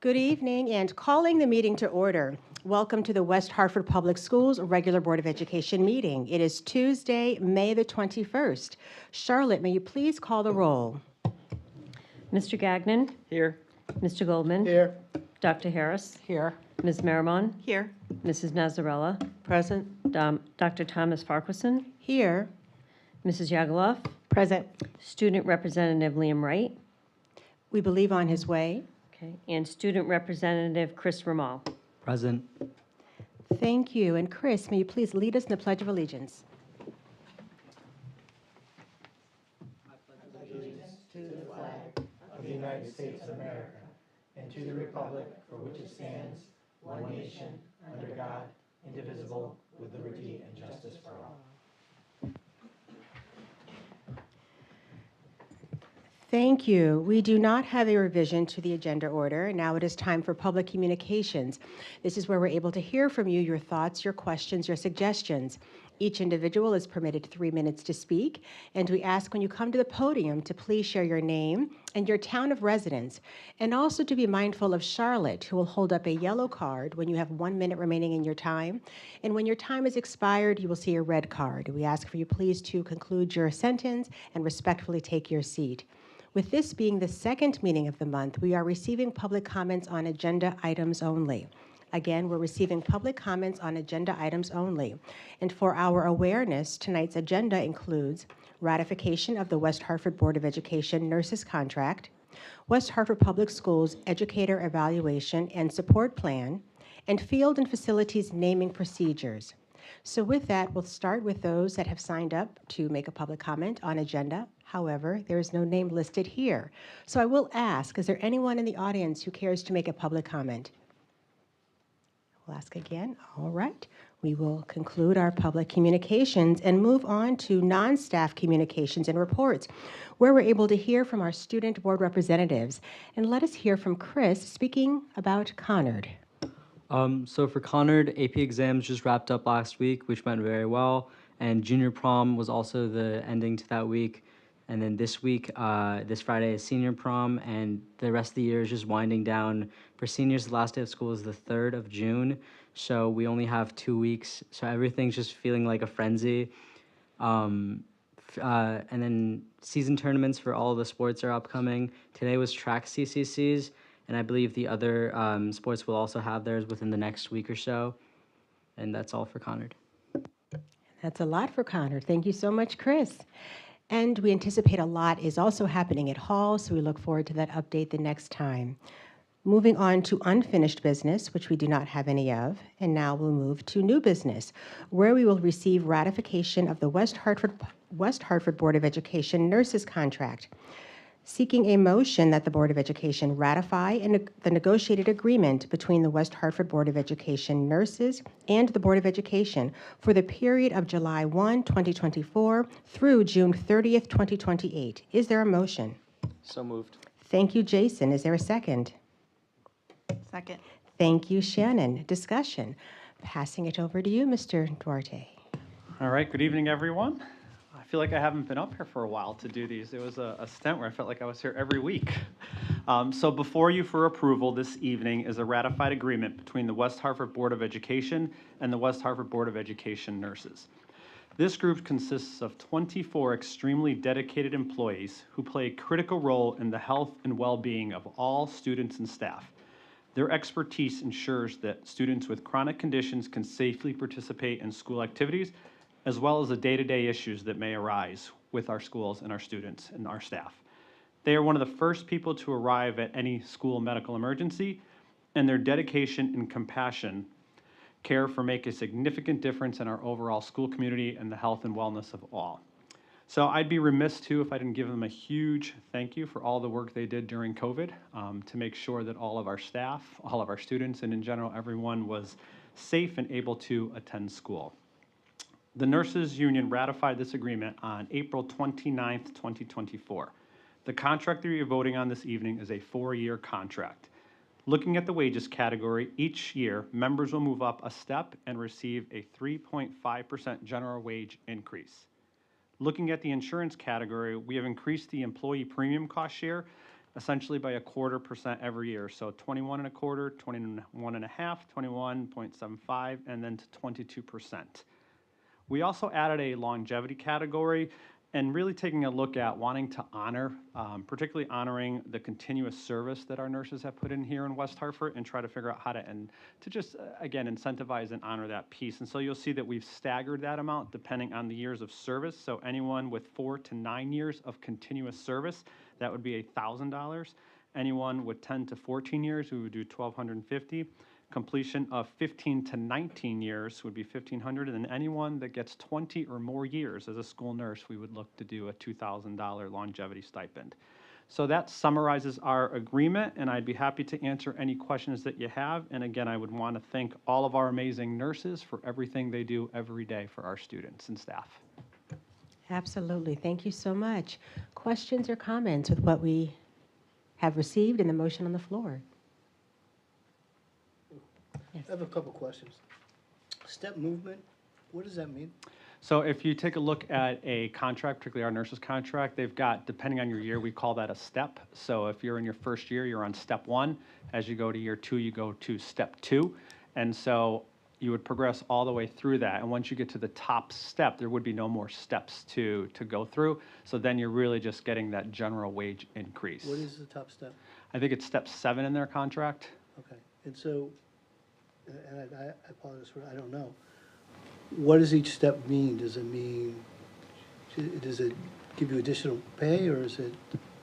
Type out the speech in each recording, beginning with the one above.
Good evening, and calling the meeting to order. Welcome to the West Hartford Public Schools regular Board of Education meeting. It is Tuesday, May the 21st. Charlotte, may you please call the roll? Mr. Gagnon? Here. Mr. Goldman? Here. Dr. Harris? Here. Ms. Marimon? Here. Mrs. Nazarella? Present. Dr. Thomas Farquharson? Here. Mrs. Yagaloff? Present. Student Representative Liam Wright? We believe on his way. Okay. And Student Representative Chris Ramal? Present. Thank you. And Chris, may you please lead us in the Pledge of Allegiance? To the flag of the United States of America, and to the republic for which it stands, one nation, under God, indivisible, with liberty and justice for all. Thank you. We do not have a revision to the agenda order. Now it is time for public communications. This is where we're able to hear from you, your thoughts, your questions, your suggestions. Each individual is permitted 3 minutes to speak, and we ask when you come to the podium to please share your name and your town of residence, and also to be mindful of Charlotte, who will hold up a yellow card when you have 1 minute remaining in your time. And when your time is expired, you will see a red card. We ask for you please to conclude your sentence and respectfully take your seat. With this being the second meeting of the month, we are receiving public comments on agenda items only. Again, we're receiving public comments on agenda items only. And for our awareness, tonight's agenda includes ratification of the West Hartford Board of Education nurses contract, West Hartford Public Schools educator evaluation and support plan, and field and facilities naming procedures. So with that, we'll start with those that have signed up to make a public comment on agenda. However, there is no name listed here. So I will ask, is there anyone in the audience who cares to make a public comment? We'll ask again. All right. We will conclude our public communications and move on to non-staff communications and reports, where we're able to hear from our student board representatives. And let us hear from Chris speaking about Conard. So for Conard, AP exams just wrapped up last week, which went very well. And junior prom was also the ending to that week. And then this week, this Friday is senior prom, and the rest of the year is just winding down. For seniors, the last day of school is the 3rd of June, so we only have 2 weeks. So everything's just feeling like a frenzy. And then season tournaments for all of the sports are upcoming. Today was track CCCs, and I believe the other sports will also have theirs within the next week or so. And that's all for Conard. That's a lot for Conard. Thank you so much, Chris. And we anticipate a lot is also happening at Hall, so we look forward to that update the next time. Moving on to unfinished business, which we do not have any of, and now we'll move to new business, where we will receive ratification of the West Hartford Board of Education nurses contract. Seeking a motion that the Board of Education ratify the negotiated agreement between the West Hartford Board of Education nurses and the Board of Education for the period of July 1, 2024 through June 30th, 2028. Is there a motion? So moved. Thank you, Jason. Is there a second? Second. Thank you, Shannon. Discussion. Passing it over to you, Mr. Duarte. All right, good evening, everyone. I feel like I haven't been up here for a while to do these. It was a stint where I felt like I was here every week. So before you for approval this evening is a ratified agreement between the West Hartford Board of Education and the West Hartford Board of Education nurses. This group consists of 24 extremely dedicated employees who play a critical role in the health and well-being of all students and staff. Their expertise ensures that students with chronic conditions can safely participate in school activities, as well as the day-to-day issues that may arise with our schools and our students and our staff. They are one of the first people to arrive at any school medical emergency, and their dedication and compassion care for make a significant difference in our overall school community and the health and wellness of all. So I'd be remiss too if I didn't give them a huge thank you for all the work they did during COVID to make sure that all of our staff, all of our students, and in general, everyone was safe and able to attend school. The Nurses Union ratified this agreement on April 29th, 2024. The contract that you're voting on this evening is a 4-year contract. Looking at the wages category, each year, members will move up a step and receive a 3.5% general wage increase. Looking at the insurance category, we have increased the employee premium cost share essentially by 0.25% every year. So 21.25%, 21.5%, 21.75%, and then to 22%. We also added a longevity category and really taking a look at wanting to honor, particularly honoring the continuous service that our nurses have put in here in West Hartford and try to figure out how to, and to just, again, incentivize and honor that piece. And so you'll see that we've staggered that amount depending on the years of service. So anyone with 4 to 9 years of continuous service, that would be $1,000. Anyone with 10 to 14 years, we would do $1,250. Completion of 15 to 19 years would be $1,500, and then anyone that gets 20 or more years as a school nurse, we would look to do a $2,000 longevity stipend. So that summarizes our agreement, and I'd be happy to answer any questions that you have. And again, I would want to thank all of our amazing nurses for everything they do every day for our students and staff. Absolutely. Thank you so much. Questions or comments with what we have received in the motion on the floor? Yes. I have a couple questions. Step movement, what does that mean? So if you take a look at a contract, particularly our nurses contract, they've got, depending on your year, we call that a step. So if you're in your first year, you're on step 1. As you go to year 2, you go to step 2. And so you would progress all the way through that. And once you get to the top step, there would be no more steps to go through. So then you're really just getting that general wage increase. What is the top step? I think it's step 7 in their contract. Okay, and so, and I apologize for, I don't know. What does each step mean? Does it mean, does it give you additional pay, or is it?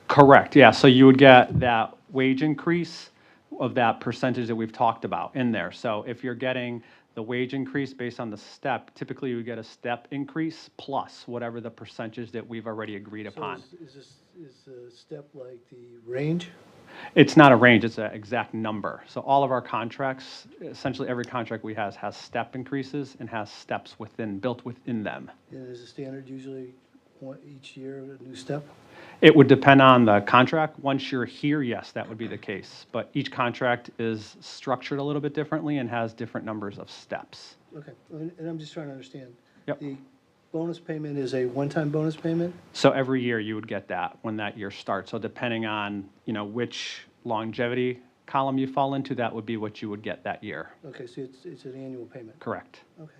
Correct, yeah, so you would get that wage increase of that percentage that we've talked about in there. So if you're getting the wage increase based on the step, typically you would get a step increase plus whatever the percentage that we've already agreed upon. So is the step like the range? It's not a range, it's an exact number. So all of our contracts, essentially every contract we have has step increases and has steps built within them. And is the standard usually each year a new step? It would depend on the contract. Once you're here, yes, that would be the case. But each contract is structured a little bit differently and has different numbers of steps. Okay, and I'm just trying to understand. Yep. The bonus payment is a one-time bonus payment? So every year you would get that when that year starts. So depending on, which longevity column you fall into, that would be what you would get that year. Okay, so it's an annual payment? Correct. Okay.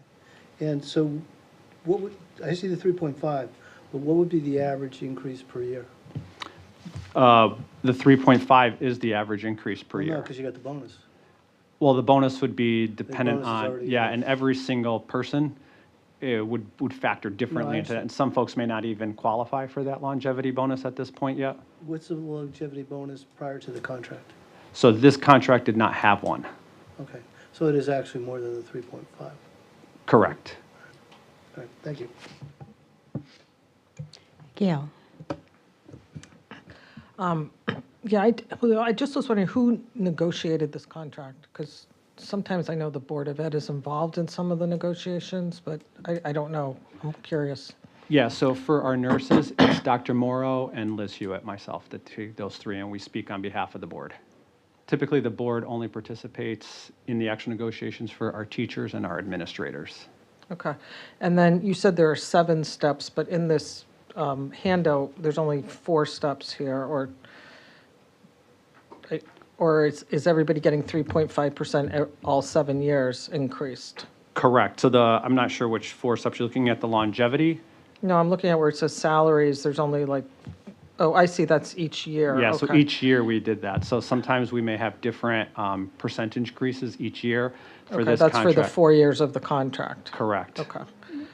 And so what would, I see the 3.5, but what would be the average increase per year? The 3.5 is the average increase per No, year. because you got the bonus. Well, the bonus would be dependent bonus is on, already yeah, in. and every single person would factor differently into that. understand. And some folks may not even qualify for that longevity bonus at this point yet. What's the longevity bonus prior to the contract? So this contract did not have one. Okay, so it is actually more than the 3.5. All Correct. right, thank you. Gail? Yeah, I just was wondering who negotiated this contract, because sometimes I know the Board of Ed is involved in some of the negotiations, but I don't know. I'm curious. Yeah, so for our nurses, it's Dr. Morrow and Liz Hewitt, myself, those three, and we speak on behalf of the board. Typically, the board only participates in the actual negotiations for our teachers and our administrators. Okay. And then you said there are 7 steps, but in this handout, there's only 4 steps here, or is everybody getting 3.5% all 7 years increased? Correct. So I'm not sure which 4 steps you're looking at, the longevity. No, I'm looking at where it says salaries, there's only oh, I see, that's each year. Yeah, so Okay. each year we did that. So sometimes we may have different percentage increases each year for Okay, this that's contract. for the 4 years of the contract. Correct. Okay.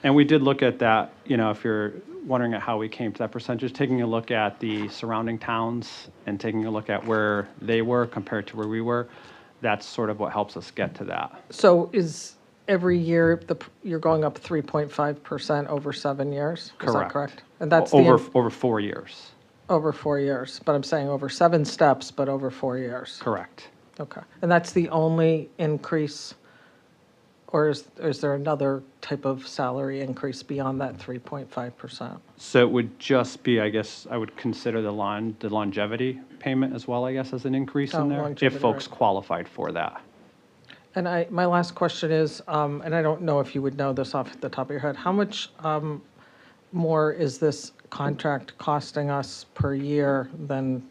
And we did look at that, if you're wondering at how we came to that percentage, taking a look at the surrounding towns and taking a look at where they were compared to where we were, that's sort of what helps us get to that. So is every year, you're going up 3.5% over 7 years? Is that Correct. correct? And that's Over 4 years. over 4 years, but I'm saying over 7 steps, but over 4 years. Correct. Okay. And that's the only increase, or is there another type of salary increase beyond that 3.5%? So it would just be, I guess, I would consider the longevity payment as well, I guess, as an increase Oh, in there, if longevity, folks right. qualified for that. And my last question is, and I don't know if you would know this off the top of your head, how much more is this contract costing us per year than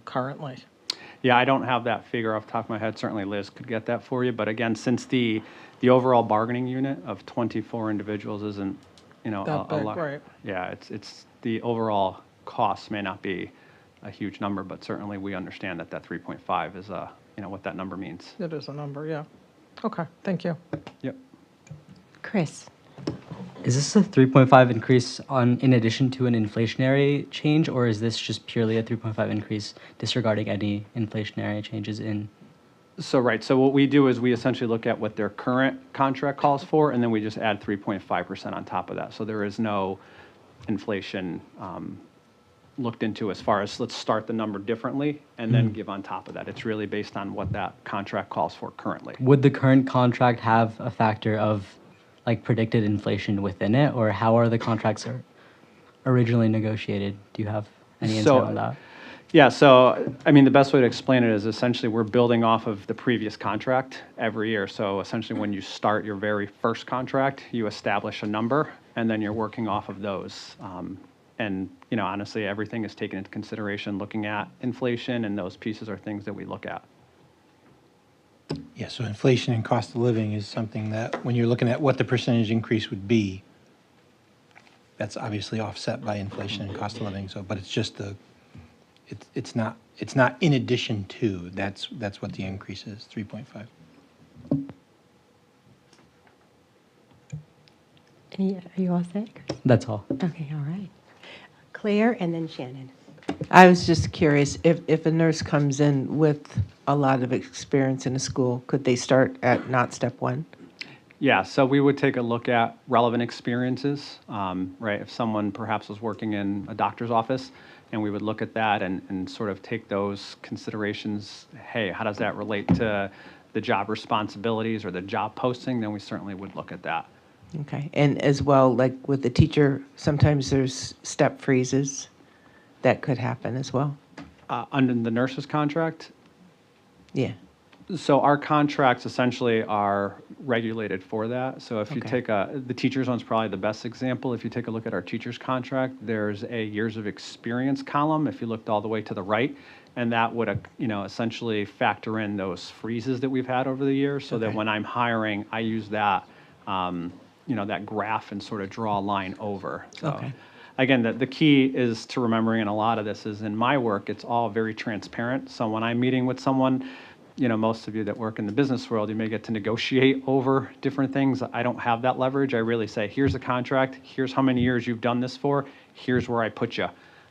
currently? Yeah, I don't have that figure off the top of my head. Certainly Liz could get that for you. But again, since the overall bargaining unit of 24 individuals isn't, That a big, lot. right. Yeah, it's the overall cost may not be a huge number, but certainly we understand that 3.5 is what that number means. It is a number, yeah. Okay, thank you. Yep. Chris? Is this a 3.5 increase in addition to an inflationary change, or is this just purely a 3.5 increase disregarding any inflationary changes in? So what we do is we essentially look at what their current contract calls for, and then we just add 3.5% on top of that. So there is no inflation looked into as far as let's start the number differently and then give on top of that. It's really based on what that contract calls for currently. Would the current contract have a factor of predicted inflation within it, or how are the contracts originally negotiated? Do you have any insight on that? Yeah, so I mean, the best way to explain it is essentially we're building off of the previous contract every year. So essentially when you start your very first contract, you establish a number and then you're working off of those. And honestly, everything is taken into consideration looking at inflation, and those pieces are things that we look at. Yeah, so inflation and cost of living is something that, when you're looking at what the percentage increase would be, that's obviously offset by inflation and cost of living, so, but it's just it's not in addition to, that's what the increase is, 3.5. Are you all set, Chris? That's all. Okay, all right. Claire and then Shannon. I was just curious, if a nurse comes in with a lot of experience in a school, could they start at not step 1? Yeah, so we would take a look at relevant experiences, right? If someone perhaps was working in a doctor's office, and we would look at that and sort of take those considerations, hey, how does that relate to the job responsibilities or the job posting, then we certainly would look at that. Okay, and as well, like with the teacher, sometimes there's step freezes. That could happen as well. Under the nurse's contract, Yeah. so our contracts essentially are regulated for that. So if you Okay. take the teacher's one's probably the best example. If you take a look at our teacher's contract, there's a years of experience column, if you looked all the way to the right, and that would, essentially factor in those freezes that we've had over the years, so that Okay. when I'm hiring, I use that, that graph and sort of draw a line over. So, Okay. again, the key is to remembering, and a lot of this is in my work, it's all very transparent. So when I'm meeting with someone, most of you that work in the business world, you may get to negotiate over different things. I don't have that leverage. I really say, here's a contract, here's how many years you've done this for, here's where I put you.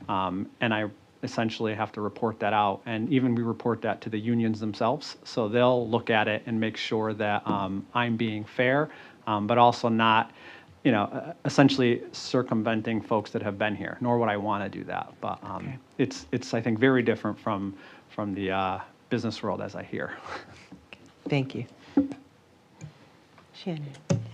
And I essentially have to report that out. And even we report that to the unions themselves. So they'll look at it and make sure that I'm being fair, but also not, essentially circumventing folks that have been here, nor would I want to do that. But Okay. it's I think, very different from the business world as I hear. Thank you. Shannon.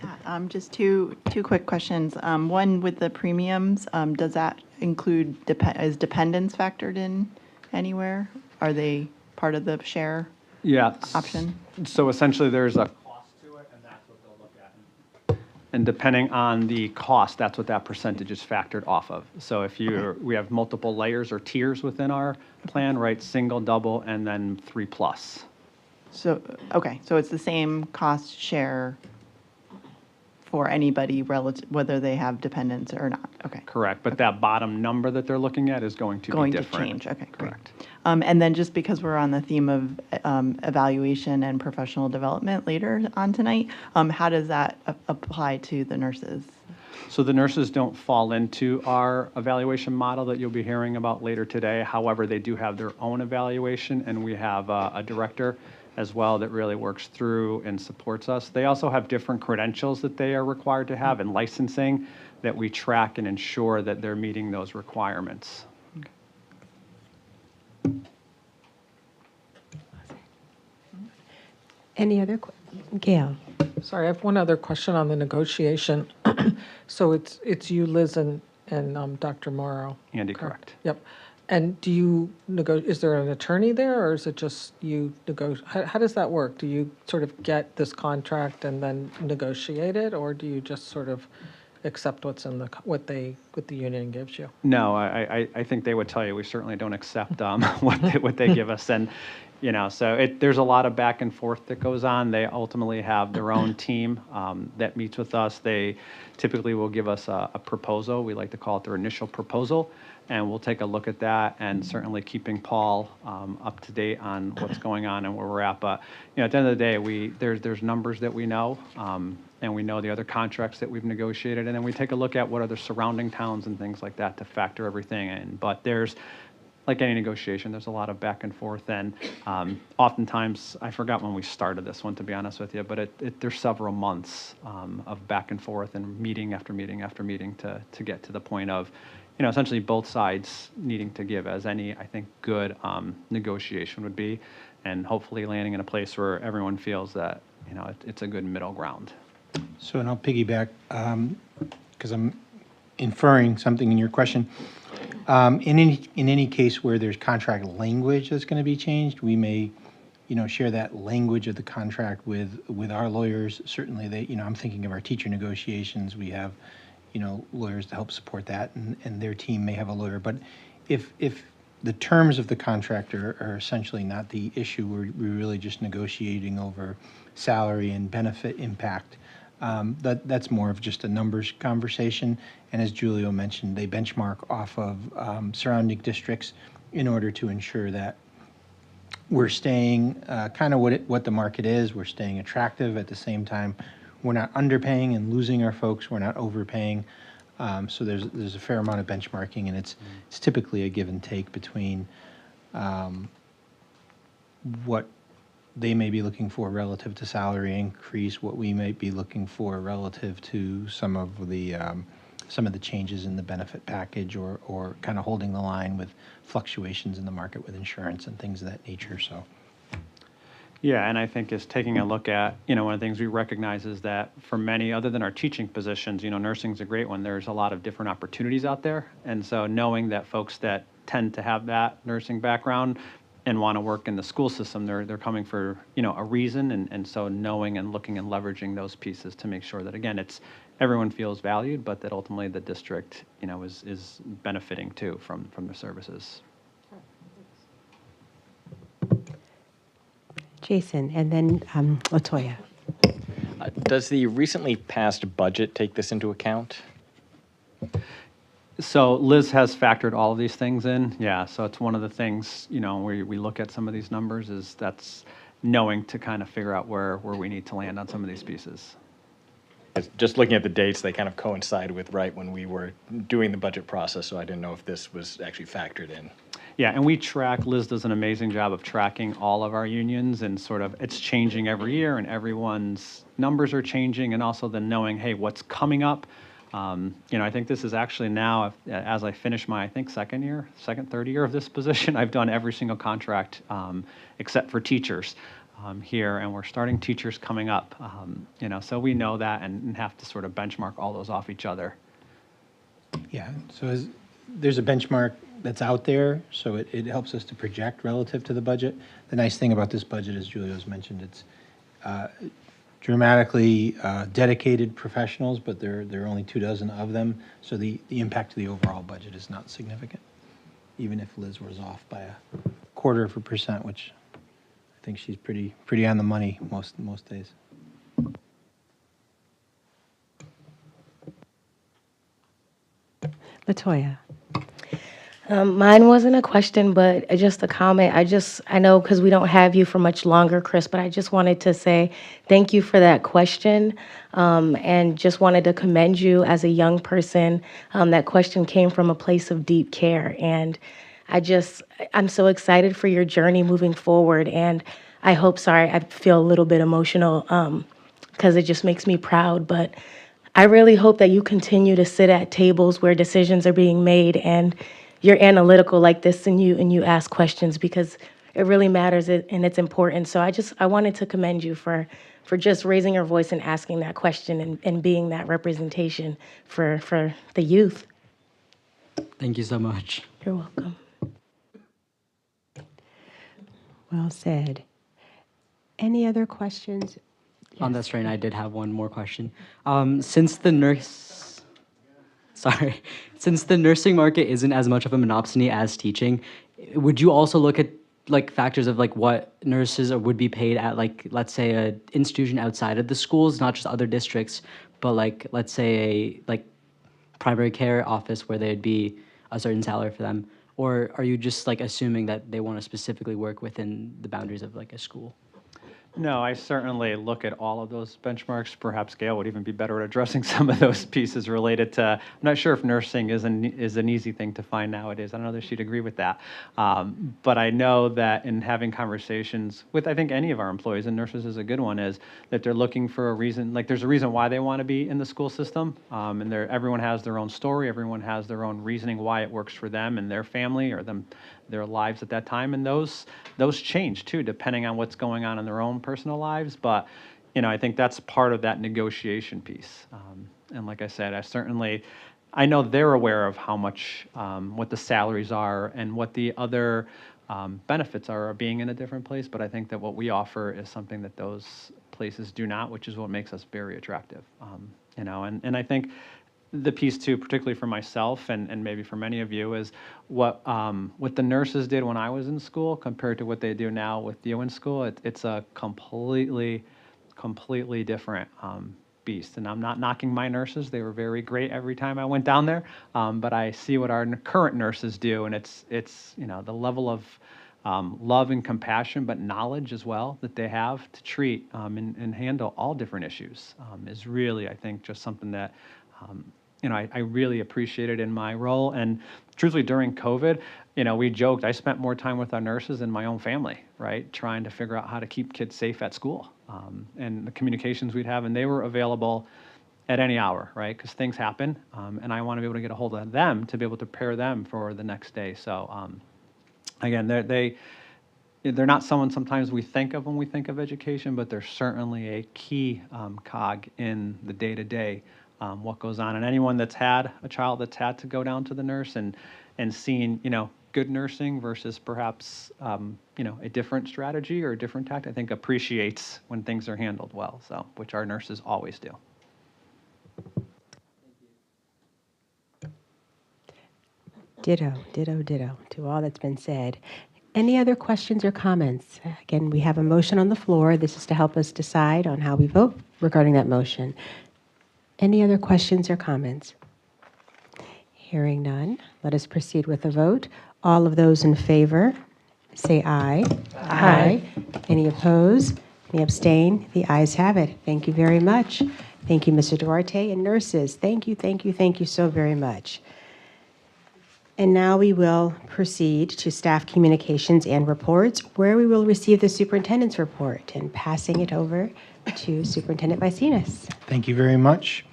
Yeah, just two quick questions. One, with the premiums, does that include, is dependents factored in anywhere? Are they part of the share Yeah. option? So essentially, there's a cost to it, and that's what they'll look at. And depending on the cost, that's what that percentage is factored off of. So if we have multiple layers or tiers within our plan, right? Single, double, and then 3+. So, okay, so it's the same cost share for anybody relative, whether they have dependents or not? Okay. Correct, but that bottom number that they're looking at is going to be Going to different. change, okay, great. Correct. And then just because we're on the theme of evaluation and professional development later on tonight, how does that apply to the nurses? So the nurses don't fall into our evaluation model that you'll be hearing about later today. However, they do have their own evaluation, and we have a director as well that really works through and supports us. They also have different credentials that they are required to have and licensing that we track and ensure that they're meeting those requirements. Any other, Gail? Sorry, I have one other question on the negotiation. So it's you, Liz, and Dr. Morrow? Andy, correct. Yep. And do you is there an attorney there, or is it just you negotiate? How does that work? Do you sort of get this contract and then negotiate it, or do you just sort of accept what's in what the union gives you? No, I think they would tell you we certainly don't accept what they give us, and so there's a lot of back and forth that goes on. They ultimately have their own team that meets with us. They typically will give us a proposal. We like to call it their initial proposal, and we'll take a look at that, and certainly keeping Paul up to date on what's going on and where we're at. But at the end of the day, there's numbers that we know. And we know the other contracts that we've negotiated, and then we take a look at what are the surrounding towns and things like that to factor everything in. But there's, like any negotiation, there's a lot of back and forth, and oftentimes, I forgot when we started this one, to be honest with you, but there's several months of back and forth and meeting after meeting after meeting to get to the point of, essentially both sides needing to give as any, I think, good negotiation would be, and hopefully landing in a place where everyone feels that, it's a good middle ground. So, and I'll piggyback, because I'm inferring something in your question. In any case where there's contract language that's going to be changed, we may, share that language of the contract with our lawyers. Certainly, I'm thinking of our teacher negotiations. We have, lawyers to help support that, and their team may have a lawyer. But if the terms of the contract are essentially not the issue, we're really just negotiating over salary and benefit impact. That's more of just a numbers conversation. And as Julio mentioned, they benchmark off of surrounding districts in order to ensure that we're staying kind of what the market is. We're staying attractive at the same time. We're not underpaying and losing our folks. We're not overpaying. So there's a fair amount of benchmarking, and it's typically a give and take between what they may be looking for relative to salary increase, what we might be looking for relative to some of the changes in the benefit package, or kind of holding the line with fluctuations in the market with insurance and things of that nature. So. Yeah, and I think is taking a look at, one of the things we recognize is that for many, other than our teaching positions, nursing's a great one. There's a lot of different opportunities out there. And so knowing that folks that tend to have that nursing background and want to work in the school system, they're coming for, a reason. And so knowing and looking and leveraging those pieces to make sure that, again, everyone feels valued, but that ultimately the district, is benefiting too from the services. Jason, and then LaToya. Does the recently passed budget take this into account? So Liz has factored all of these things in. Yeah, so it's one of the things, we look at some of these numbers, is that's knowing to kind of figure out where we need to land on some of these pieces. Just looking at the dates, they kind of coincide with right when we were doing the budget process, so I didn't know if this was actually factored in. Yeah, and Liz does an amazing job of tracking all of our unions, and sort of it's changing every year, and everyone's numbers are changing, and also then knowing, hey, what's coming up. I think this is actually now, as I finish my, third year of this position, I've done every single contract except for teachers here, and we're starting teachers coming up. So we know that and have to sort of benchmark all those off each other. Yeah, so there's a benchmark that's out there, so it helps us to project relative to the budget. The nice thing about this budget, as Julio's mentioned, it's dramatically dedicated professionals, but there are only 24 of them, so the impact to the overall budget is not significant, even if Liz was off by 0.25%, which I think she's pretty on the money most days. LaToya. Mine wasn't a question, but just a comment. I know because we don't have you for much longer, Chris, but I just wanted to say thank you for that question, and just wanted to commend you as a young person. That question came from a place of deep care, and I'm so excited for your journey moving forward, and sorry, I feel a little bit emotional, because it just makes me proud, but I really hope that you continue to sit at tables where decisions are being made and you're analytical like this and you ask questions because it really matters and it's important. So I wanted to commend you for just raising your voice and asking that question and being that representation for the youth. Thank you so much. You're welcome. Well said. Any other questions? On that strain, I did have one more question. Since the nursing market isn't as much of a monopsony as teaching, would you also look at like factors of like what nurses would be paid at, like, let's say a institution outside of the schools, not just other districts, but like, let's say a like primary care office where there'd be a certain salary for them? Or are you just like assuming that they want to specifically work within the boundaries of like a school? No, I certainly look at all of those benchmarks. Perhaps Gail would even be better at addressing some of those pieces related to, I'm not sure if nursing is an easy thing to find nowadays. I don't know that she'd agree with that. But I know that in having conversations with, I think, any of our employees, and nurses is a good one, is that they're looking for a reason, like there's a reason why they want to be in the school system. And everyone has their own story. Everyone has their own reasoning why it works for them and their family or their lives at that time, and those change too depending on what's going on in their own personal lives. But I think that's part of that negotiation piece. And like I said, I know they're aware of how much what the salaries are and what the other benefits are of being in a different place. But I think that what we offer is something that those places do not, which is what makes us very attractive. And I think the piece too, particularly for myself and maybe for many of you, is what the nurses did when I was in school compared to what they do now with you in school. It's a completely different beast. And I'm not knocking my nurses; they were very great every time I went down there. But I see what our current nurses do, and it's the level of love and compassion, but knowledge as well that they have to treat and handle all different issues is really, I think, just something that I really appreciated in my role. And truthfully, during COVID, we joked, I spent more time with our nurses than my own family, right? Trying to figure out how to keep kids safe at school and the communications we'd have. And they were available at any hour, right? Because things happen. And I want to be able to get a hold of them to be able to prepare them for the next day. So again, they're not someone sometimes we think of when we think of education, but they're certainly a key cog in the day-to-day what goes on. And anyone that's had a child that's had to go down to the nurse and seen, good nursing versus perhaps, a different strategy or a different tact, I think appreciates when things are handled well, so, which our nurses always do. Ditto to all that's been said. Any other questions or comments? Again, we have a motion on the floor. This is to help us decide on how we vote regarding that motion. Any other questions or comments? Hearing none, let us proceed with a vote. All of those in favor, say aye. Aye. Any opposed? Any abstain? The ayes have it. Thank you very much. Thank you, Mr. Duarte, and nurses. Thank you so very much. And now we will proceed to staff communications and reports, where we will receive the superintendent's report, and passing it over to Superintendent Vicinas. Thank you very much.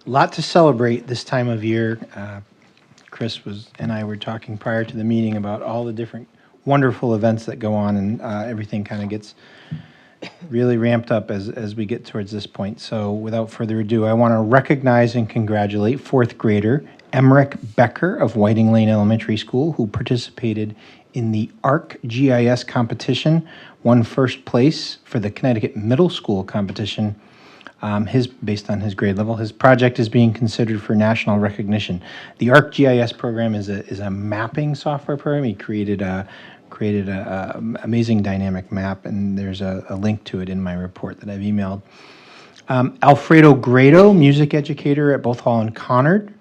Lot to celebrate this time of year. Chris and I were talking prior to the meeting about all the different wonderful events that go on, and everything kind of gets really ramped up as we get towards this point. So without further ado, I want to recognize and congratulate fourth grader Emmerich Becker of Whiting Lane Elementary School, who participated in the ARC-GIS competition, won first place for the Connecticut Middle School competition. Based on his grade level, his project is being considered for national recognition. The ARC-GIS program is a mapping software program. He created a amazing dynamic map, and there's a link to it in my report that I've emailed. Alfredo Grado, music educator at both Hall and Conard,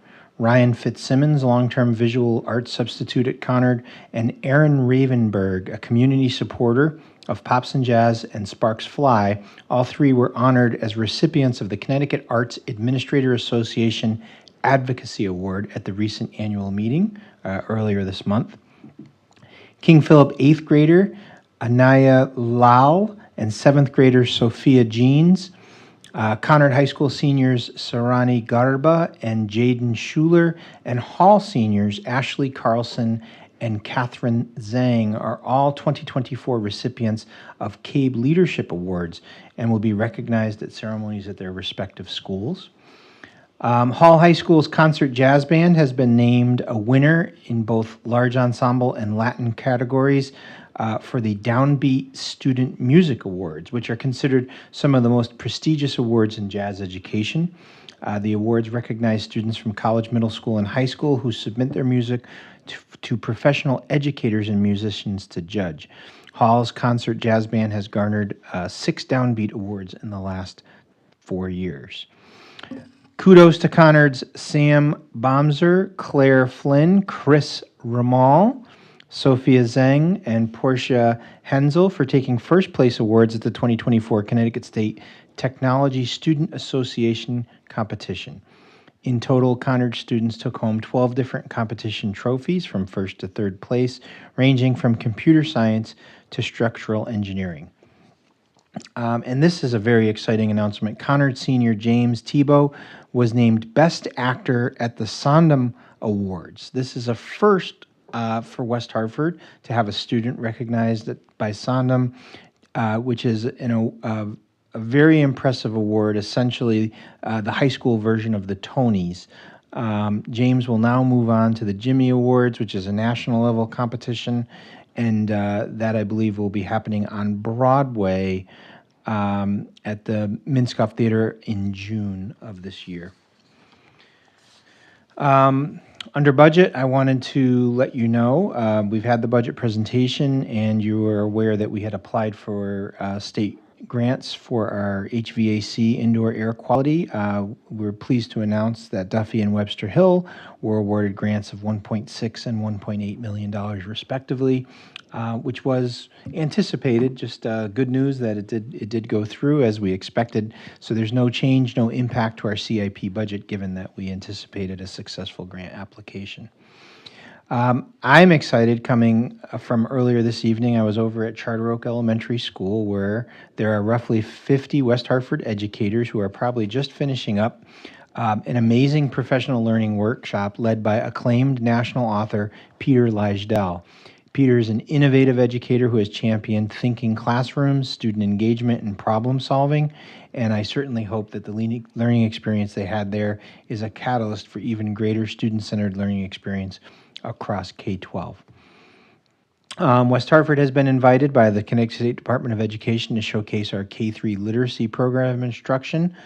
Ryan Fitzsimmons, long-term visual arts substitute at Conard, and Aaron Ravenberg, a community supporter of Pops and Jazz and Sparks Fly. All three were honored as recipients of the Connecticut Arts Administrator Association Advocacy Award at the recent annual meeting earlier this month. King Philip 8th grader Anaya Lal and 7th grader Sophia Jeans. Conard High School seniors Sarani Garba and Jaden Schuler, and Hall seniors Ashley Carlson and Catherine Zhang are all 2024 recipients of CABE Leadership Awards and will be recognized at ceremonies at their respective schools. Hall High School's concert jazz band has been named a winner in both large ensemble and Latin categories for the Downbeat Student Music Awards, which are considered some of the most prestigious awards in jazz education. The awards recognize students from college, middle school, and high school who submit their music to professional educators and musicians to judge. Hall's concert jazz band has garnered 6 Downbeat Awards in the last 4 years. Kudos to Conard's Sam Bomser, Claire Flynn, Chris Ramal, Sophia Zhang, and Portia Hensel for taking first place awards at the 2024 Connecticut State Technology Student Association competition. In total, Conard students took home 12 different competition trophies from first to third place, ranging from computer science to structural engineering. And this is a very exciting announcement. Conard senior James Tebow was named Best Actor at the Sondheim Awards. This is a first for West Hartford to have a student recognized by Sondheim, which is a very impressive award, essentially the high school version of the Tonys. James will now move on to the Jimmy Awards, which is a national level competition, and that I believe will be happening on Broadway at the Minskoff Theater in June of this year. Under budget, I wanted to let you know we've had the budget presentation, and you are aware that we had applied for state grants for our HVAC indoor air quality. We're pleased to announce that Duffy and Webster Hill were awarded grants of $1.6 and $1.8 million respectively, which was anticipated. Just good news that it did go through as we expected. So there's no change, no impact to our CIP budget, given that we anticipated a successful grant application. I'm excited. Coming from earlier this evening, I was over at Charter Oak Elementary School, where there are roughly 50 West Hartford educators who are probably just finishing up an amazing professional learning workshop led by acclaimed national author Peter Leisdell. Peter is an innovative educator who has championed thinking classrooms, student engagement, and problem solving, and I certainly hope that the learning experience they had there is a catalyst for even greater student-centered learning experience across K-12. West Hartford has been invited by the Connecticut State Department of Education to showcase our K-3 literacy program instruction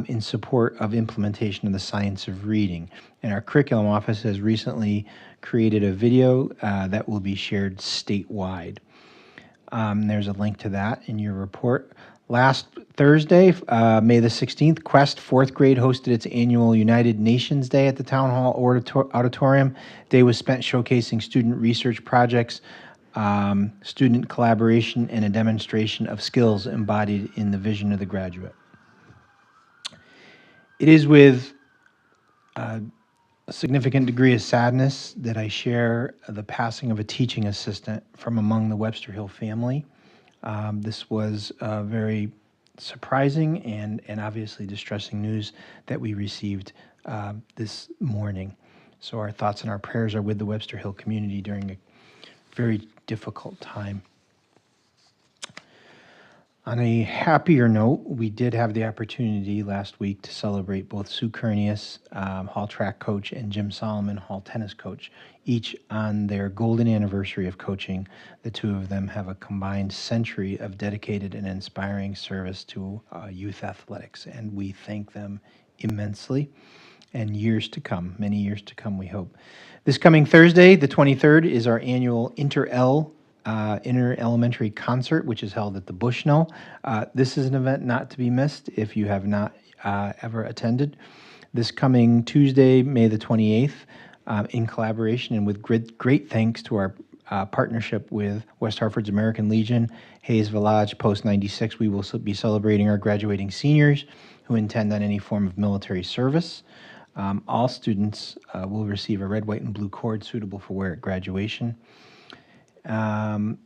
in support of implementation of the science of reading. And our curriculum office has recently created a video that will be shared statewide. There's a link to that in your report. Last Thursday, May the 16th, Quest 4th grade hosted its annual United Nations Day at the Town Hall Auditorium. Day was spent showcasing student research projects, student collaboration, and a demonstration of skills embodied in the vision of the graduate. It is with a significant degree of sadness that I share the passing of a teaching assistant from among the Webster Hill family. This was very surprising and obviously distressing news that we received this morning. So our thoughts and our prayers are with the Webster Hill community during a very difficult time. On a happier note, we did have the opportunity last week to celebrate both Sue Kernius, Hall track coach, and Jim Solomon, Hall tennis coach, each on their golden anniversary of coaching. The two of them have a combined century of dedicated and inspiring service to youth athletics, and we thank them immensely. And years to come, many years to come, we hope. This coming Thursday, the 23rd, is our annual inter-elementary concert, which is held at the Bushnell. This is an event not to be missed if you have not ever attended. this coming Tuesday, May the 28th, in collaboration and with great thanks to our partnership with West Hartford's American Legion, Hayes Village, Post 96, we will be celebrating our graduating seniors who intend on any form of military service. All students will receive a red, white, and blue cord suitable for wear at graduation. High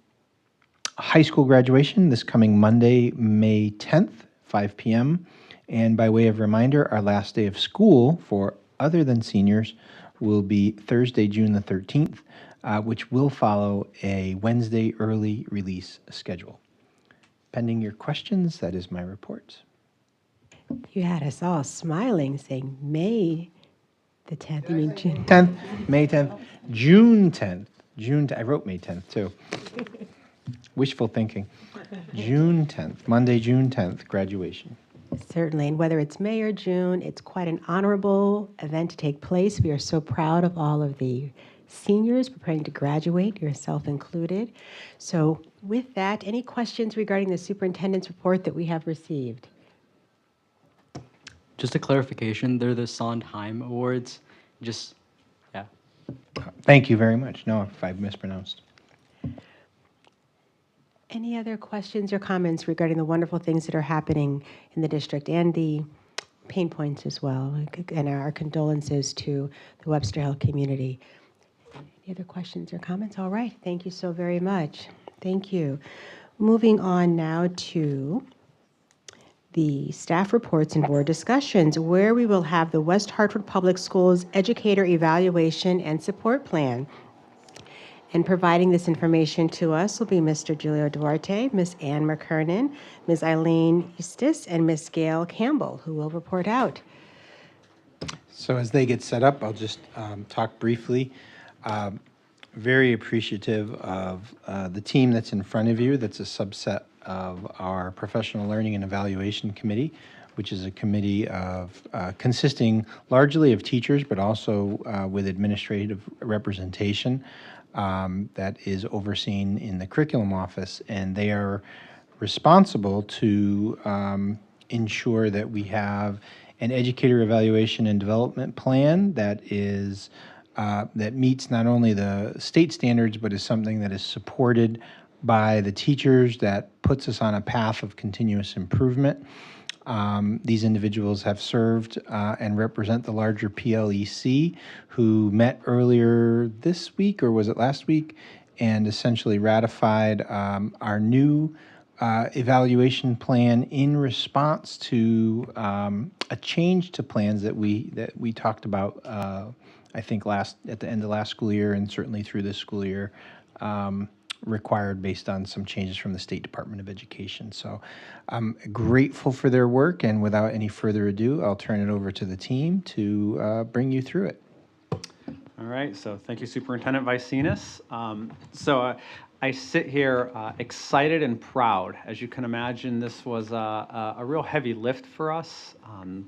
school graduation this coming Monday, May 10th, 5 p.m. And by way of reminder, our last day of school for other than seniors will be Thursday, June the 13th, which will follow a Wednesday early release schedule. Pending your questions, that is my report. You had us all smiling, saying May the 10th. You mean June? 10th, May 10th, June 10th. I wrote May 10th too. Wishful thinking. June 10th, Monday, June 10th, graduation. Certainly, and whether it's May or June, it's quite an honorable event to take place. We are so proud of all of the seniors preparing to graduate, yourself included. So with that, any questions regarding the superintendent's report that we have received? Just a clarification, they're the Sondheim Awards. Just, yeah. Thank you very much. No, if I've mispronounced. Any other questions or comments regarding the wonderful things that are happening in the district and the pain points as well? And our condolences to the Webster Hill community. Any other questions or comments? All right. Thank you so very much. Thank you. Moving on now to the staff reports and board discussions, where we will have the West Hartford Public Schools Educator Evaluation and Support Plan. And providing this information to us will be Mr. Julio Duarte, Ms. Ann McKernan, Ms. Eileen Eustace, and Ms. Gail Campbell, who will report out. So as they get set up, I'll just talk briefly. Very appreciative of the team that's in front of you. That's a subset of our Professional Learning and Evaluation Committee, which is a committee of consisting largely of teachers, but also with administrative representation. That is overseen in the curriculum office, and they are responsible to ensure that we have an educator evaluation and development plan that is that meets not only the state standards, but is something that is supported by the teachers, that puts us on a path of continuous improvement. These individuals have served and represent the larger PLEC, who met earlier this week, or was it last week, and essentially ratified our new evaluation plan in response to a change to plans that we talked about, I think at the end of last school year, and certainly through this school year, required based on some changes from the State Department of Education. So I'm grateful for their work, and without any further ado, I'll turn it over to the team to bring you through it. All right, so thank you, Superintendent Vicinis. I sit here excited and proud. As you can imagine, this was a real heavy lift for us,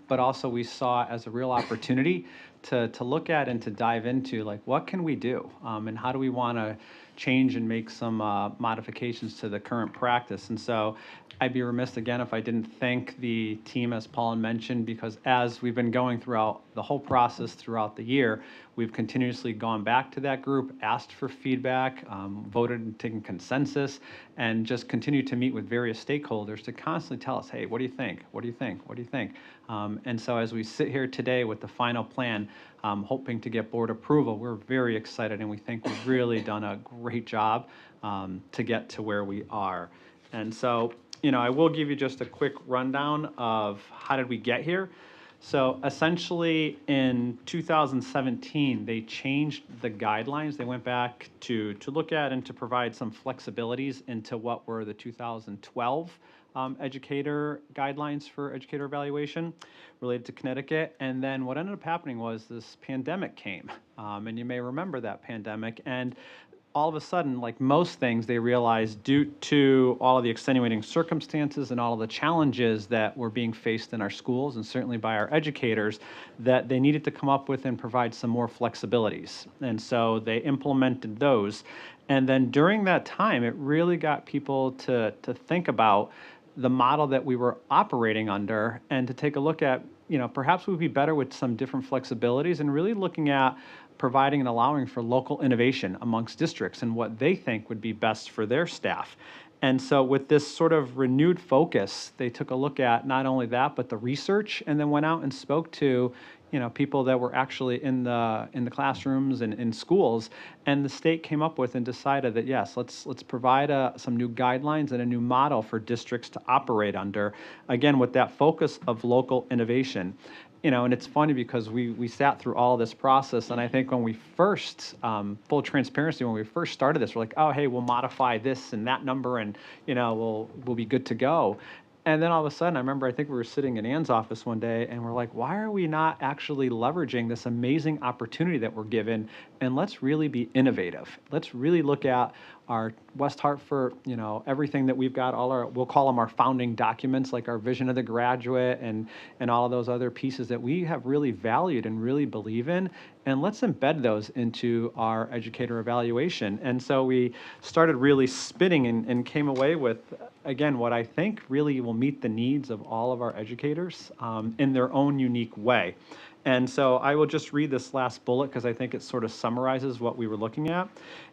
but also we saw it as a real opportunity to look at and to dive into, like, what can we do, and how do we want to change and make some modifications to the current practice. And so I'd be remiss again if I didn't thank the team, as Paul mentioned, because as we've been going throughout the whole process throughout the year, we've continuously gone back to that group, asked for feedback, voted and taken consensus, and just continued to meet with various stakeholders to constantly tell us, hey, what do you think? What do you think? What do you think? And so as we sit here today with the final plan, hoping to get board approval, we're very excited, and we think we've really done a great job to get to where we are. And so, I will give you just a quick rundown of how did we get here. So essentially in 2017, they changed the guidelines. They went back to look at and to provide some flexibilities into what were the 2012 educator guidelines for educator evaluation related to Connecticut. And then what ended up happening was this pandemic came, and you may remember that pandemic. And all of a sudden, like most things, they realized due to all of the extenuating circumstances and all of the challenges that were being faced in our schools, and certainly by our educators, that they needed to come up with and provide some more flexibilities. And so they implemented those. And then during that time, it really got people to think about the model that we were operating under and to take a look at perhaps we'd be better with some different flexibilities and really looking at providing and allowing for local innovation amongst districts and what they think would be best for their staff. And so with this sort of renewed focus, they took a look at not only that, but the research, and then went out and spoke to, people that were actually in the classrooms and in schools. And the state came up with and decided that, yes, let's provide some new guidelines and a new model for districts to operate under, again, with that focus of local innovation. And it's funny because we sat through all this process, and I think when we first, full transparency, when we first started this, we're like, oh, hey, we'll modify this and that number, and we'll be good to go. And then all of a sudden, I think we were sitting in Ann's office one day, and we're like, why are we not actually leveraging this amazing opportunity that we're given? And let's really be innovative. Let's really look at our West Hartford, everything that we've got, we'll call them our founding documents, like our vision of the graduate and all of those other pieces that we have really valued and really believe in. And let's embed those into our educator evaluation. And so we started really spinning and came away with, again, what I think really will meet the needs of all of our educators in their own unique way. And so I will just read this last bullet because I think it sort of summarizes what we were looking at.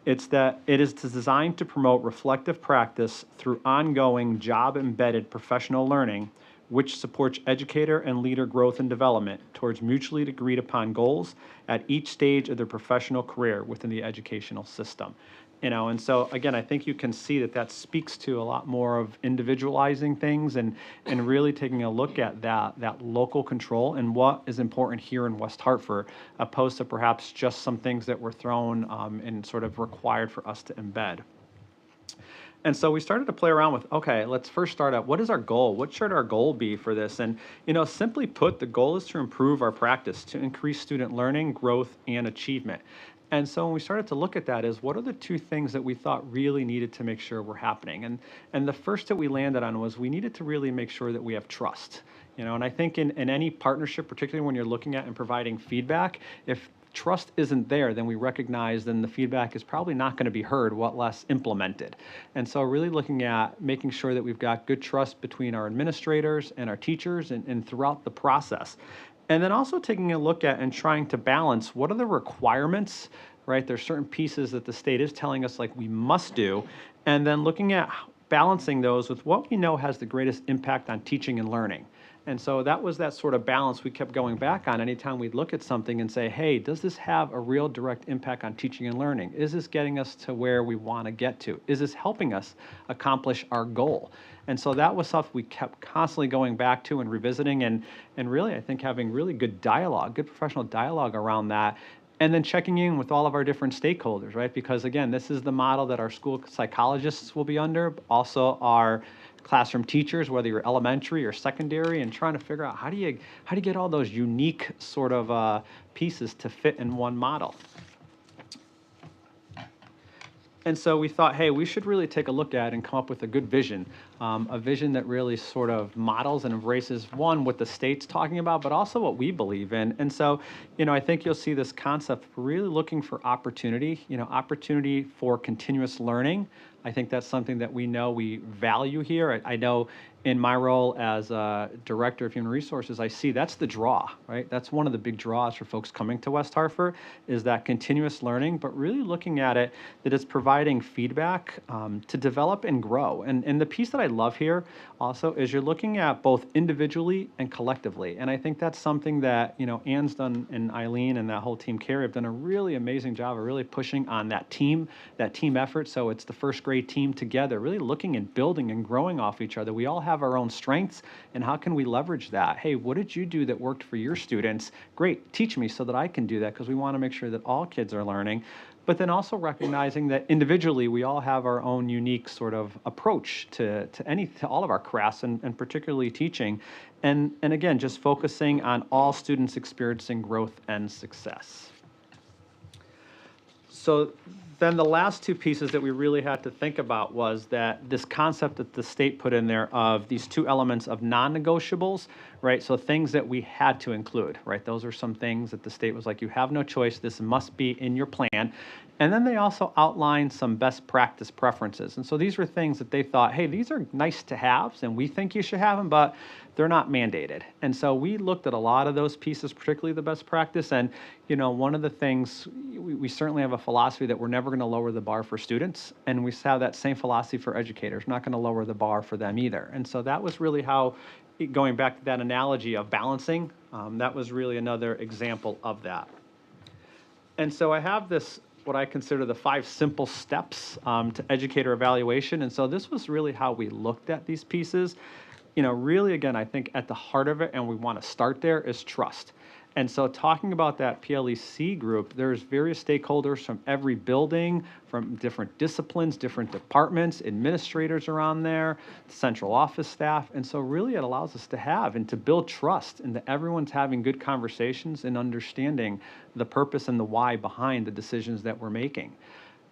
It's that it is designed to promote reflective practice through ongoing job-embedded professional learning, which supports educator and leader growth and development towards mutually agreed upon goals at each stage of their professional career within the educational system. And so again, I think you can see that speaks to a lot more of individualizing things and really taking a look at that local control and what is important here in West Hartford, opposed to perhaps just some things that were thrown and sort of required for us to embed. And so we started to play around with, okay, let's first start out, what is our goal? What should our goal be for this? And, simply put, the goal is to improve our practice, to increase student learning, growth, and achievement. And so when we started to look at that is, what are the two things that we thought really needed to make sure were happening? And the first that we landed on was we needed to really make sure that we have trust. And I think in any partnership, particularly when you're looking at and providing feedback, if trust isn't there, then we recognize then the feedback is probably not going to be heard, what less implemented. And so really looking at making sure that we've got good trust between our administrators and our teachers and throughout the process. And then also taking a look at and trying to balance what are the requirements, right? There's certain pieces that the state is telling us like we must do, and then looking at balancing those with what we know has the greatest impact on teaching and learning. And so that was that sort of balance we kept going back on anytime we'd look at something and say, hey, does this have a real direct impact on teaching and learning? Is this getting us to where we want to get to? Is this helping us accomplish our goal? And so that was stuff we kept constantly going back to and revisiting and really, I think, having really good dialogue, good professional dialogue around that. And then checking in with all of our different stakeholders, right? Because again, this is the model that our school psychologists will be under, but also our classroom teachers, whether you're elementary or secondary, and trying to figure out how do you get all those unique sort of pieces to fit in one model. And so we thought, hey, we should really take a look at and come up with a good vision, a vision that really sort of models and embraces, one, what the state's talking about, but also what we believe in. And so, I think you'll see this concept really looking for opportunity, opportunity for continuous learning. I think that's something that we know we value here. I know in my role as Director of Human Resources, I see that's the draw, right? That's one of the big draws for folks coming to West Hartford is that continuous learning, but really looking at it that it's providing feedback to develop and grow. And the piece that I love here also is you're looking at both individually and collectively. And I think that's something that, Ann's done and Eileen and that whole team, Carrie, have done a really amazing job of really pushing on that team effort. So it's the first grade team together, really looking and building and growing off each other. We all have our own strengths, and how can we leverage that? Hey, what did you do that worked for your students? Great, teach me so that I can do that, because we want to make sure that all kids are learning. But then also recognizing that individually we all have our own unique sort of approach to all of our crafts and particularly teaching. And again, just focusing on all students experiencing growth and success. So then the last two pieces that we really had to think about was that this concept that the state put in there of these two elements of non-negotiables, right? So things that we had to include, right? Those are some things that the state was like, you have no choice. This must be in your plan. And then they also outlined some best practice preferences. And so these were things that they thought, hey, these are nice to haves, and we think you should have them, but they're not mandated. And so we looked at a lot of those pieces, particularly the best practice. And, one of the things, we certainly have a philosophy that we're never going to lower the bar for students. And we have that same philosophy for educators, not going to lower the bar for them either. And so that was really how, going back to that analogy of balancing, that was really another example of that. And so I have this, what I consider the 5 simple steps to educator evaluation. And so this was really how we looked at these pieces. Really, again, I think at the heart of it, and we want to start there, is trust. And so talking about that PLEC group, there's various stakeholders from every building, from different disciplines, different departments, administrators are on there, central office staff. And so really it allows us to have and to build trust, and that everyone's having good conversations and understanding the purpose and the why behind the decisions that we're making.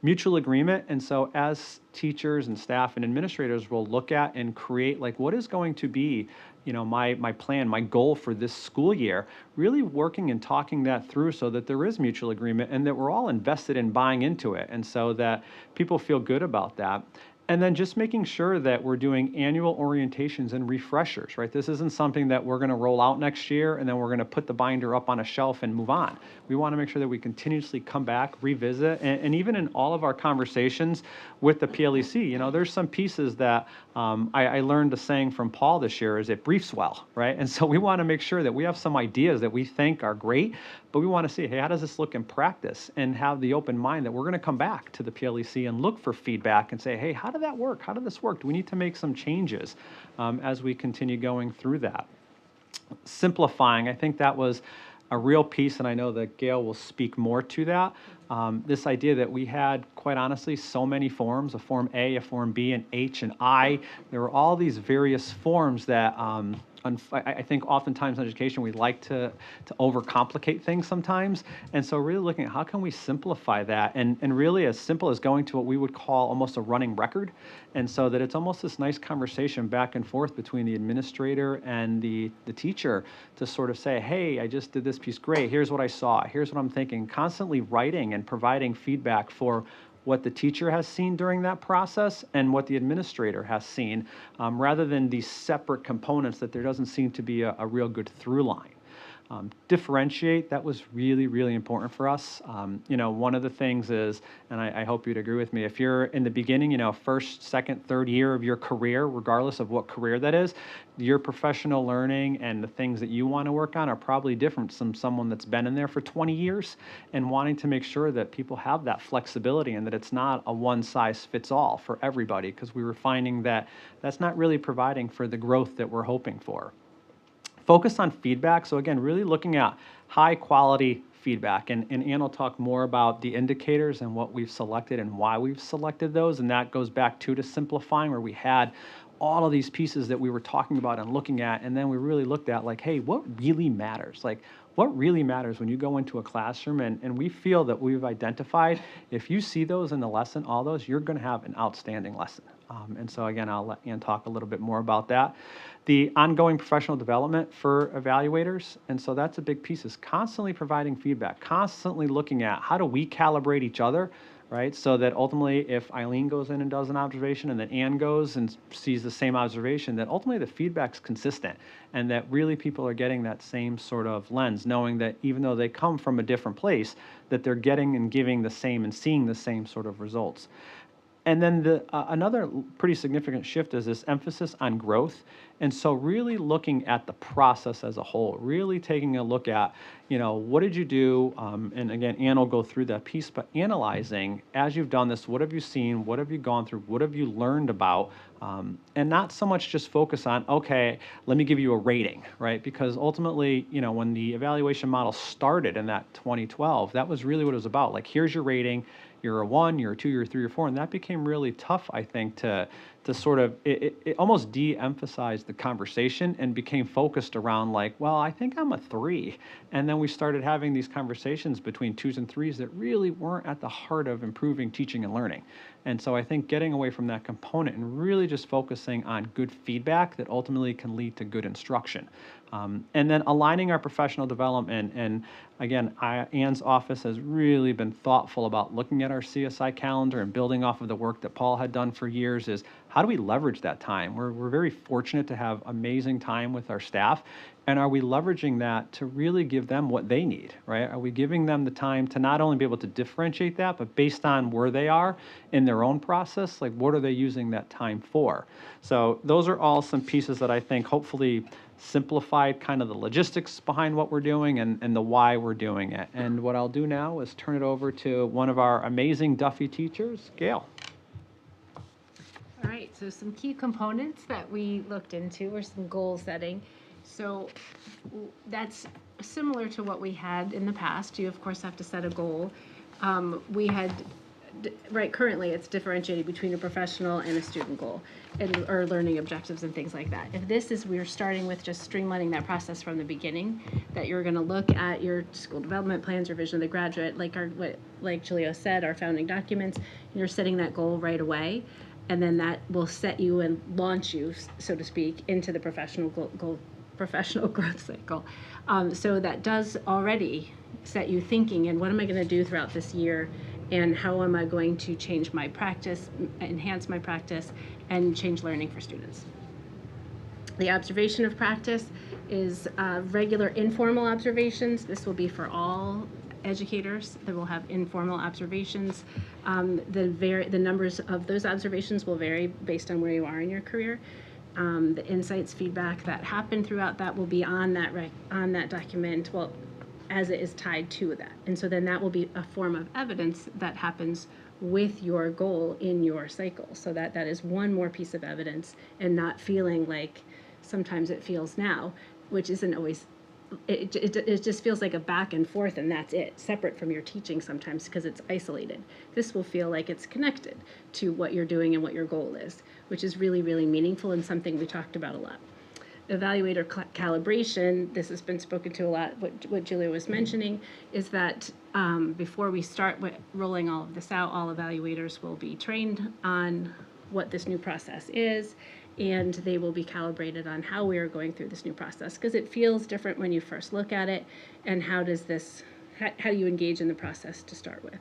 Mutual agreement. And so as teachers and staff and administrators will look at and create, like, what is going to be, my plan, my goal for this school year, really working and talking that through so that there is mutual agreement and that we're all invested in buying into it. And so that people feel good about that. And then just making sure that we're doing annual orientations and refreshers, right? This isn't something that we're going to roll out next year and then we're going to put the binder up on a shelf and move on. We want to make sure that we continuously come back, revisit, and even in all of our conversations with the PLEC, there's some pieces that I learned a saying from Paul this year is it briefs well, right? And so we want to make sure that we have some ideas that we think are great, but we want to see, hey, how does this look in practice? And have the open mind that we're going to come back to the PLEC and look for feedback and say, hey, how did that work? How did this work? Do we need to make some changes as we continue going through that? Simplifying, I think that was a real piece, and I know that Gail will speak more to that. This idea that we had, quite honestly, so many forms, a Form A, a Form B, an H, and I. There were all these various forms that I think oftentimes in education we like to overcomplicate things sometimes. And so really looking at how can we simplify that, and really as simple as going to what we would call almost a running record. And so that it's almost this nice conversation back and forth between the administrator and the teacher to sort of say, hey, I just did this piece, great, here's what I saw, here's what I'm thinking, constantly writing and providing feedback for what the teacher has seen during that process and what the administrator has seen, rather than these separate components that there doesn't seem to be a real good through line. Differentiate, that was really, really important for us. One of the things is, and I hope you'd agree with me, if you're in the beginning, first, second, third year of your career, regardless of what career that is, your professional learning and the things that you want to work on are probably different from someone that's been in there for 20 years and wanting to make sure that people have that flexibility and that it's not a one-size-fits-all for everybody, because we were finding that that's not really providing for the growth that we're hoping for. Focus on feedback. So again, really looking at high quality feedback. And Ann will talk more about the indicators and what we've selected and why we've selected those. And that goes back to simplifying, where we had all of these pieces that we were talking about and looking at. And then we really looked at, like, hey, what really matters? Like, what really matters when you go into a classroom? And we feel that we've identified, if you see those in the lesson, all those, you're going to have an outstanding lesson. And so again, I'll let Ann talk a little bit more about that. The ongoing professional development for evaluators. And so that's a big piece, is constantly providing feedback, constantly looking at how do we calibrate each other, right? So that ultimately if Eileen goes in and does an observation and then Ann goes and sees the same observation, that ultimately the feedback's consistent and that really people are getting that same sort of lens, knowing that even though they come from a different place, that they're getting and giving the same and seeing the same sort of results. And then another pretty significant shift is this emphasis on growth. And so really looking at the process as a whole, really taking a look at, what did you do? And again, Ann will go through that piece, but analyzing, as you've done this, what have you seen? What have you gone through? What have you learned about? And not so much just focus on, okay, let me give you a rating, right? Because ultimately, when the evaluation model started in that 2012, that was really what it was about. Like, here's your rating. You're a 1, you're a 2, you're a 3, you're 4, and that became really tough, I think, to sort of, it almost de-emphasized the conversation and became focused around, like, well, I think I'm a 3. And then we started having these conversations between 2s and 3s that really weren't at the heart of improving teaching and learning. And so I think getting away from that component and really just focusing on good feedback that ultimately can lead to good instruction. And then aligning our professional development. And again, Ann's office has really been thoughtful about looking at our CSI calendar and building off of the work that Paul had done for years is how do we leverage that time? We're very fortunate to have amazing time with our staff. And are we leveraging that to really give them what they need, right? Are we giving them the time to not only be able to differentiate that, but based on where they are in their own process, like what are they using that time for? So those are all some pieces that I think hopefully simplified kind of the logistics behind what we're doing and the why we're doing it. And what I'll do now is turn it over to one of our amazing Duffy teachers, Gail. All right, so some key components that we looked into were some goal setting. So that's similar to what we had in the past. You, of course, have to set a goal. We had, right, currently it's differentiated between a professional and a student goal or learning objectives and things like that. If this is, we're starting with just streamlining that process from the beginning, that you're going to look at your school development plans, your vision of the graduate, like Julio said, our founding documents, you're setting that goal right away. And then that will set you and launch you, so to speak, into the professional growth cycle. So that does already set you thinking, and what am I going to do throughout this year, and how am I going to change my practice, enhance my practice, and change learning for students. The observation of practice is regular informal observations. This will be for all educators that will have informal observations. The numbers of those observations will vary based on where you are in your career. The insights, feedback that happen throughout that will be on that document, well, as it is tied to that. And so then that will be a form of evidence that happens with your goal in your cycle. So that is one more piece of evidence, and not feeling like sometimes it feels now, which isn't always, it just feels like a back and forth and that's it, separate from your teaching sometimes because it's isolated. This will feel like it's connected to what you're doing and what your goal is, which is really, really meaningful and something we talked about a lot. Evaluator calibration, this has been spoken to a lot, what Julia was mentioning, is that before we start rolling all of this out, all evaluators will be trained on what this new process is, and they will be calibrated on how we are going through this new process, because it feels different when you first look at it, and how do you engage in the process to start with.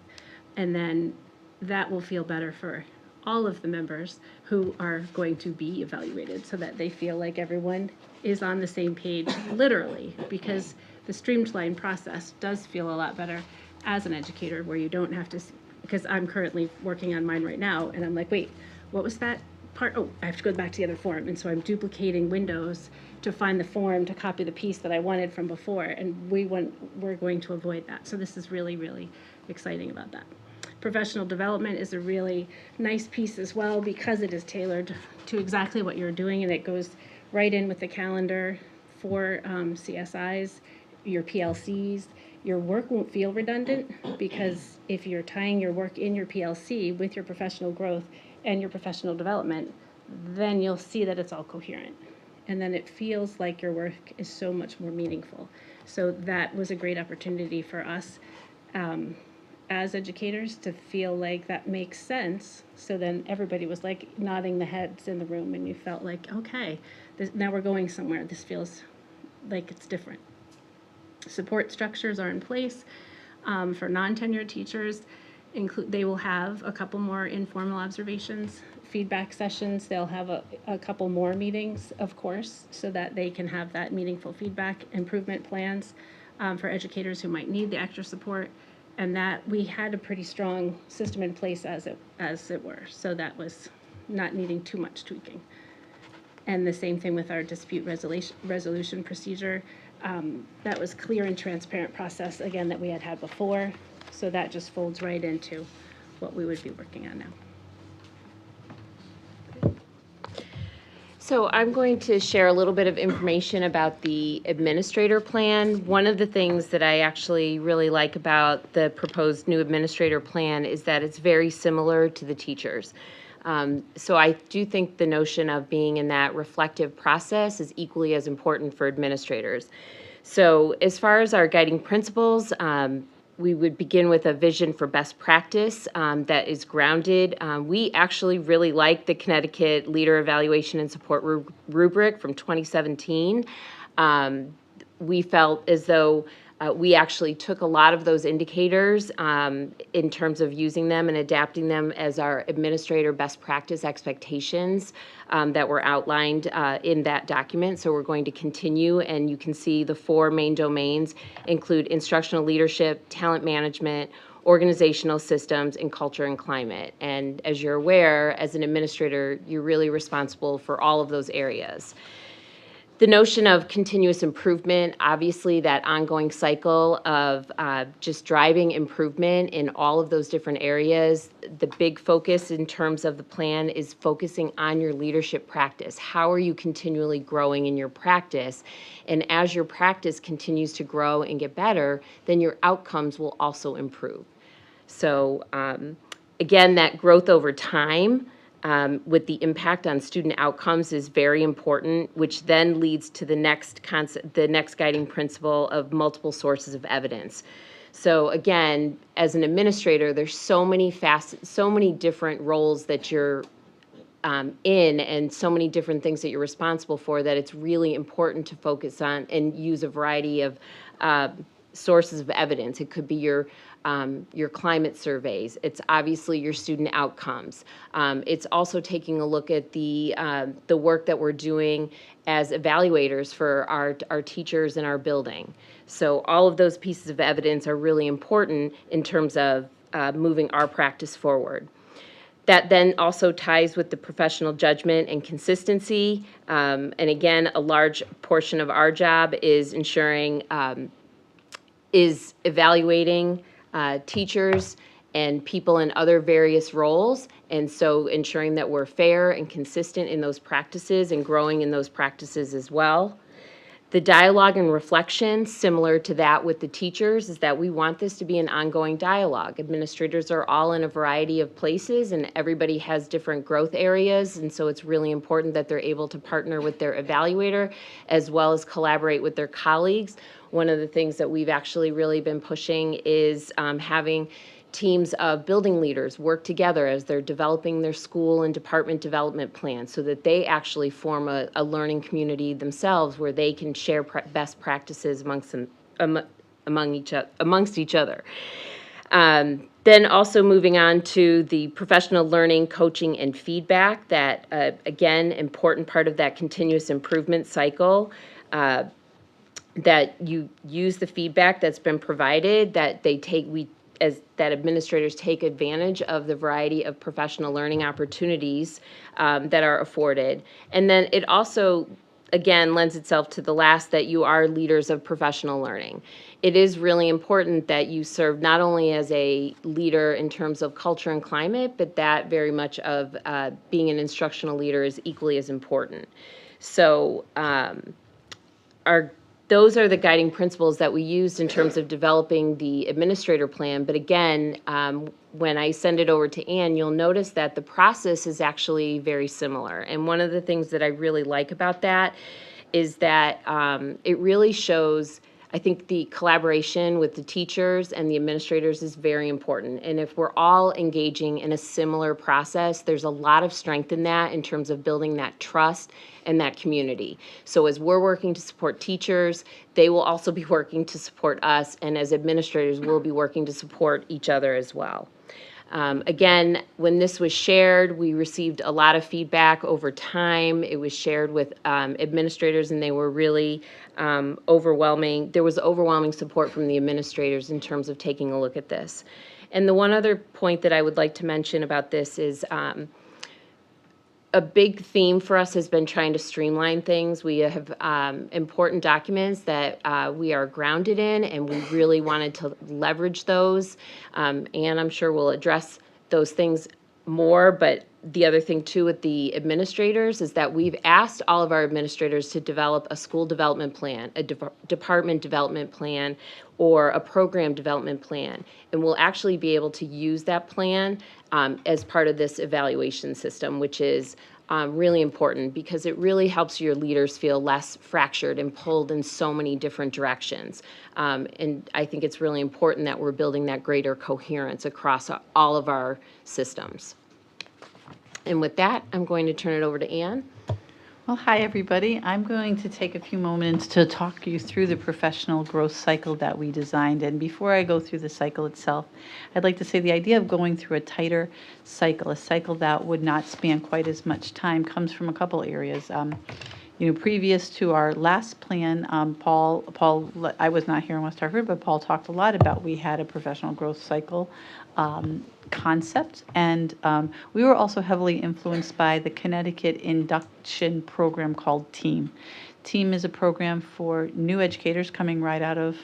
And then that will feel better for all of the members who are going to be evaluated, so that they feel like everyone is on the same page, literally, because the streamlined process does feel a lot better as an educator, where you don't have to, because I'm currently working on mine right now, and I'm like, wait, what was that part? Oh, I have to go back to the other form. And so I'm duplicating windows to find the form to copy the piece that I wanted from before, and we're going to avoid that. So this is really, really exciting about that. Professional development is a really nice piece as well, because it is tailored to exactly what you're doing, and it goes right in with the calendar for CSIs, your PLCs. Your work won't feel redundant, because if you're tying your work in your PLC with your professional growth and your professional development, then you'll see that it's all coherent. And then it feels like your work is so much more meaningful. So that was a great opportunity for us as educators to feel like that makes sense. So then everybody was like nodding the heads in the room, and you felt like, okay, now we're going somewhere. This feels like it's different. Support structures are in place for non-tenured teachers. They will have a couple more informal observations, feedback sessions. They'll have a couple more meetings, of course, so that they can have that meaningful feedback, improvement plans for educators who might need the extra support. And that we had a pretty strong system in place as it were. So that was not needing too much tweaking. And the same thing with our dispute resolution procedure. That was clear and transparent process, again, that we had before. So that just folds right into what we would be working on now. So I'm going to share a little bit of information about the administrator plan. One of the things that I actually really like about the proposed new administrator plan is that it's very similar to the teachers. So I do think the notion of being in that reflective process is equally as important for administrators. So as far as our guiding principles, we would begin with a vision for best practice that is grounded. We actually really like the Connecticut Leader Evaluation and Support rubric from 2017. We felt as though we actually took a lot of those indicators in terms of using them and adapting them as our administrator best practice expectations that were outlined in that document. So we're going to continue, and you can see the 4 main domains include instructional leadership, talent management, organizational systems, and culture and climate. And as you're aware, as an administrator, you're really responsible for all of those areas. The notion of continuous improvement, obviously that ongoing cycle of just driving improvement in all of those different areas. The big focus in terms of the plan is focusing on your leadership practice. How are you continually growing in your practice? And as your practice continues to grow and get better, then your outcomes will also improve. So again, that growth over time with the impact on student outcomes is very important, which then leads to the next concept, the next guiding principle of multiple sources of evidence. So again, as an administrator, there's so many different roles that you're in, and so many different things that you're responsible for, that it's really important to focus on and use a variety of sources of evidence. It could be your climate surveys. It's obviously your student outcomes. It's also taking a look at the work that we're doing as evaluators for our teachers in our building. So all of those pieces of evidence are really important in terms of moving our practice forward. That then also ties with the professional judgment and consistency. And again, a large portion of our job is evaluating teachers and people in other various roles, and so ensuring that we're fair and consistent in those practices and growing in those practices as well. The dialogue and reflection, similar to that with the teachers, is that we want this to be an ongoing dialogue. Administrators are all in a variety of places, and everybody has different growth areas, and so it's really important that they're able to partner with their evaluator as well as collaborate with their colleagues. One of the things that we've actually really been pushing is having teams of building leaders work together as they're developing their school and department development plans, so that they actually form a learning community themselves where they can share best practices amongst each other. Then also moving on to the professional learning, coaching, and feedback, that again, important part of that continuous improvement cycle. That you use the feedback that's been provided, that that administrators take advantage of the variety of professional learning opportunities that are afforded. And then it also, again, lends itself to the last, that you are leaders of professional learning. It is really important that you serve not only as a leader in terms of culture and climate, but that very much of being an instructional leader is equally as important. So those are the guiding principles that we used in terms of developing the administrator plan. But again, when I send it over to Ann, you'll notice that the process is actually very similar. And one of the things that I really like about that is that it really shows, I think, the collaboration with the teachers and the administrators is very important. And if we're all engaging in a similar process, there's a lot of strength in that in terms of building that trust and that community. So as we're working to support teachers, they will also be working to support us, and as administrators, we'll be working to support each other as well. Again, when this was shared, we received a lot of feedback over time. It was shared with administrators, and they were really overwhelming. There was overwhelming support from the administrators in terms of taking a look at this. And the one other point that I would like to mention about this is a big theme for us has been trying to streamline things. We have important documents that we are grounded in, and we really wanted to leverage those. And I'm sure we'll address those things more, but the other thing too with the administrators is that we've asked all of our administrators to develop a school development plan, a department development plan, or a program development plan. And we'll actually be able to use that plan as part of this evaluation system, which is really important because it really helps your leaders feel less fractured and pulled in so many different directions. And I think it's really important that we're building that greater coherence across all of our systems. And with that, I'm going to turn it over to Anne. Well, hi, everybody. I'm going to take a few moments to talk you through the professional growth cycle that we designed. And before I go through the cycle itself, I'd like to say the idea of going through a tighter cycle, a cycle that would not span quite as much time, comes from a couple areas. Previous to our last plan, Paul, I was not here in West Hartford, but Paul talked a lot about we had a professional growth cycle concept, and we were also heavily influenced by the Connecticut induction program called TEAM. TEAM is a program for new educators coming right out of,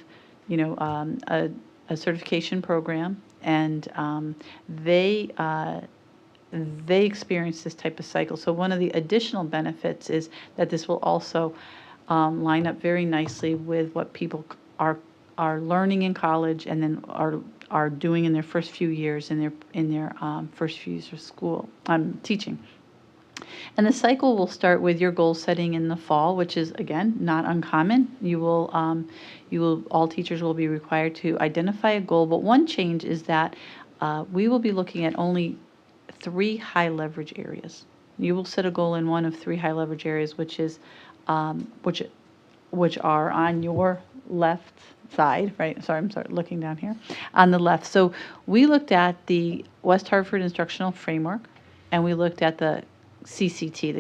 a certification program, and they experience this type of cycle. So one of the additional benefits is that this will also line up very nicely with what people are learning in college and then are doing in their first few years in their first few years of school teaching. And the cycle will start with your goal setting in the fall, which is again not uncommon. All teachers will be required to identify a goal, but one change is that we will be looking at only 3 high leverage areas. You will set a goal in one of 3 high leverage areas, which are on your left side, right? Sorry, I'm looking down here on the left. So we looked at the West Hartford Instructional Framework, and we looked at the CCT,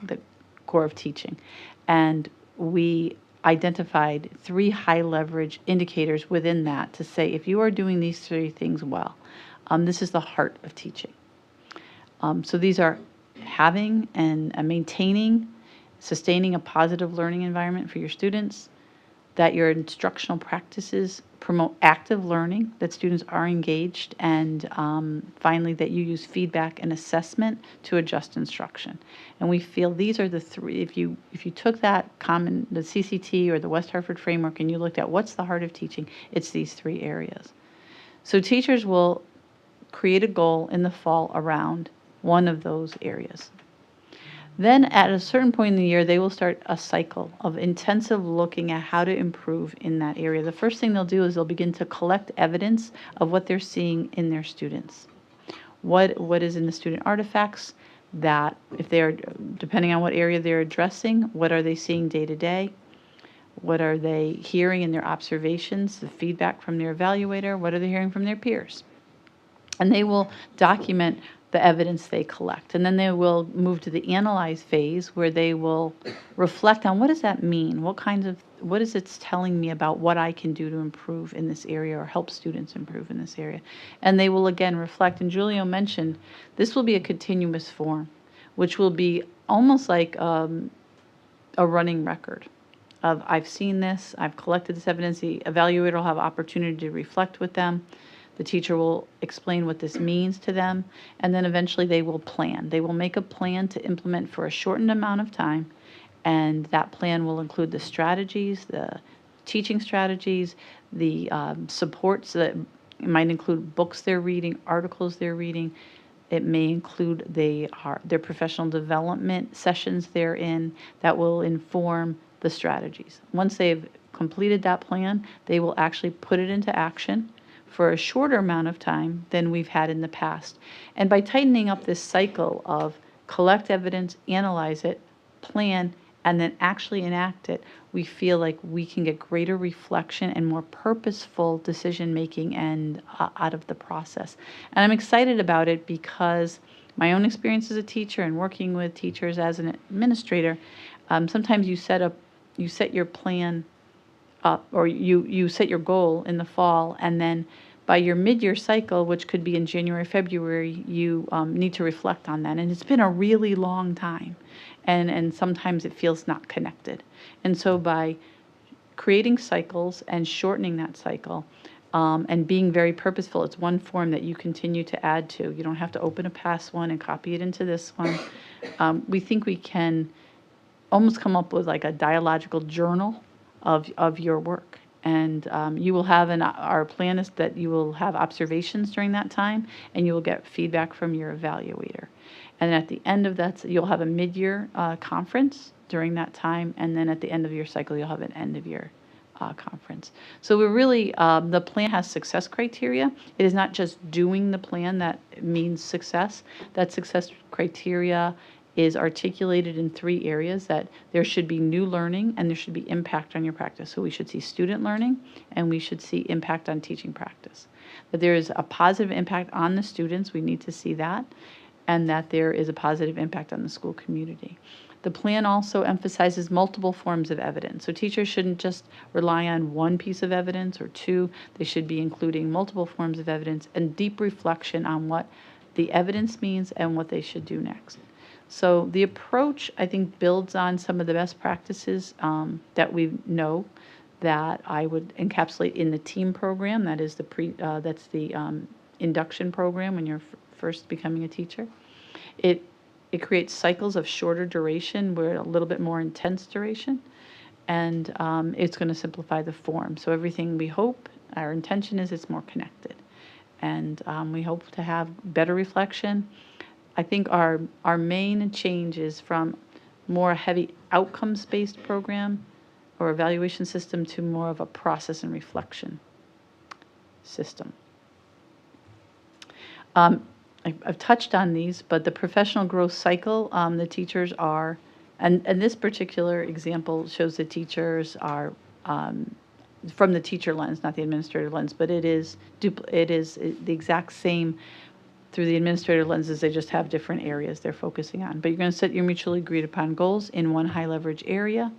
the Core of Teaching, and we identified 3 high leverage indicators within that to say if you are doing these 3 things well, this is the heart of teaching. So these are having and maintaining, sustaining a positive learning environment for your students, that your instructional practices promote active learning, that students are engaged, and finally, that you use feedback and assessment to adjust instruction. And we feel these are the 3, if you took that the CCT or the West Hartford framework and you looked at what's the heart of teaching, it's these 3 areas. So teachers will create a goal in the fall around one of those areas. Then at a certain point in the year, they will start a cycle of intensive looking at how to improve in that area. The first thing they'll do is they'll begin to collect evidence of what they're seeing in their students. What is in the student artifacts that, if they're, depending on what area they're addressing, what are they seeing day to day? What are they hearing in their observations, the feedback from their evaluator? What are they hearing from their peers? And they will document the evidence they collect. And then they will move to the analyze phase where they will reflect on what does that mean? What is it telling me about what I can do to improve in this area or help students improve in this area? And they will again reflect. And Julio mentioned this will be a continuous form, which will be almost like a running record of I've seen this, I've collected this evidence. The evaluator will have opportunity to reflect with them. The teacher will explain what this means to them, and then eventually they will plan. They will make a plan to implement for a shortened amount of time, and that plan will include the strategies, the teaching strategies, the supports that might include books they're reading, articles they're reading. It may include their professional development sessions they're in that will inform the strategies. Once they've completed that plan, they will actually put it into action for a shorter amount of time than we've had in the past. And by tightening up this cycle of collect evidence, analyze it, plan, and then actually enact it, we feel like we can get greater reflection and more purposeful decision making and out of the process. And I'm excited about it because my own experience as a teacher and working with teachers as an administrator, sometimes you set your plan up, or you set your goal in the fall, and then by your mid-year cycle, which could be in January, February, you need to reflect on that. And it's been a really long time, and sometimes it feels not connected. And so by creating cycles and shortening that cycle, and being very purposeful, it's one form that you continue to add to. You don't have to open a past one and copy it into this one. We think we can almost come up with like a dialogical journal of your work. And you will have, our plan is that you will have observations during that time, and you will get feedback from your evaluator. And at the end of that, you'll have a mid-year conference during that time, and then at the end of your cycle, you'll have an end-of-year conference. So we're really, the plan has success criteria. It is not just doing the plan that means success. That success criteria is articulated in 3 areas: that there should be new learning and there should be impact on your practice. So we should see student learning and we should see impact on teaching practice. That there is a positive impact on the students, we need to see that, and that there is a positive impact on the school community. The plan also emphasizes multiple forms of evidence. So teachers shouldn't just rely on one piece of evidence or 2. They should be including multiple forms of evidence and deep reflection on what the evidence means and what they should do next. So the approach, I think, builds on some of the best practices that we know that I would encapsulate in the TEAM program. That is that's the induction program when you're first becoming a teacher. It creates cycles of shorter duration, where a little bit more intense duration, and it's going to simplify the form. So everything we hope, our intention is it's more connected, and we hope to have better reflection. I think our main change is from more heavy outcomes-based program or evaluation system to more of a process and reflection system. I've touched on these, but the professional growth cycle, the teachers are, and this particular example shows the teachers are from the teacher lens, not the administrator lens, but it is the exact same through the administrator lenses. They just have different areas they're focusing on. But you're going to set your mutually agreed upon goals in one high leverage area.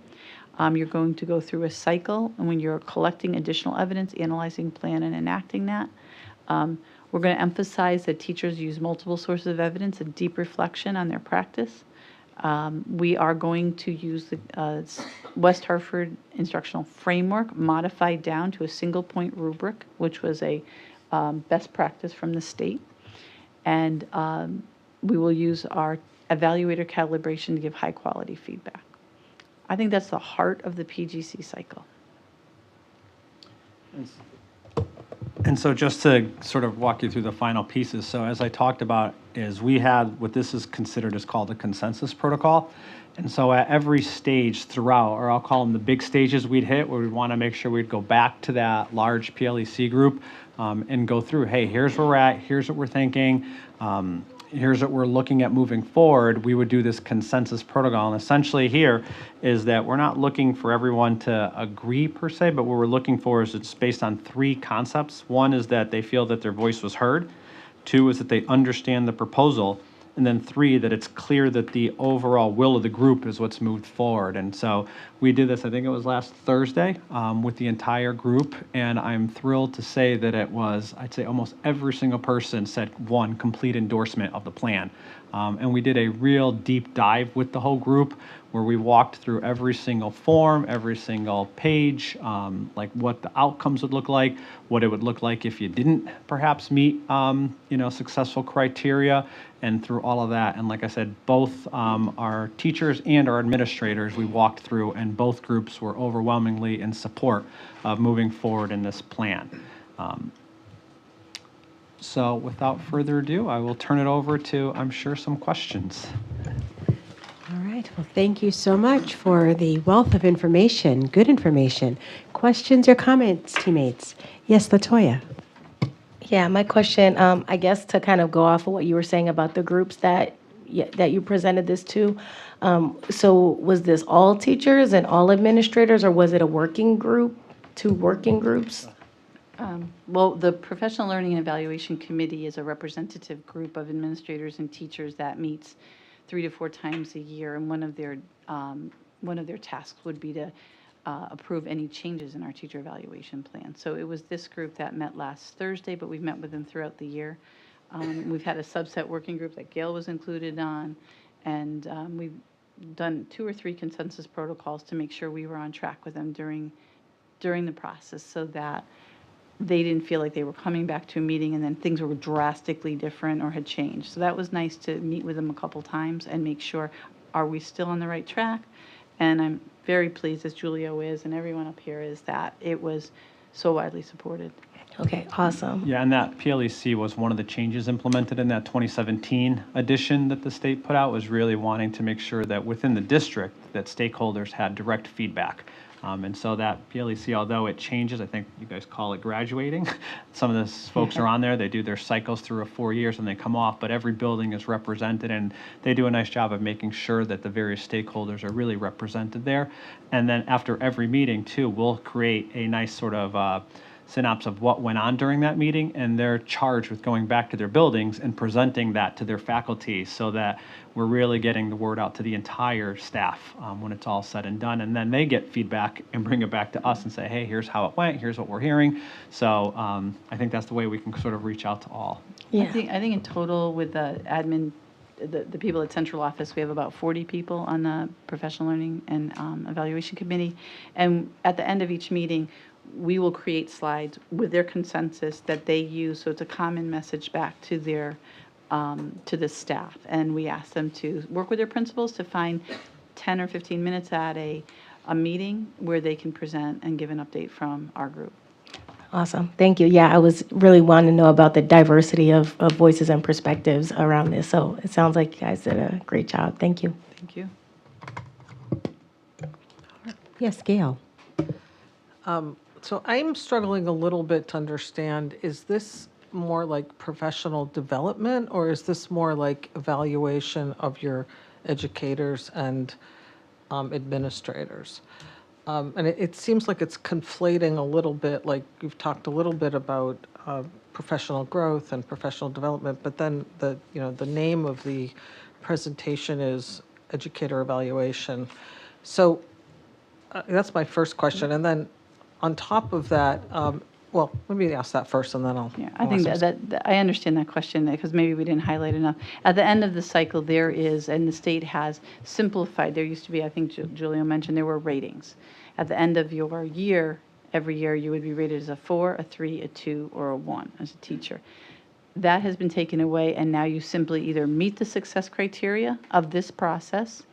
You're going to go through a cycle, and when you're collecting additional evidence, analyzing, plan, and enacting that. We're going to emphasize that teachers use multiple sources of evidence and deep reflection on their practice. We are going to use the West Hartford instructional framework modified down to a single point rubric, which was a best practice from the state. And we will use our evaluator calibration to give high quality feedback. I think that's the heart of the PGC cycle. And so just to sort of walk you through the final pieces, so as I talked about, is we had what this is considered is called a consensus protocol. And so at every stage throughout, or I'll call them the big stages we'd hit, where we'd want to make sure we'd go back to that large PLEC group and go through, hey, here's where we're at, here's what we're thinking, here's what we're looking at moving forward. We would do this consensus protocol. And essentially here is that we're not looking for everyone to agree per se, but what we're looking for is it's based on 3 concepts. One is that they feel that their voice was heard. 2 is that they understand the proposal. And then 3, that it's clear that the overall will of the group is what's moved forward. And so we did this, I think it was last Thursday, with the entire group. And I'm thrilled to say that it was, I'd say almost every single person said one complete endorsement of the plan. And we did a real deep dive with the whole group where we walked through every single form, every single page, like what the outcomes would look like, what it would look like if you didn't perhaps meet, successful criteria, and through all of that. And like I said, both our teachers and our administrators, we walked through, and both groups were overwhelmingly in support of moving forward in this plan. So without further ado, I will turn it over to, I'm sure, some questions. All right. Well, thank you so much for the wealth of information, good information. Questions or comments, teammates? Yes, LaToya. Yeah, my question, I guess to kind of go off of what you were saying about the groups that you presented this to. So was this all teachers and all administrators, or was it a working group, 2 working groups? Well, the Professional Learning and Evaluation Committee is a representative group of administrators and teachers that meets 3 to 4 times a year, and one of their tasks would be to approve any changes in our teacher evaluation plan. So it was this group that met last Thursday, but we've met with them throughout the year. We've had a subset working group that Gail was included on, and we've done 2 or 3 consensus protocols to make sure we were on track with them during the process, so that they didn't feel like they were coming back to a meeting and then things were drastically different or had changed. So that was nice to meet with them a couple times and make sure, are we still on the right track? And I'm very pleased, as Julio is and everyone up here is, that it was so widely supported. Okay, awesome. Yeah, and that PLEC was one of the changes implemented in that 2017 edition that the state put out, was really wanting to make sure that within the district, that stakeholders had direct feedback. And so that PLEC, although it changes, I think you guys call it graduating. Some of those folks are on there, they do their cycles through 4 years and they come off, but every building is represented and they do a nice job of making sure that the various stakeholders are really represented there. And then after every meeting too, we'll create a nice sort of synopsis of what went on during that meeting, and they're charged with going back to their buildings and presenting that to their faculty so that we're really getting the word out to the entire staff when it's all said and done. And then they get feedback and bring it back to us and say, hey, here's how it went, here's what we're hearing. So I think that's the way we can sort of reach out to all. Yeah. I think in total with the admin, the people at central office, we have about 40 people on the professional learning and evaluation committee. And at the end of each meeting, we will create slides with their consensus that they use, so it's a common message back to their, to the staff. And we ask them to work with their principals to find 10 or 15 minutes at a meeting where they can present and give an update from our group. Awesome. Thank you. Yeah, I was really wanting to know about the diversity of voices and perspectives around this. So it sounds like you guys did a great job. Thank you. Thank you. Yes, Gail. So I'm struggling a little bit to understand, is this more like professional development, or is this more like evaluation of your educators and administrators? And it seems like it's conflating a little bit, like you've talked a little bit about professional growth and professional development, but then the name of the presentation is educator evaluation. So that's my first question. And then on top of that, well, let me ask that first and then I'll. Yeah, I think that I understand that question because maybe we didn't highlight enough. At the end of the cycle, there is, and the state has simplified, there used to be, I think Julio mentioned, there were ratings. At the end of your year, every year you would be rated as a 4, a 3, a 2, or a 1 as a teacher. That has been taken away, and now you simply either meet the success criteria of this process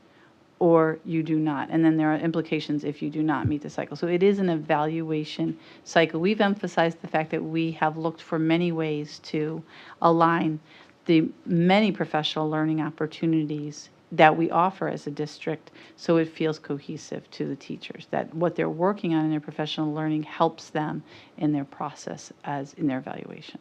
or you do not. And then there are implications if you do not meet the cycle. So it is an evaluation cycle. We've emphasized the fact that we have looked for many ways to align the many professional learning opportunities that we offer as a district so it feels cohesive to the teachers, that what they're working on in their professional learning helps them in their process as in their evaluation.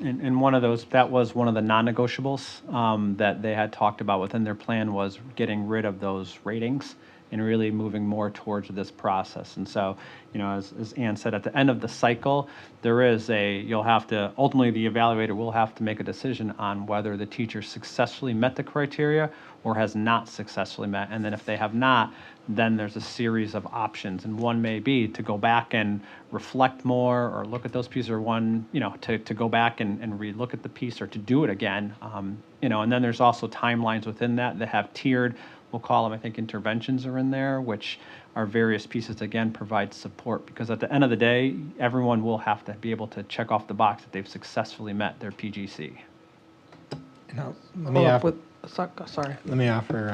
And one of those, that was one of the non-negotiables that they had talked about within their plan, was getting rid of those ratings and really moving more towards this process. And so, as Ann said, at the end of the cycle, you'll have to, ultimately the evaluator will have to make a decision on whether the teacher successfully met the criteria or has not successfully met. And then if they have not, then there's a series of options. And one may be to go back and reflect more or look at those pieces, or one, to go back and re-look at the piece or to do it again. And then there's also timelines within that have tiered, we'll call them, I think, interventions are in there, which are various pieces, again, provide support. Because at the end of the day, everyone will have to be able to check off the box that they've successfully met their PGC. Let me offer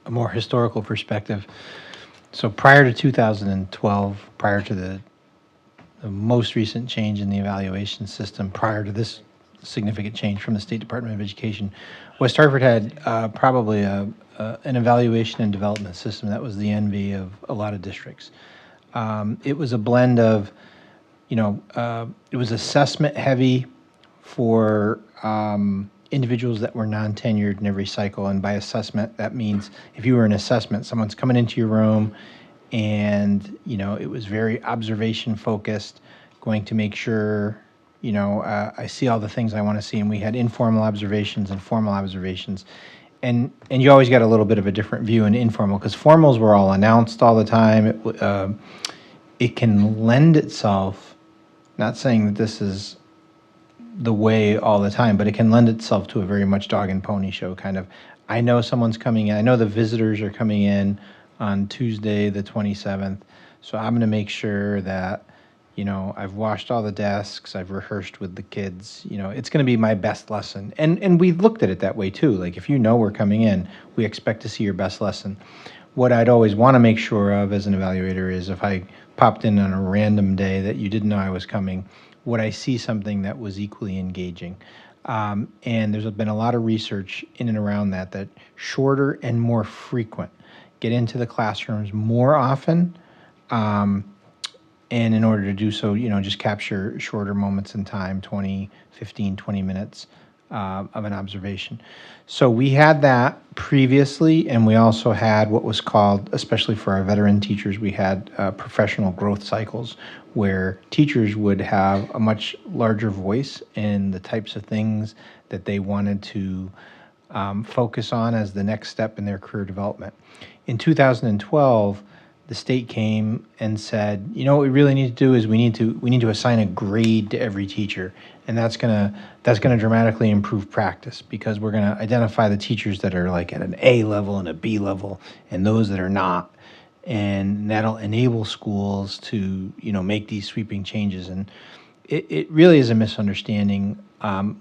a more historical perspective. So prior to 2012, prior to the most recent change in the evaluation system, prior to this significant change from the State Department of Education, West Hartford had probably an evaluation and development system that was the envy of a lot of districts. It was a blend of, it was assessment heavy for individuals that were non-tenured in every cycle. And by assessment, that means if you were in assessment, someone's coming into your room and, it was very observation focused, going to make sure, I see all the things I want to see. And we had informal observations and formal observations. And you always got a little bit of a different view in informal, because formals were all announced all the time. It can lend itself, not saying that this is the way all the time, but it can lend itself to a very much dog and pony show kind of. I know someone's coming in. I know the visitors are coming in on Tuesday, the 27th. So I'm going to make sure that, I've washed all the desks. I've rehearsed with the kids. It's going to be my best lesson. And we've looked at it that way too. Like if we're coming in, we expect to see your best lesson. what I'd always want to make sure of as an evaluator is if I popped in on a random day that you didn't know I was coming, would I see something that was equally engaging? And there's been a lot of research in and around that shorter and more frequent, get into the classrooms more often, and in order to do so, just capture shorter moments in time, 20, 15, 20 minutes of an observation. So we had that previously, and we also had what was called, especially for our veteran teachers, we had professional growth cycles where teachers would have a much larger voice in the types of things that they wanted to focus on as the next step in their career development. In 2012, the state came and said, what we really need to do is we need to assign a grade to every teacher, and that's gonna dramatically improve practice because we're gonna identify the teachers that are like at an A level and a B level, and those that are not, and that'll enable schools to make these sweeping changes. And it really is a misunderstanding.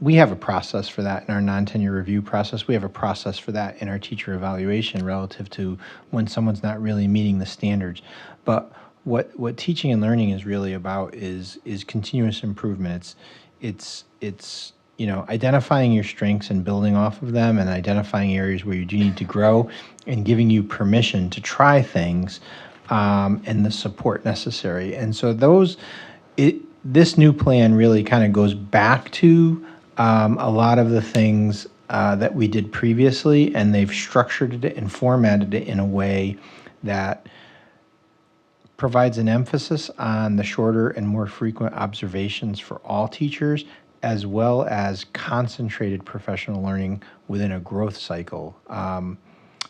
We have a process for that in our non-tenure review process. We have a process for that in our teacher evaluation relative to when someone's not really meeting the standards. But what teaching and learning is really about is continuous improvement. It's identifying your strengths and building off of them, and identifying areas where you do need to grow, and giving you permission to try things and the support necessary. And so this new plan really kind of goes back to a lot of the things that we did previously, and they've structured it and formatted it in a way that provides an emphasis on the shorter and more frequent observations for all teachers, as well as concentrated professional learning within a growth cycle.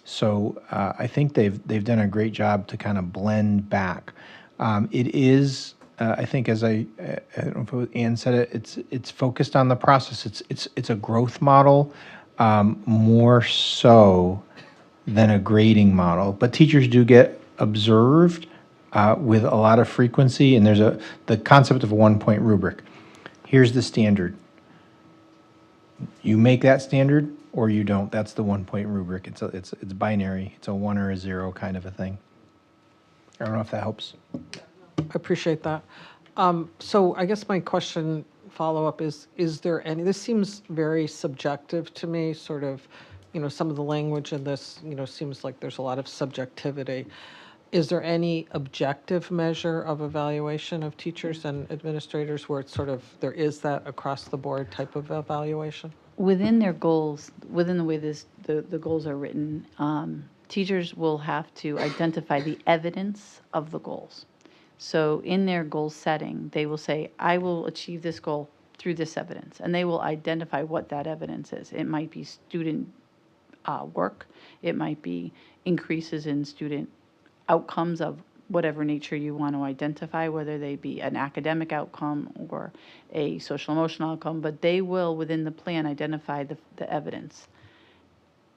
So I think they've done a great job to kind of blend back. It is. I think, as I don't know if it was Ann said it, it's focused on the process. It's a growth model more so than a grading model. But teachers do get observed with a lot of frequency, and there's the concept of a 1-point rubric. Here's the standard. You make that standard or you don't. That's the 1-point rubric. It's binary. It's a 1 or a 0 kind of a thing. I don't know if that helps. I appreciate that. So I guess my question follow-up is there any, this seems very subjective to me, sort of, some of the language in this, seems like there's a lot of subjectivity. Is there any objective measure of evaluation of teachers and administrators where it's sort of, there is that across the board type of evaluation? Within their goals, within the way the goals are written, teachers will have to identify the evidence of the goals. So in their goal setting, they will say, I will achieve this goal through this evidence, and they will identify what that evidence is. It might be student work, it might be increases in student outcomes of whatever nature you want to identify, whether they be an academic outcome or a social emotional outcome, but they will, within the plan, identify the evidence.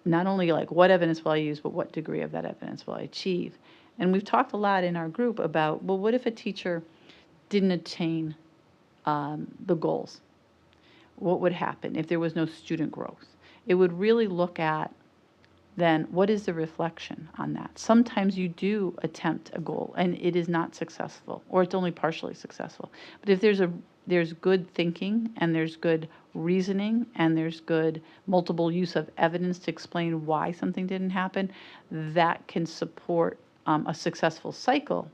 Not only like what evidence will I use, but what degree of that evidence will I achieve. And we've talked a lot in our group about, well, what if a teacher didn't attain the goals? What would happen if there was no student growth? It would really look at then what is the reflection on that? Sometimes you do attempt a goal and it is not successful, or it's only partially successful. But if there's good thinking and there's good reasoning and there's good multiple use of evidence to explain why something didn't happen, that can support a successful cycle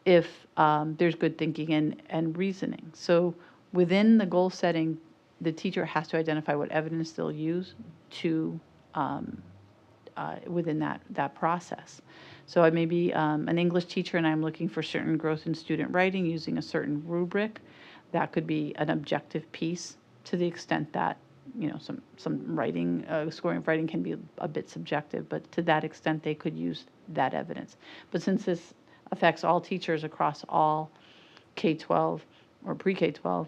if there's good thinking and reasoning. So within the goal setting, the teacher has to identify what evidence they'll use to within that process. So I may be an English teacher and I'm looking for certain growth in student writing using a certain rubric. That could be an objective piece to the extent that some writing, scoring of writing can be a bit subjective, but to that extent they could use that evidence. But since this affects all teachers across all K-12 or pre-K-12,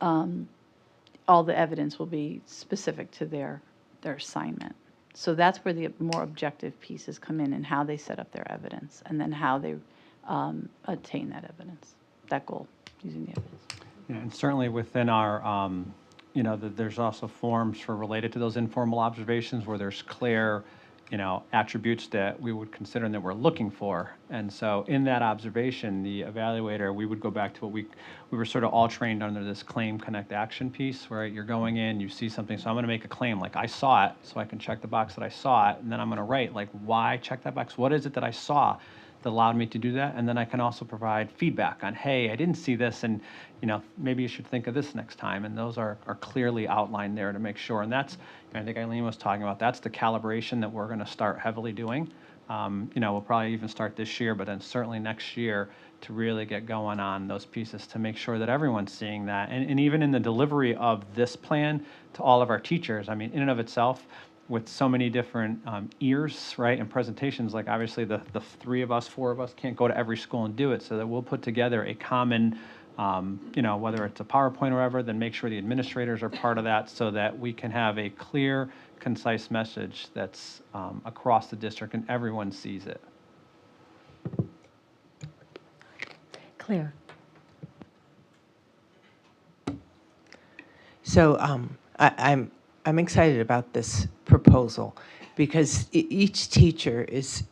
all the evidence will be specific to their assignment. So that's where the more objective pieces come in and how they set up their evidence and then how they attain that evidence, that goal using the evidence. Yeah, and certainly within our, there's also forms for related to those informal observations where there's clear attributes that we would consider and that we're looking for. And so in that observation, the evaluator, we would go back to what we were sort of all trained under this claim, connect, action piece, where you're going in, you see something, so I'm going to make a claim, like I saw it, so I can check the box that I saw it, and then I'm going to write, like, why check that box? What is it that I saw that allowed me to do that? And then I can also provide feedback on, hey, I didn't see this, and maybe you should think of this next time. And those are clearly outlined there to make sure. And that's, I think Eileen was talking about, that's the calibration that we're going to start heavily doing. We'll probably even start this year, but then certainly next year to really get going on those pieces to make sure that everyone's seeing that. And even in the delivery of this plan to all of our teachers, I mean, in and of itself, with so many different ears, right, and presentations, like obviously the three of us, four of us can't go to every school and do it, so that we'll put together a common, whether it's a PowerPoint or whatever, then make sure the administrators are part of that so that we can have a clear, concise message that's across the district and everyone sees it. Claire. So I'm excited about this proposal because each teacher is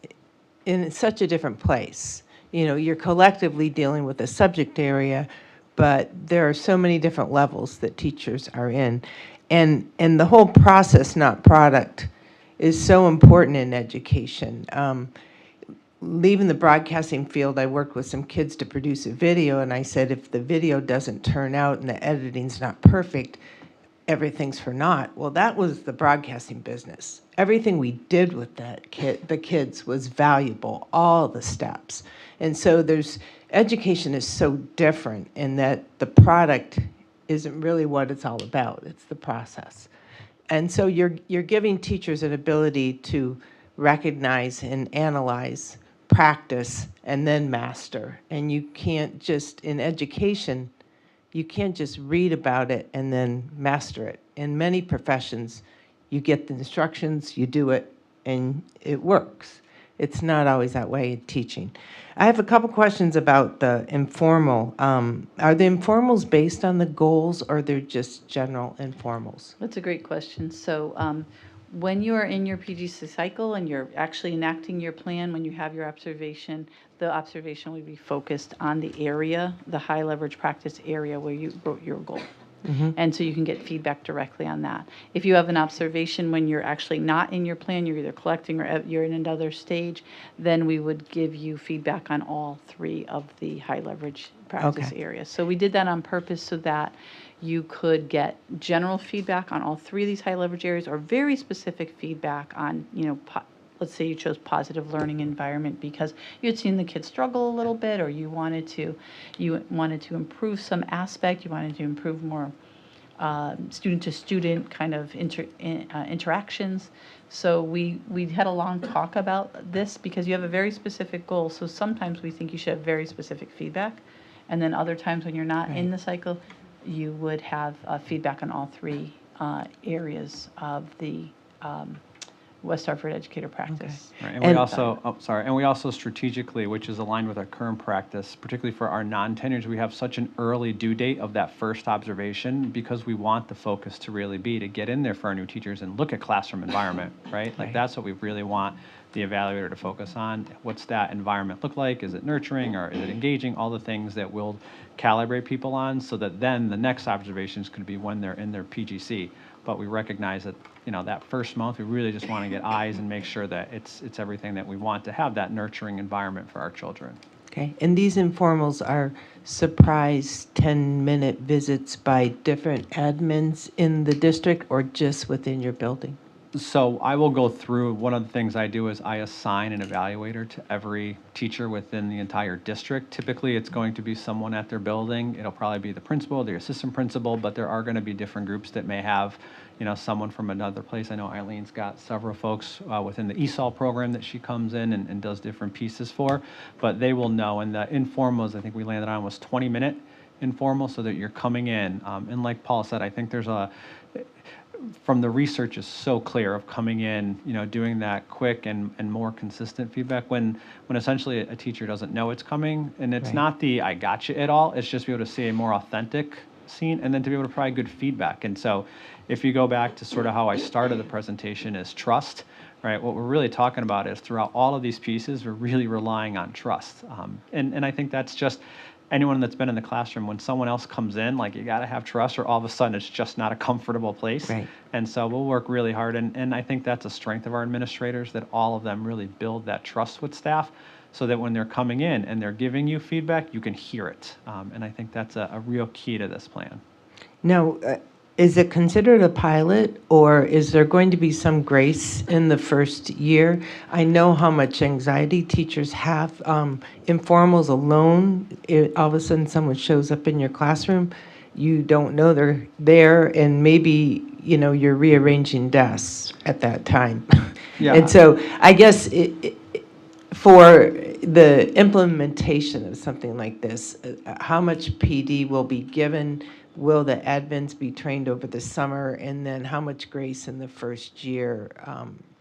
in such a different place. You're collectively dealing with a subject area, but there are so many different levels that teachers are in. And the whole process, not product, is so important in education. Leaving the broadcasting field, I worked with some kids to produce a video, and I said, if the video doesn't turn out and the editing's not perfect, everything's for naught. Well, that was the broadcasting business. Everything we did with the kids was valuable, all the steps. And so education is so different in that the product isn't really what it's all about. It's the process. And so you're giving teachers an ability to recognize and analyze, practice, and then master. And you can't just, in education, you can't just read about it and then master it. In many professions, you get the instructions, you do it, and it works. It's not always that way in teaching. I have a couple questions about the informal. Are the informals based on the goals, or they're just general informals? That's a great question. So when you are in your PGC cycle and you're actually enacting your plan, when you have your observation, the observation will be focused on the area, the high leverage practice area where you wrote your goal. Mm-hmm. And so you can get feedback directly on that. If you have an observation when you're actually not in your plan, you're either collecting or you're in another stage, then we would give you feedback on all three of the high leverage practice areas. So we did that on purpose so that you could get general feedback on all three of these high leverage areas, or very specific feedback on, let's say you chose positive learning environment because you had seen the kids struggle a little bit, or you wanted to improve some aspect, you wanted to improve more student to student kind of interactions. So we had a long talk about this because you have a very specific goal. So sometimes we think you should have very specific feedback, and then other times when you're not in the cycle, you would have feedback on all three areas of the West Hartford educator practice. Right. And we also strategically, which is aligned with our current practice, particularly for our non-tenures, we have such an early due date of that first observation because we want the focus to really be to get in there for our new teachers and look at classroom environment, right? Like that's what we really want the evaluator to focus on. What's that environment look like? Is it nurturing or is it engaging? All the things that we'll calibrate people on so that then the next observations could be when they're in their PGC. But we recognize that, that first month, we really just want to get eyes and make sure that it's everything that we want to have that nurturing environment for our children. Okay, and these informals are surprise 10-minute visits by different admins in the district or just within your building? So I will go through, one of the things I do is I assign an evaluator to every teacher within the entire district. Typically, it's going to be someone at their building. It'll probably be the principal, the assistant principal, but there are going to be different groups that may have, someone from another place. I know Eileen's got several folks within the ESOL program that she comes in and does different pieces for, but they will know. And the informals, I think we landed on was 20-minute informal so that you're coming in. And like Paul said, I think there's from the research is so clear of coming in, doing that quick and more consistent feedback when essentially a teacher doesn't know it's coming. And it's not the I got you at all. It's just be able to see a more authentic scene and then to be able to provide good feedback. And so if you go back to sort of how I started the presentation is trust, right? What we're really talking about is throughout all of these pieces, we're really relying on trust. And I think that's just anyone that's been in the classroom, when someone else comes in, like you got to have trust or all of a sudden it's just not a comfortable place. Right. And so we'll work really hard. And I think that's a strength of our administrators, that all of them really build that trust with staff so that when they're coming in and they're giving you feedback, you can hear it. And I think that's a real key to this plan. Now, is it considered a pilot, or is there going to be some grace in the first year? I know how much anxiety teachers have. Informals alone, all of a sudden someone shows up in your classroom, you don't know they're there, and maybe, you're rearranging desks at that time. Yeah. And so I guess for the implementation of something like this, how much PD will be given? Will the admins be trained over the summer? And then how much grace in the first year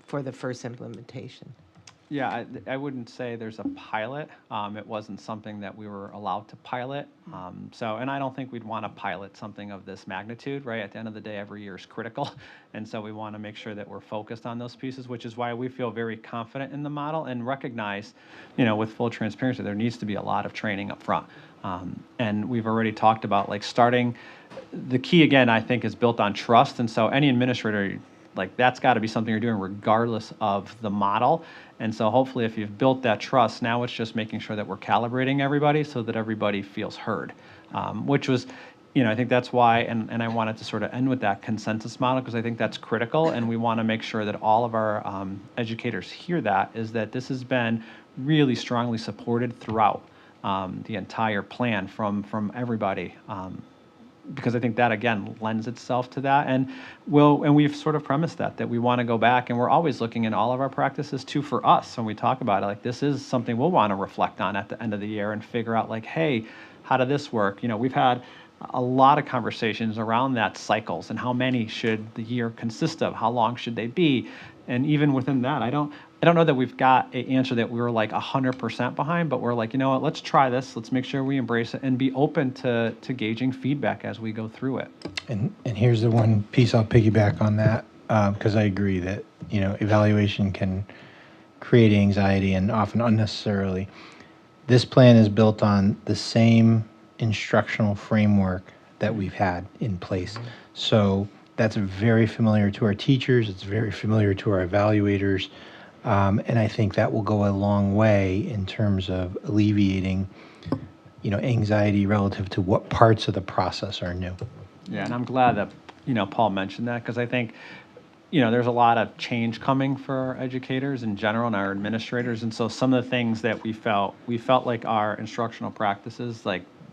for the first implementation? Yeah, I wouldn't say there's a pilot. It wasn't something that we were allowed to pilot. And I don't think we'd want to pilot something of this magnitude, right? At the end of the day, every year is critical. And so we want to make sure that we're focused on those pieces, which is why we feel very confident in the model and recognize, with full transparency, there needs to be a lot of training up front. And we've already talked about starting, the key again, I think, is built on trust. And so any administrator, that's got to be something you're doing regardless of the model. And so hopefully if you've built that trust, now it's just making sure that we're calibrating everybody so that everybody feels heard, which was, I think that's why, and I wanted to sort of end with that consensus model, because I think that's critical. And we want to make sure that all of our educators hear that, is that this has been really strongly supported throughout the entire plan from everybody. Because I think that, again, lends itself to that. And we've sort of premised that we want to go back, and we're always looking at all of our practices too for us when we talk about it. This is something we'll want to reflect on at the end of the year and figure out hey, how did this work? We've had a lot of conversations around that cycles and how many should the year consist of, how long should they be? And even within that, I don't know that we've got an answer that we were 100% behind, but we're you know what, let's try this. Let's make sure we embrace it and be open to gauging feedback as we go through it. And here's the one piece I'll piggyback on that, because I agree that, evaluation can create anxiety, and often unnecessarily. This plan is built on the same instructional framework that we've had in place. So that's very familiar to our teachers. It's very familiar to our evaluators. And I think that will go a long way in terms of alleviating, anxiety relative to what parts of the process are new. Yeah, and I'm glad that, Paul mentioned that, because I think, there's a lot of change coming for our educators in general and our administrators. And so some of the things that we felt like our instructional practices,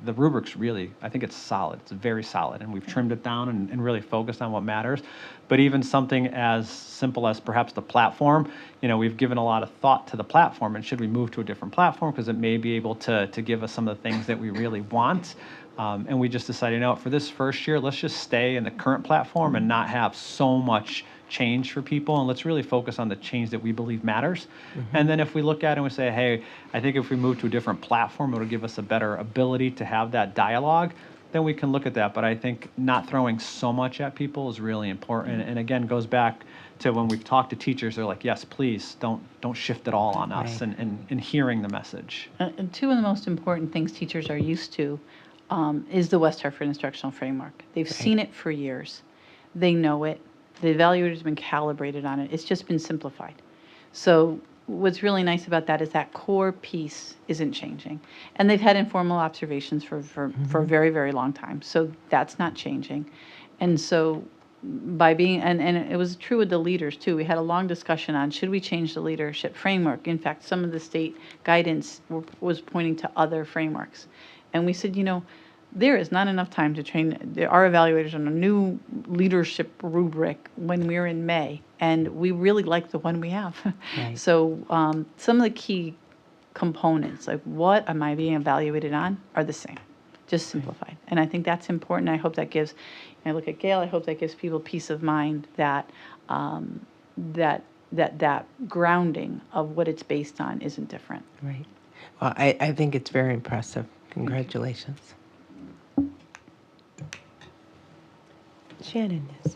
the rubric's really, I think it's solid. It's very solid, and we've trimmed it down and really focused on what matters. But even something as simple as perhaps the platform, we've given a lot of thought to the platform, and should we move to a different platform because it may be able to give us some of the things that we really want. And we just decided, for this first year, let's just stay in the current platform and not have so much change for people, and let's really focus on the change that we believe matters. And then if we look at it and we say, hey, I think if we move to a different platform, it'll give us a better ability to have that dialogue, then we can look at that. But I think not throwing so much at people is really important. And again, goes back to when we've talked to teachers, they're yes, please don't shift it all on us, Right. and hearing the message. And two of the most important things teachers are used to is the West Hartford Instructional Framework. They've seen it for years. They know it. The evaluator's been calibrated on it. It's just been simplified. So what's really nice about that is that core piece isn't changing. And they've had informal observations for a very, very long time. So that's not changing. And so by being, and it was true with the leaders too. We had a long discussion on should we change the leadership framework. In fact, some of the state guidance was pointing to other frameworks. And we said, there is not enough time to train our evaluators on a new leadership rubric when we're in May, and we really like the one we have. Right. So some of the key components, like what am I being evaluated on, are the same, just simplified. And I think that's important. I hope that gives, I look at Gail, I hope that gives people peace of mind that that grounding of what it's based on isn't different. Right. Well, I think it's very impressive. Congratulations. Shannon, yes.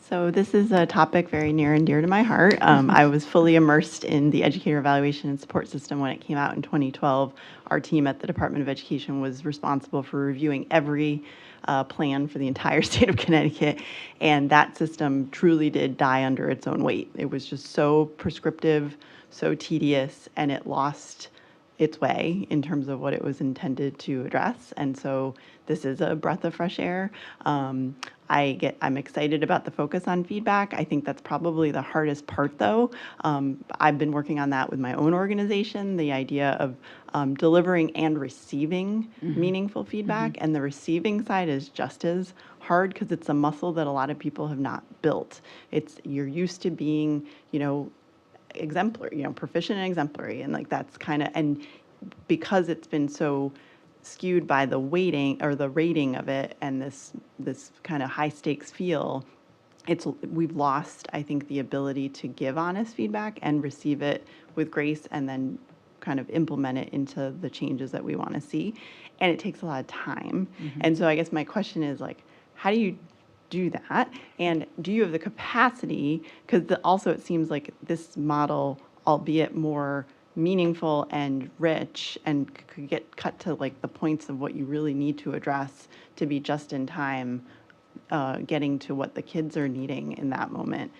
So this is a topic very near and dear to my heart. I was fully immersed in the educator evaluation and support system when it came out in 2012. Our team at the Department of Education was responsible for reviewing every plan for the entire state of Connecticut, and that system truly did die under its own weight. It was just so prescriptive, so tedious, and it lost its way in terms of what it was intended to address. And so this is a breath of fresh air. I'm excited about the focus on feedback. I think that's probably the hardest part, though. I've been working on that with my own organization, the idea of delivering and receiving meaningful feedback. And the receiving side is just as hard because it's a muscle that a lot of people have not built. You're used to being, exemplary, proficient and exemplary, and like that's kind of, and because it's been so skewed by the weighting or the rating of it and this kind of high stakes feel, we've lost, I think, the ability to give honest feedback and receive it with grace and then kind of implement it into the changes that we want to see. And it takes a lot of time. And so I guess my question is like, how do you do that? And do you have the capacity? Because also it seems like this model, albeit more meaningful and rich and could get cut to like the points of what you really need to address to be just in time, getting to what the kids are needing in that moment.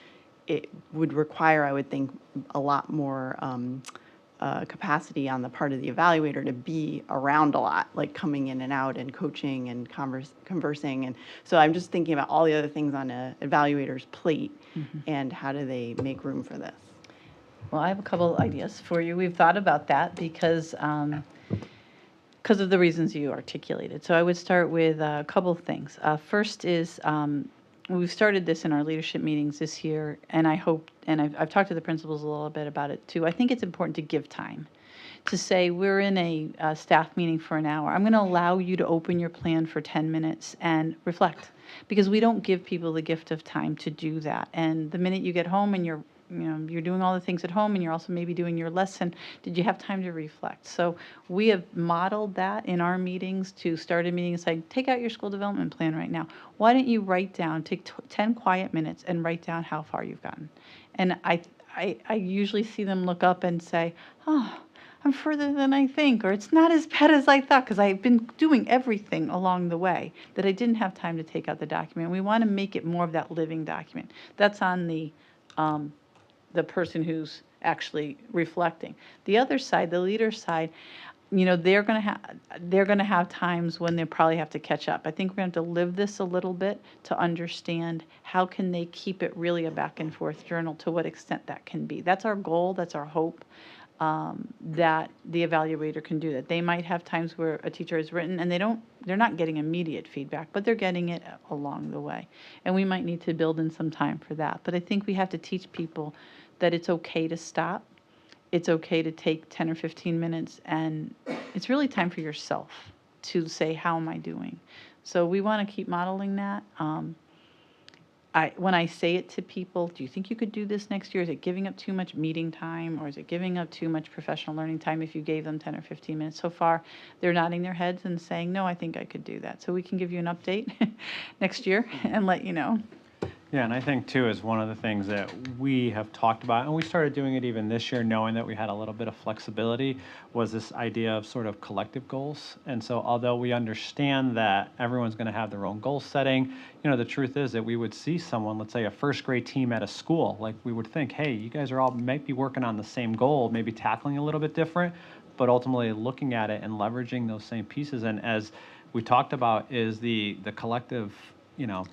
It would require, I would think, a lot more capacity on the part of the evaluator to be around a lot, like coming in and out and coaching and conversing. And so I'm just thinking about all the other things on an evaluator's plate and how do they make room for this? Well, I have a couple of ideas for you. We've thought about that because of the reasons you articulated. So I would start with a couple of things. First is we've started this in our leadership meetings this year, and I hope, and I've talked to the principals a little bit about it too. I think it's important to give time. To say we're in a staff meeting for an hour. I'm going to allow you to open your plan for 10 minutes and reflect, because we don't give people the gift of time to do that. And the minute you get home and you're doing all the things at home and you're also maybe doing your lesson, did you have time to reflect? So we have modeled that in our meetings to start a meeting and say, take out your school development plan right now. Why don't you write down, take 10 quiet minutes and write down how far you've gotten. And I usually see them look up and say, oh, I'm further than I think, or it's not as bad as I thought, because I've been doing everything along the way that I didn't have time to take out the document. We want to make it more of that living document. That's on the person who's actually reflecting. The other side, the leader side, they're going to have times when they probably have to catch up. I think we're going to have to live this a little bit to understand how can they keep it really a back and forth journal, to what extent that can be. That's our goal, that's our hope, that the evaluator can do that. They might have times where a teacher has written and they're not getting immediate feedback, but they're getting it along the way. And we might need to build in some time for that. But I think we have to teach people that it's okay to stop. It's okay to take 10 or 15 minutes, and it's really time for yourself to say, how am I doing? So we want to keep modeling that. When I say it to people, do you think you could do this next year? Is it giving up too much meeting time, or is it giving up too much professional learning time if you gave them 10 or 15 minutes? So far, they're nodding their heads and saying, no, I think I could do that. So we can give you an update next year and let you know. Yeah, and I think too is one of the things that we have talked about, and we started doing it even this year, knowing that we had a little bit of flexibility, was this idea of sort of collective goals. And so although we understand that everyone's going to have their own goal setting, the truth is that we would see someone, let's say a first grade team at a school, like we would think, hey, you guys are all might be working on the same goal, maybe tackling a little bit different, but ultimately looking at it and leveraging those same pieces. And as we talked about, is the collective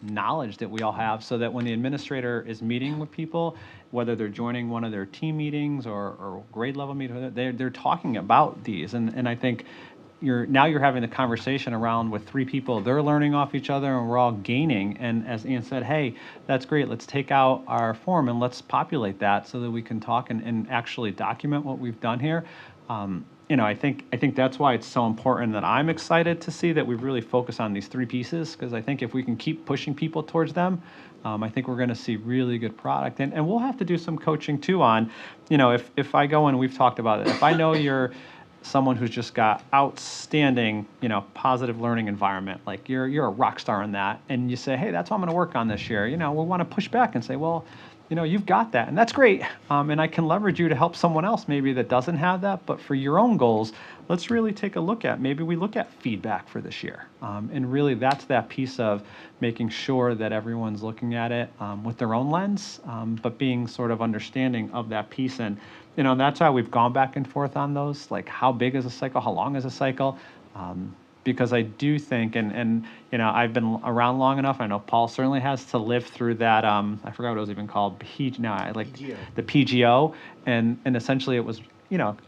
knowledge that we all have, so that when the administrator is meeting with people, whether they're joining one of their team meetings or grade level meetings, they're talking about these. And I think you're having the conversation around with three people, they're learning off each other and we're all gaining. And as Ann said, hey, that's great, let's take out our form and let's populate that so that we can talk and actually document what we've done here. I think that's why it's so important that I'm excited to see that we've really focused on these three pieces, because I think if we can keep pushing people towards them, I think we're going to see really good product. And we'll have to do some coaching too on, if I go and we've talked about it, if I know you're someone who's just got outstanding, positive learning environment, like you're a rock star in that, and you say, hey, that's what I'm going to work on this year, we want to push back and say, well, you've got that, and that's great, and I can leverage you to help someone else maybe that doesn't have that, but for your own goals, let's really take a look at, maybe we look at feedback for this year, and really that's that piece of making sure that everyone's looking at it with their own lens, but being sort of understanding of that piece, and that's how we've gone back and forth on those, like how big is a cycle, how long is a cycle, because I do think, and I've been around long enough. I know Paul certainly has to live through that. I forgot what it was even called. PGO. The PGO, and essentially it was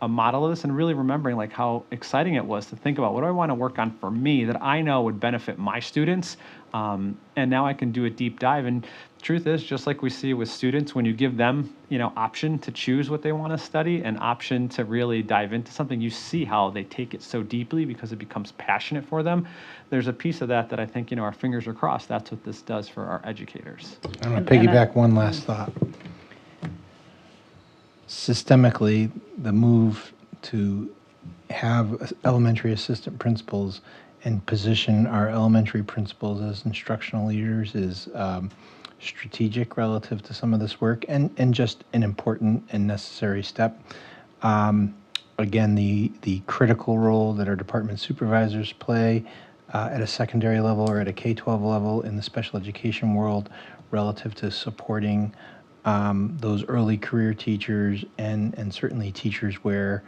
a model of this, and really remembering like how exciting it was to think about what do I want to work on for me that I know would benefit my students, and now I can do a deep dive. And the truth is, just like we see with students, when you give them option to choose what they want to study, and option to really dive into something, you see how they take it so deeply because it becomes passionate for them. There's a piece of that I think our fingers are crossed. That's what this does for our educators. I'm going to piggyback one last thought. Systemically, the move to have elementary assistant principals and position our elementary principals as instructional leaders is strategic relative to some of this work, and just an important and necessary step. Again, the critical role that our department supervisors play at a secondary level or at a K-12 level in the special education world relative to supporting those early career teachers and certainly teachers where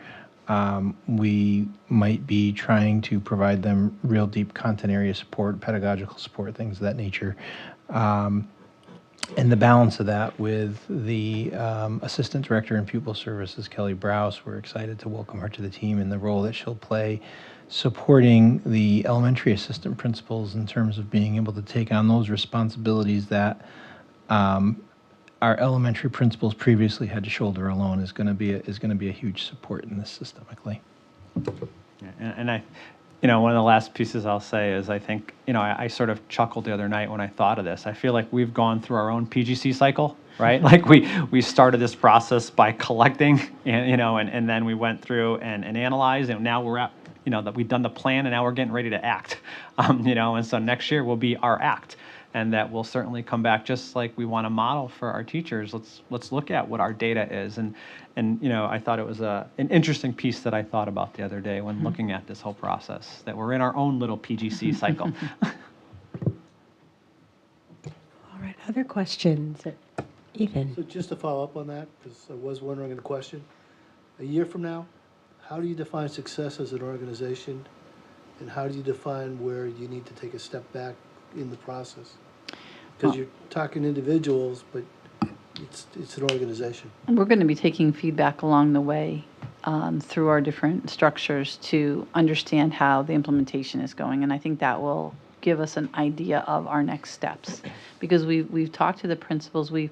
we might be trying to provide them real deep content area support, pedagogical support, things of that nature. And the balance of that with the Assistant Director in Pupil Services, Kelly Browse. We're excited to welcome her to the team and the role that she'll play supporting the elementary assistant principals in terms of being able to take on those responsibilities that our elementary principals previously had to shoulder alone is going to be a huge support in this systemically. Yeah, and I, one of the last pieces I'll say is I think, I sort of chuckled the other night when I thought of this. I feel like we've gone through our own PGC cycle, right? Like we started this process by collecting, and then we went through and analyzed, and now we're at, that we've done the plan, and now we're getting ready to act, and so next year will be our act. And that will certainly come back, just like we want to model for our teachers. Let's look at what our data is, and I thought it was an interesting piece that I thought about the other day when looking at this whole process, that we're in our own little PGC cycle. All right, other questions? Ethan? So just to follow up on that, because I was wondering in the question, a year from now, how do you define success as an organization, and how do you define where you need to take a step back in the process? Because you're talking individuals, but it's an organization. We're going to be taking feedback along the way through our different structures to understand how the implementation is going, and I think that will give us an idea of our next steps. Because we've talked to the principals, we've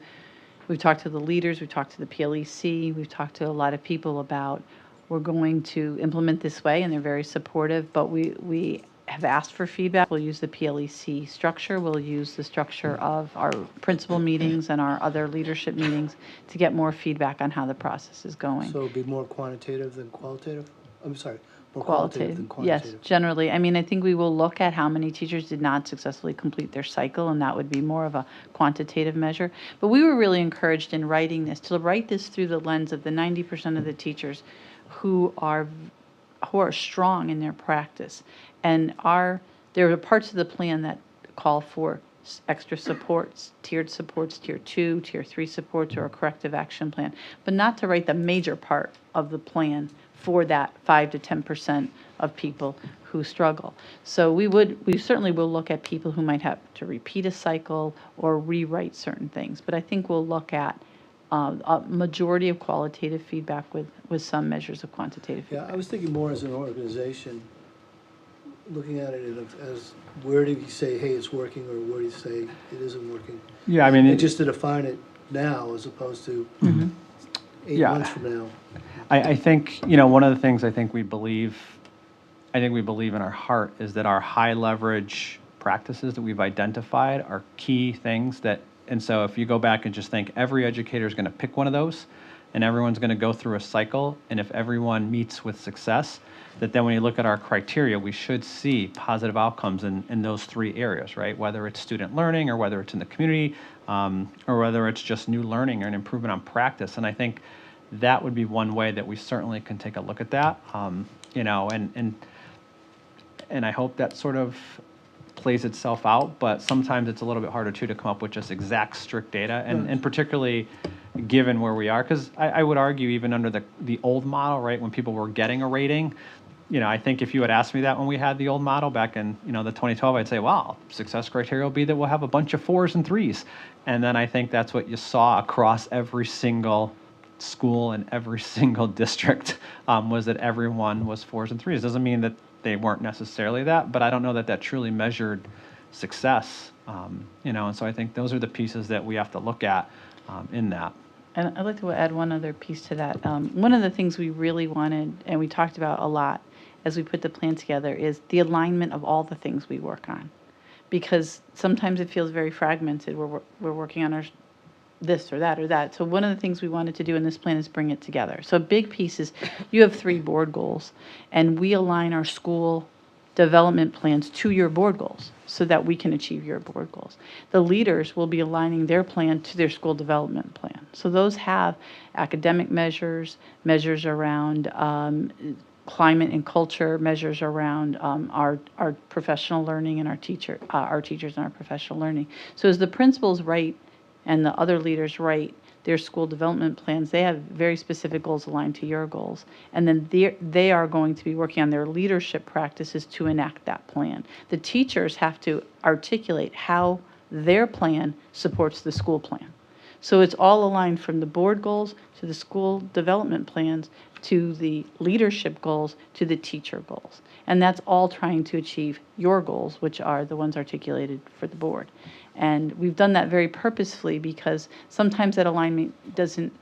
talked to the leaders, we've talked to the PLEC, we've talked to a lot of people about we're going to implement this way, and they're very supportive, but we have asked for feedback. We'll use the PLEC structure. We'll use the structure of our principal meetings and our other leadership meetings to get more feedback on how the process is going. So it'll be more quantitative than qualitative? I'm sorry, more qualitative than quantitative. Yes, generally. I mean, I think we will look at how many teachers did not successfully complete their cycle, and that would be more of a quantitative measure. But we were really encouraged in writing this, to write this through the lens of the 90% of the teachers who are strong in their practice. And there are parts of the plan that call for extra supports, tier 2, tier 3 supports, or a corrective action plan, but not to write the major part of the plan for that 5 to 10% of people who struggle. So we certainly will look at people who might have to repeat a cycle or rewrite certain things, but I think we'll look at a majority of qualitative feedback with some measures of quantitative feedback. Yeah, I was thinking more as an organization, looking at it as where do you say, hey, it's working, or where do you say it isn't working? Yeah, I mean, and just to define it now as opposed to 8 months from now. I think, one of the things I think we believe in our heart is that our high leverage practices that we've identified are key things that, and so if you go back and just think every educator is going to pick one of those, and everyone's going to go through a cycle. And if everyone meets with success, that then when you look at our criteria, we should see positive outcomes in those 3 areas, right? Whether it's student learning or whether it's in the community, or whether it's just new learning or an improvement on practice. And I think that would be one way that we certainly can take a look at that, you know, and I hope that sort of plays itself out, but sometimes it's a little bit harder too to come up with just exact strict data, and particularly given where we are, because I would argue even under the old model, right, when people were getting a rating, you know, I think if you had asked me that when we had the old model back in, you know, the 2012, I'd say, well, success criteria will be that we'll have a bunch of 4s and 3s. And then I think that's what you saw across every single school and every single district, was that everyone was 4s and 3s. Doesn't mean that they weren't necessarily that, but I don't know that that truly measured success, you know, and so I think those are the pieces that we have to look at in that. And I'd like to add one other piece to that. One of the things we really wanted, and we talked about a lot as we put the plan together, is the alignment of all the things we work on. Because sometimes it feels very fragmented. We're working on our this or that or that. So one of the things we wanted to do in this plan is bring it together. So a big piece is you have 3 board goals, and we align our school development plans to your board goals so that we can achieve your board goals. The leaders will be aligning their plan to their school development plan. So those have academic measures, measures around climate and culture, measures around our professional learning and our teachers and our professional learning. So as the principals write and the other leaders write their school development plans, they have very specific goals aligned to your goals. And then they are going to be working on their leadership practices to enact that plan. The teachers have to articulate how their plan supports the school plan. So it's all aligned from the board goals to the school development plans to the leadership goals to the teacher goals. And that's all trying to achieve your goals, which are the ones articulated for the board. And we've done that very purposefully because sometimes that alignment isn't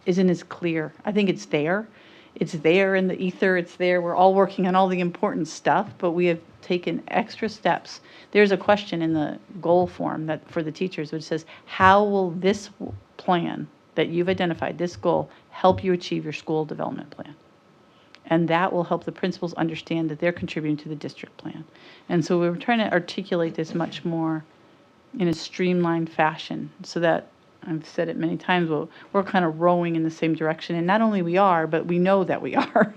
as clear. I think it's there. It's there in the ether. It's there. We're all working on all the important stuff, but we have taken extra steps. There's a question in the goal form that for the teachers which says, how will this plan that you've identified, this goal, help you achieve your school development plan? And that will help the principals understand that they're contributing to the district plan. And so we're trying to articulate this much more in a streamlined fashion so that, I've said it many times, we're kind of rowing in the same direction. And not only we are, but we know that we are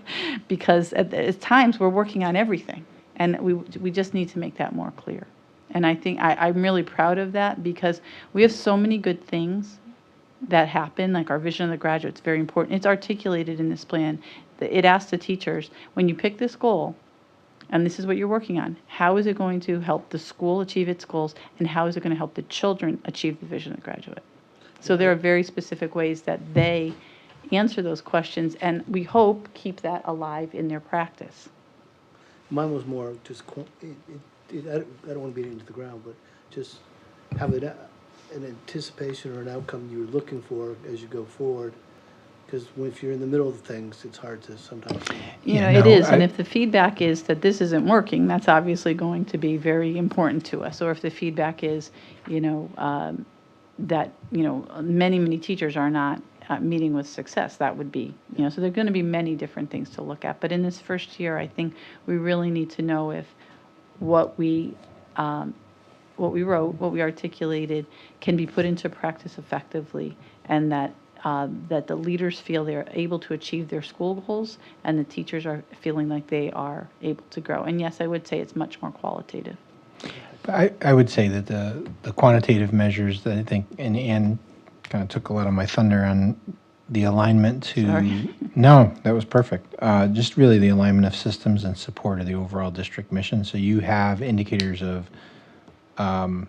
because at times we're working on everything. And we just need to make that more clear. And I think I'm really proud of that because we have so many good things that happen, like our vision of the graduate. It's very important. It's articulated in this plan. It asks the teachers, when you pick this goal, and this is what you're working on, how is it going to help the school achieve its goals, and how is it going to help the children achieve the vision of the graduate? So there are very specific ways that they answer those questions, and we hope keep that alive in their practice. Mine was more just, I don't want to beat it into the ground, but just have an anticipation or an outcome you're looking for as you go forward. Because if you're in the middle of things, it's hard to sometimes see. It is. And if the feedback is that this isn't working, that's obviously going to be very important to us. Or if the feedback is, that, many, many teachers are not meeting with success, that would be, so there are going to be many different things to look at. But in this first year, I think we really need to know if what we wrote, what we articulated, can be put into practice effectively, and that the leaders feel they're able to achieve their school goals, and the teachers are feeling like they are able to grow. And yes, I would say it's much more qualitative. I would say that the quantitative measures that I think, and Ann kind of took a lot of my thunder on the alignment to... Sorry. No, that was perfect. Just really the alignment of systems and support of the overall district mission. So you have indicators of, not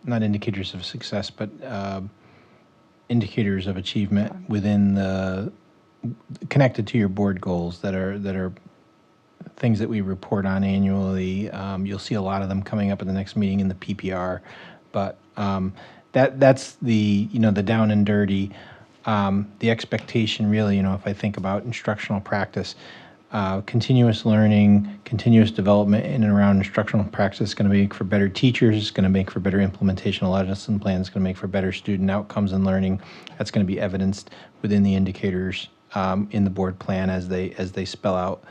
indicators of success, but indicators of achievement within connected to your board goals that are things that we report on annually. You'll see a lot of them coming up at the next meeting in the PPR, but that's the the down and dirty, the expectation really. If I think about instructional practice, continuous learning, continuous development in and around instructional practice is going to make for better teachers, it's going to make for better implementation of lesson plans, it's going to make for better student outcomes and learning. That's going to be evidenced within the indicators in the board plan as they spell out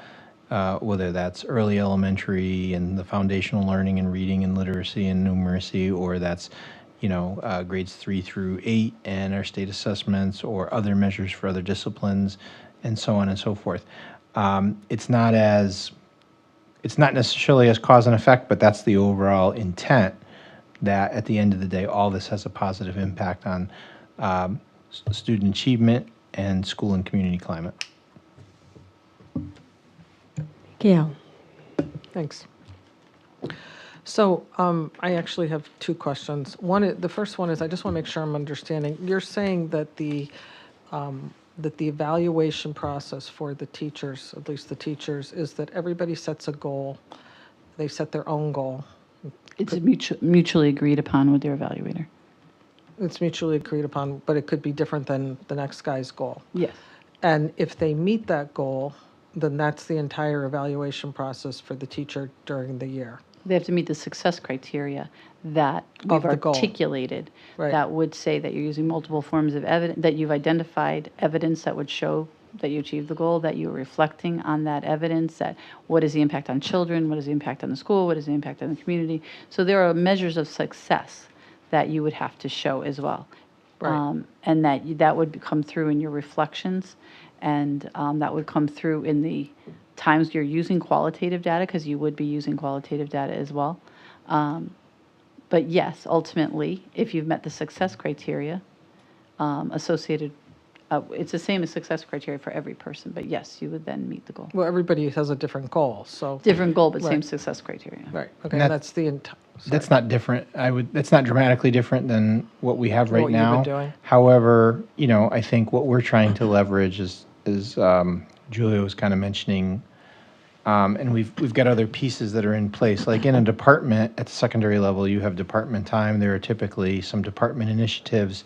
whether that's early elementary and the foundational learning and reading and literacy and numeracy, or that's grades 3 through 8 and our state assessments, or other measures for other disciplines, and so on and so forth. It's not necessarily as cause and effect, but that's the overall intent, that at the end of the day, all this has a positive impact on student achievement and school and community climate. Gail. Thanks. So I actually have two questions. The first one is, I just want to make sure I'm understanding. You're saying that the evaluation process for the teachers, at least the teachers, is that everybody sets a goal. They set their own goal. It's mutually agreed upon with their evaluator. It's mutually agreed upon, but it could be different than the next guy's goal. Yes. And if they meet that goal, then that's the entire evaluation process for the teacher during the year. They have to meet the success criteria that Of we've the goal. articulated. Right. That would say that you're using multiple forms of evidence, that you've identified evidence that would show that you achieved the goal, that you're reflecting on that evidence, that what is the impact on children, what is the impact on the school, what is the impact on the community. So there are measures of success that you would have to show as well. Right. And that would come through in your reflections, and that would come through in the times you're using qualitative data, because you would be using qualitative data as well. But yes, ultimately, if you've met the success criteria associated, it's the same as success criteria for every person, but yes, you would then meet the goal. Well, everybody has a different goal, so. Different goal, but same Right. success criteria. Right, okay, And and that's the entire. That's not different. That's not dramatically different than what we have right What you've been now. doing. However, I think what we're trying to leverage is Julia was kind of mentioning, and we've got other pieces that are in place. Like in a department at the secondary level, you have department time. There are typically some department initiatives,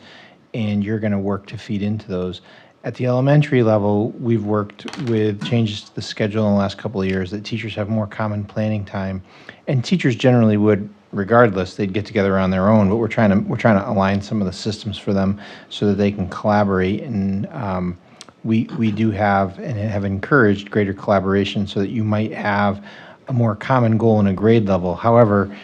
and you're going to work to feed into those. At the elementary level, we've worked with changes to the schedule in the last couple of years that teachers have more common planning time, and teachers generally would, regardless, they'd get together on their own. But we're trying to align some of the systems for them so that they can collaborate, and we do have and have encouraged greater collaboration so that you might have a more common goal in a grade level. However,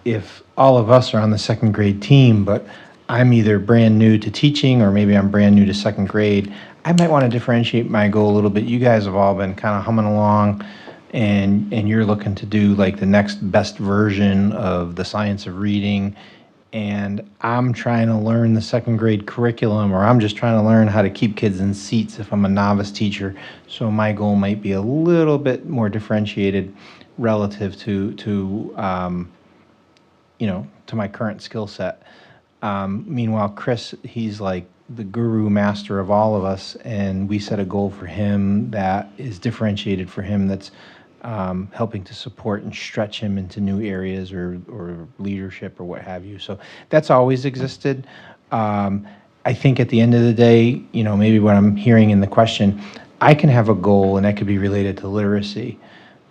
if all of us are on the second grade team, but I'm either brand new to teaching or maybe I'm brand new to second grade, I might want to differentiate my goal a little bit. You guys have all been kind of humming along, and you're looking to do like the next best version of the science of reading, and I'm trying to learn the second grade curriculum, or I'm just trying to learn how to keep kids in seats if I'm a novice teacher. So my goal might be a little bit more differentiated relative to my current skill set. Meanwhile, Chris, he's like the guru master of all of us, and we set a goal for him that is differentiated for him, that's helping to support and stretch him into new areas or leadership or what have you. So that's always existed. I think at the end of the day, maybe what I'm hearing in the question, I can have a goal and that could be related to literacy,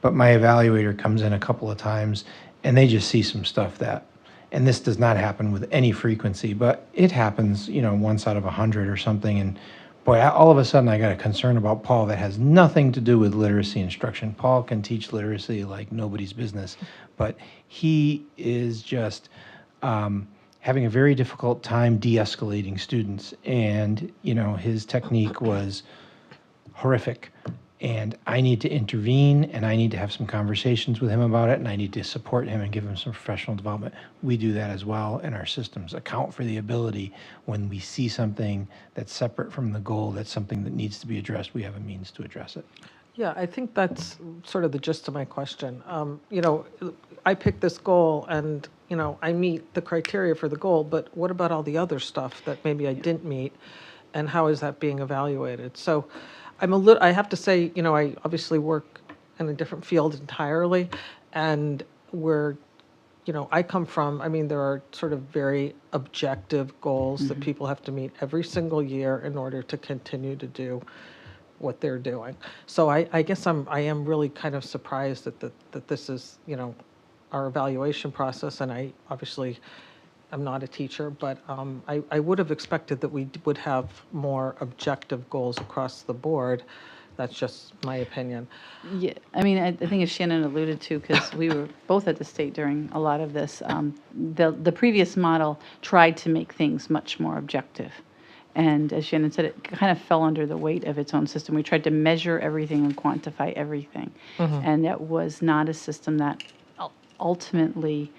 but my evaluator comes in a couple of times and they just see some stuff that, and this does not happen with any frequency, but it happens, once out of 100 or something. And boy, all of a sudden I got a concern about Paul that has nothing to do with literacy instruction. Paul can teach literacy like nobody's business, but he is just having a very difficult time de-escalating students. And, his technique was horrific. And I need to intervene, and I need to have some conversations with him about it, and I need to support him and give him some professional development. We do that as well, and our systems account for the ability when we see something that's separate from the goal, that's something that needs to be addressed, we have a means to address it. Yeah, I think that's sort of the gist of my question. I picked this goal and, I meet the criteria for the goal, but what about all the other stuff that maybe I didn't meet, and how is that being evaluated? So I have to say, I obviously work in a different field entirely, and I come from, there are sort of very objective goals that people have to meet every single year in order to continue to do what they're doing. So I guess I am really kind of surprised that this is, our evaluation process, and I obviously am not a teacher, but I would have expected that we would have more objective goals across the board. That's just my opinion. Yeah, I mean, I think as Shannon alluded to, because we were both at the state during a lot of this, the previous model tried to make things much more objective. And as Shannon said, it kind of fell under the weight of its own system. We tried to measure everything and quantify everything. And that was not a system that ultimately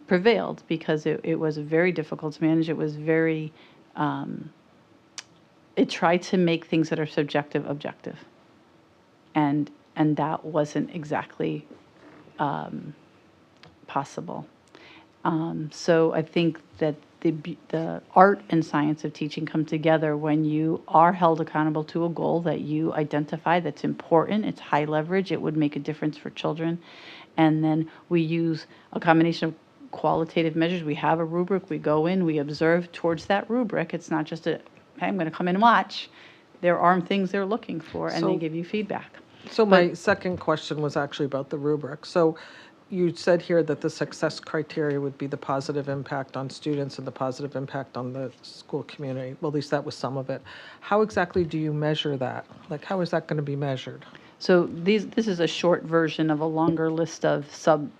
prevailed, because it was very difficult to manage. It was very, it tried to make things that are subjective objective. And that wasn't exactly possible. So I think that the art and science of teaching come together when you are held accountable to a goal that you identify that's important, it's high leverage, it would make a difference for children. And then we use a combination of qualitative measures. We have a rubric, we go in, we observe towards that rubric. It's not just hey, I'm going to come in and watch. There are things they're looking for, and they So- give you feedback. So my second question was actually about the rubric. So you said here that the success criteria would be the positive impact on students and the positive impact on the school community. Well, at least that was some of it. How exactly do you measure that? Like, how is that going to be measured? So this is a short version of a longer list of sub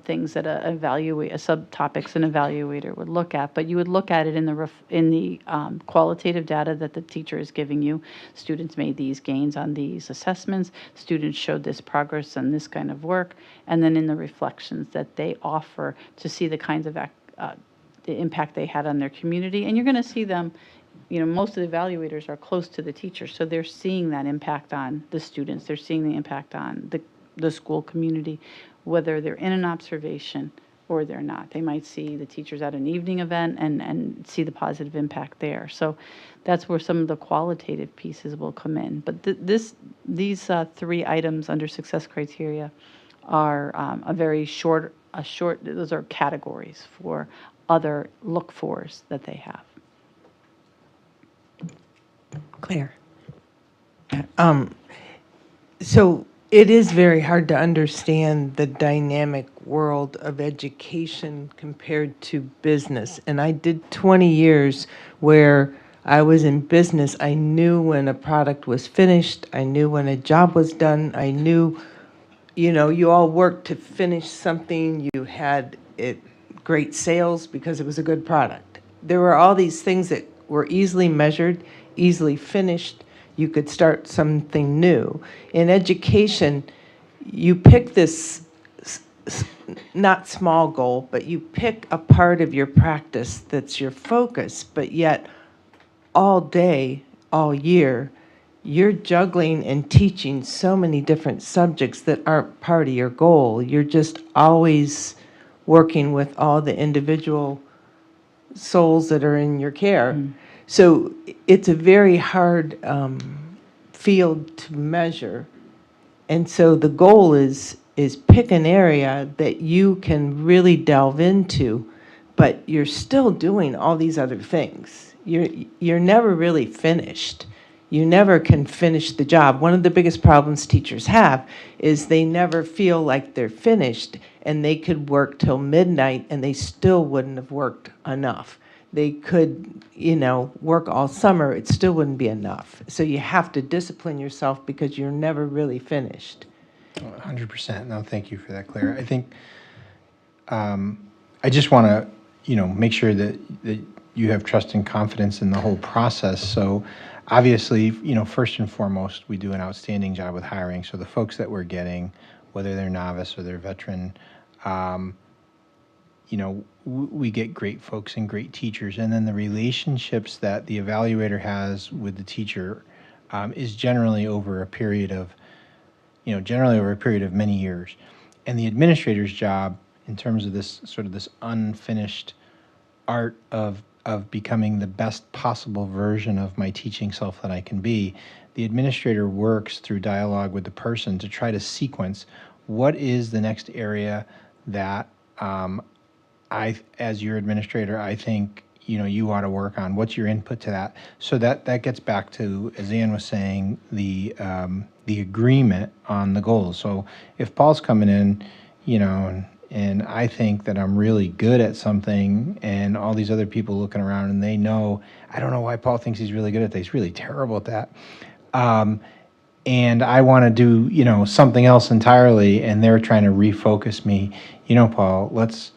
things that subtopics an evaluator would look at. But you would look at it in the qualitative data that the teacher is giving you. Students made these gains on these assessments. Students showed this progress on this kind of work. And then in the reflections that they offer to see the kinds of the impact they had on their community. And you're going to see them. Most of the evaluators are close to the teachers, so they're seeing that impact on the students. They're seeing the impact on the school community, whether they're in an observation or they're not. They might see the teachers at an evening event and see the positive impact there. So that's where some of the qualitative pieces will come in. But these 3 items under success criteria are a very short, those are categories for other look-fors that they have. Claire. So it is very hard to understand the dynamic world of education compared to business. And I did 20 years where I was in business. I knew when a product was finished. I knew when a job was done. I knew, you all worked to finish something. You had great sales because it was a good product. There were all these things that were easily measured, easily finished. You could start something new. In education, you pick this not small goal, but you pick a part of your practice that's your focus, but yet all day, all year, you're juggling and teaching so many different subjects that aren't part of your goal. You're just always working with all the individual souls that are in your care. So it's a very hard field to measure. And so the goal is pick an area that you can really delve into, but you're still doing all these other things. You're never really finished. You never can finish the job. One of the biggest problems teachers have is they never feel like they're finished, and they could work till midnight and they still wouldn't have worked enough. They could, work all summer, it still wouldn't be enough. So you have to discipline yourself because you're never really finished. 100%. No, thank you for that, Claire. I think I just want to, make sure that you have trust and confidence in the whole process. So obviously, first and foremost, we do an outstanding job with hiring. So the folks that we're getting, whether they're novice or they're veteran, we get great folks and great teachers. And then the relationships that the evaluator has with the teacher is generally over a period of many years. And the administrator's job, in terms of this unfinished art of becoming the best possible version of my teaching self that I can be, the administrator works through dialogue with the person to try to sequence what is the next area that as your administrator, I think, you ought to work on? What's your input to that? So that gets back to, as Ann was saying, the agreement on the goals. So if Paul's coming in, and I think that I'm really good at something, and all these other people looking around and they know, I don't know why Paul thinks he's really good at that. He's really terrible at that. And I want to do, something else entirely, and they're trying to refocus me. Paul, let's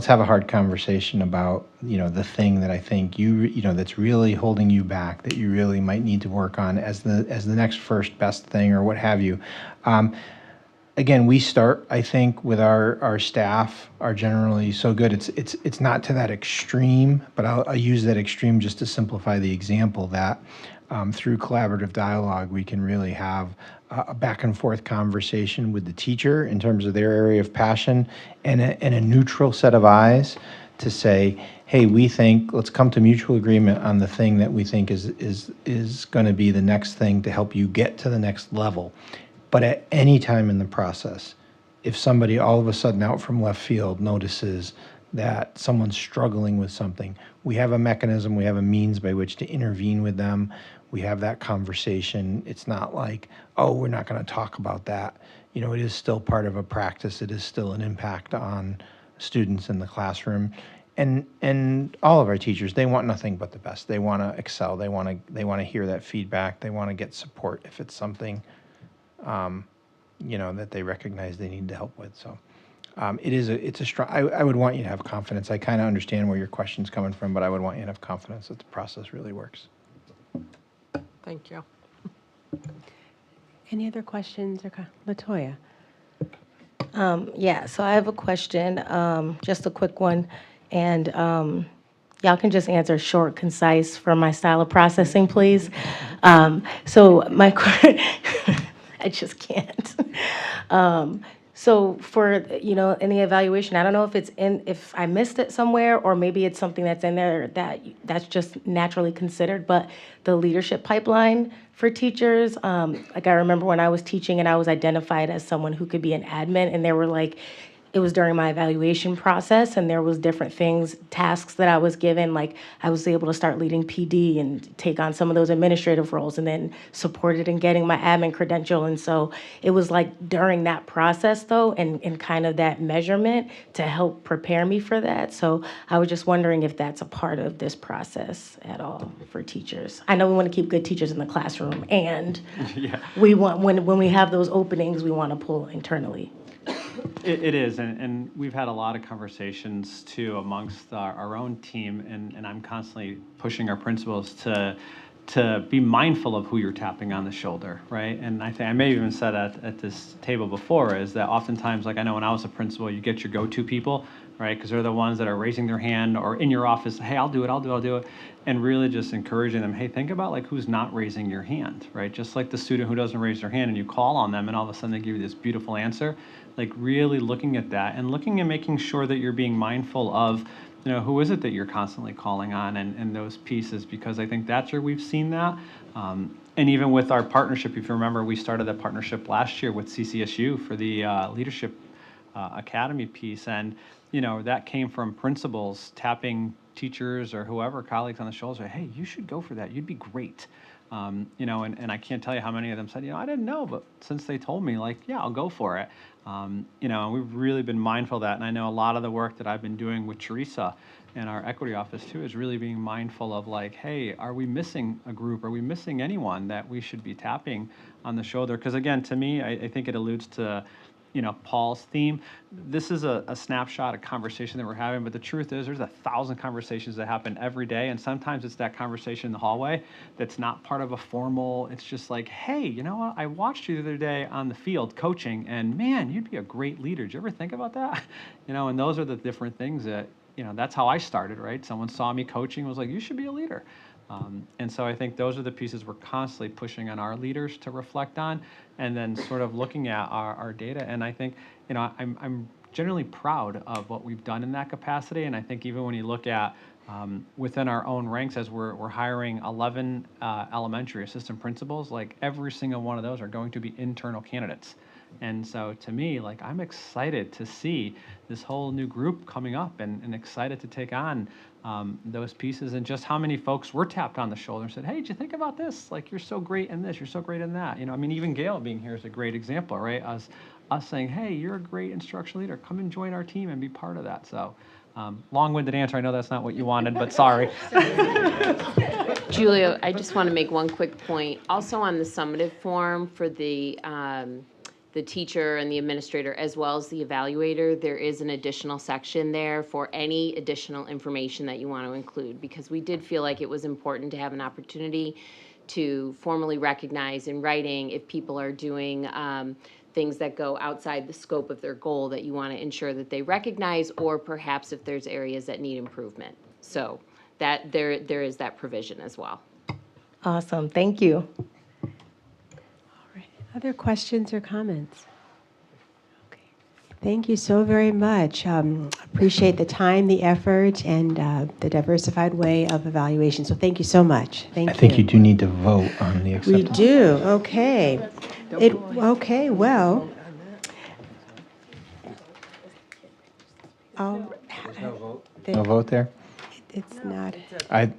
have a hard conversation about, the thing that I think that's really holding you back, that you really might need to work on as the next first best thing, or what have you. Again, we start, I think, with our staff are generally so good. It's not to that extreme, but I'll use that extreme just to simplify the example that through collaborative dialogue, we can really have a back and forth conversation with the teacher in terms of their area of passion, and a neutral set of eyes to say, hey, we think, let's come to mutual agreement on the thing that we think is going to be the next thing to help you get to the next level. But at any time in the process, if somebody all of a sudden out from left field notices that someone's struggling with something, we have a mechanism, we have a means by which to intervene with them. We have that conversation. It's not like, oh, we're not going to talk about that. It is still part of a practice. It is still an impact on students in the classroom. And all of our teachers, they want nothing but the best. They want to excel. They want to hear that feedback. They want to get support if it's something that they recognize they need to help with. So it's a strong, I would want you to have confidence. I kind of understand where your question's coming from, but I would want you to have confidence that the process really works. Thank you. Any other questions? LaToya? Yeah, so I have a question, just a quick one. And y'all can just answer short, concise for my style of processing, please. So I just can't. So for, in the evaluation, I don't know if I missed it somewhere, or maybe it's something that's in there that's just naturally considered, but the leadership pipeline for teachers, like I remember when I was teaching and I was identified as someone who could be an admin, and there were it was during my evaluation process, and there was different things, tasks that I was given, like I was able to start leading PD and take on some of those administrative roles, and then supported in getting my admin credential. And so it was during that process though, and kind of that measurement to help prepare me for that. So I was just wondering if that's a part of this process at all for teachers. I know we want to keep good teachers in the classroom, and Yeah. we want, when we have those openings, we want to pull internally. It is, and we've had a lot of conversations too amongst our own team, and I'm constantly pushing our principals to be mindful of who you're tapping on the shoulder, right? And I think I may have even said at this table before is that oftentimes, like I know when I was a principal, you get your go-to people, right? Because they're the ones that are raising their hand, or in your office, hey, I'll do it, and really just encouraging them, hey, think about who's not raising your hand, right? Just like the student who doesn't raise their hand, and you call on them, and all of a sudden they give you this beautiful answer. Really looking at that and looking and making sure that you're being mindful of, who is it that you're constantly calling on, and those pieces, because I think that's where we've seen that. And even with our partnership, if you remember, we started that partnership last year with CCSU for the Leadership Academy piece, and that came from principals tapping teachers or whoever, colleagues on the shoulder, hey, you should go for that. You'd be great. And I can't tell you how many of them said, I didn't know, but since they told me, yeah, I'll go for it. And we've really been mindful of that. And I know a lot of the work that I've been doing with Teresa in our equity office too is really being mindful of hey, are we missing a group? Are we missing anyone that we should be tapping on the shoulder? Because again, to me, I think it alludes to Paul's theme. This is a snapshot, a conversation that we're having, but the truth is there's 1,000 conversations that happen every day, and sometimes it's that conversation in the hallway that's not part of a formal, it's just hey, you know what, I watched you the other day on the field coaching, and man, you'd be a great leader. Did you ever think about that? And those are the different things that, that's how I started, right? Someone saw me coaching and was like, you should be a leader. And so I think those are the pieces we're constantly pushing on our leaders to reflect on, and then sort of looking at our data. And I think, I'm generally proud of what we've done in that capacity. And I think even when you look at within our own ranks, as we're hiring 11 elementary assistant principals, every single one of those are going to be internal candidates. And so to me, like, I'm excited to see this whole new group coming up and excited to take on those pieces, and just how many folks were tapped on the shoulder and said, hey, did you think about this? Like, you're so great in this, you're so great in that. You know, I mean, even Gail being here is a great example, right? Us saying, hey, you're a great instructional leader, come and join our team and be part of that. So long-winded answer, I know that's not what you wanted, but sorry. Julia, I just want to make one quick point. Also on the summative form for the teacher and the administrator, as well as the evaluator, there is an additional section there for any additional information that you want to include, because we did feel like it was important to have an opportunity to formally recognize in writing if people are doing things that go outside the scope of their goal, that you want to ensure that they recognize, or perhaps if there's areas that need improvement. So that there is that provision as well. Awesome. Thank you. Other questions or comments? Okay. Thank you so very much. Appreciate the time, the effort, and the diversified way of evaluation. So thank you so much. Thank you. I think you do need to vote on the We acceptance. do. Okay. Okay. Well. No vote there? It's not. I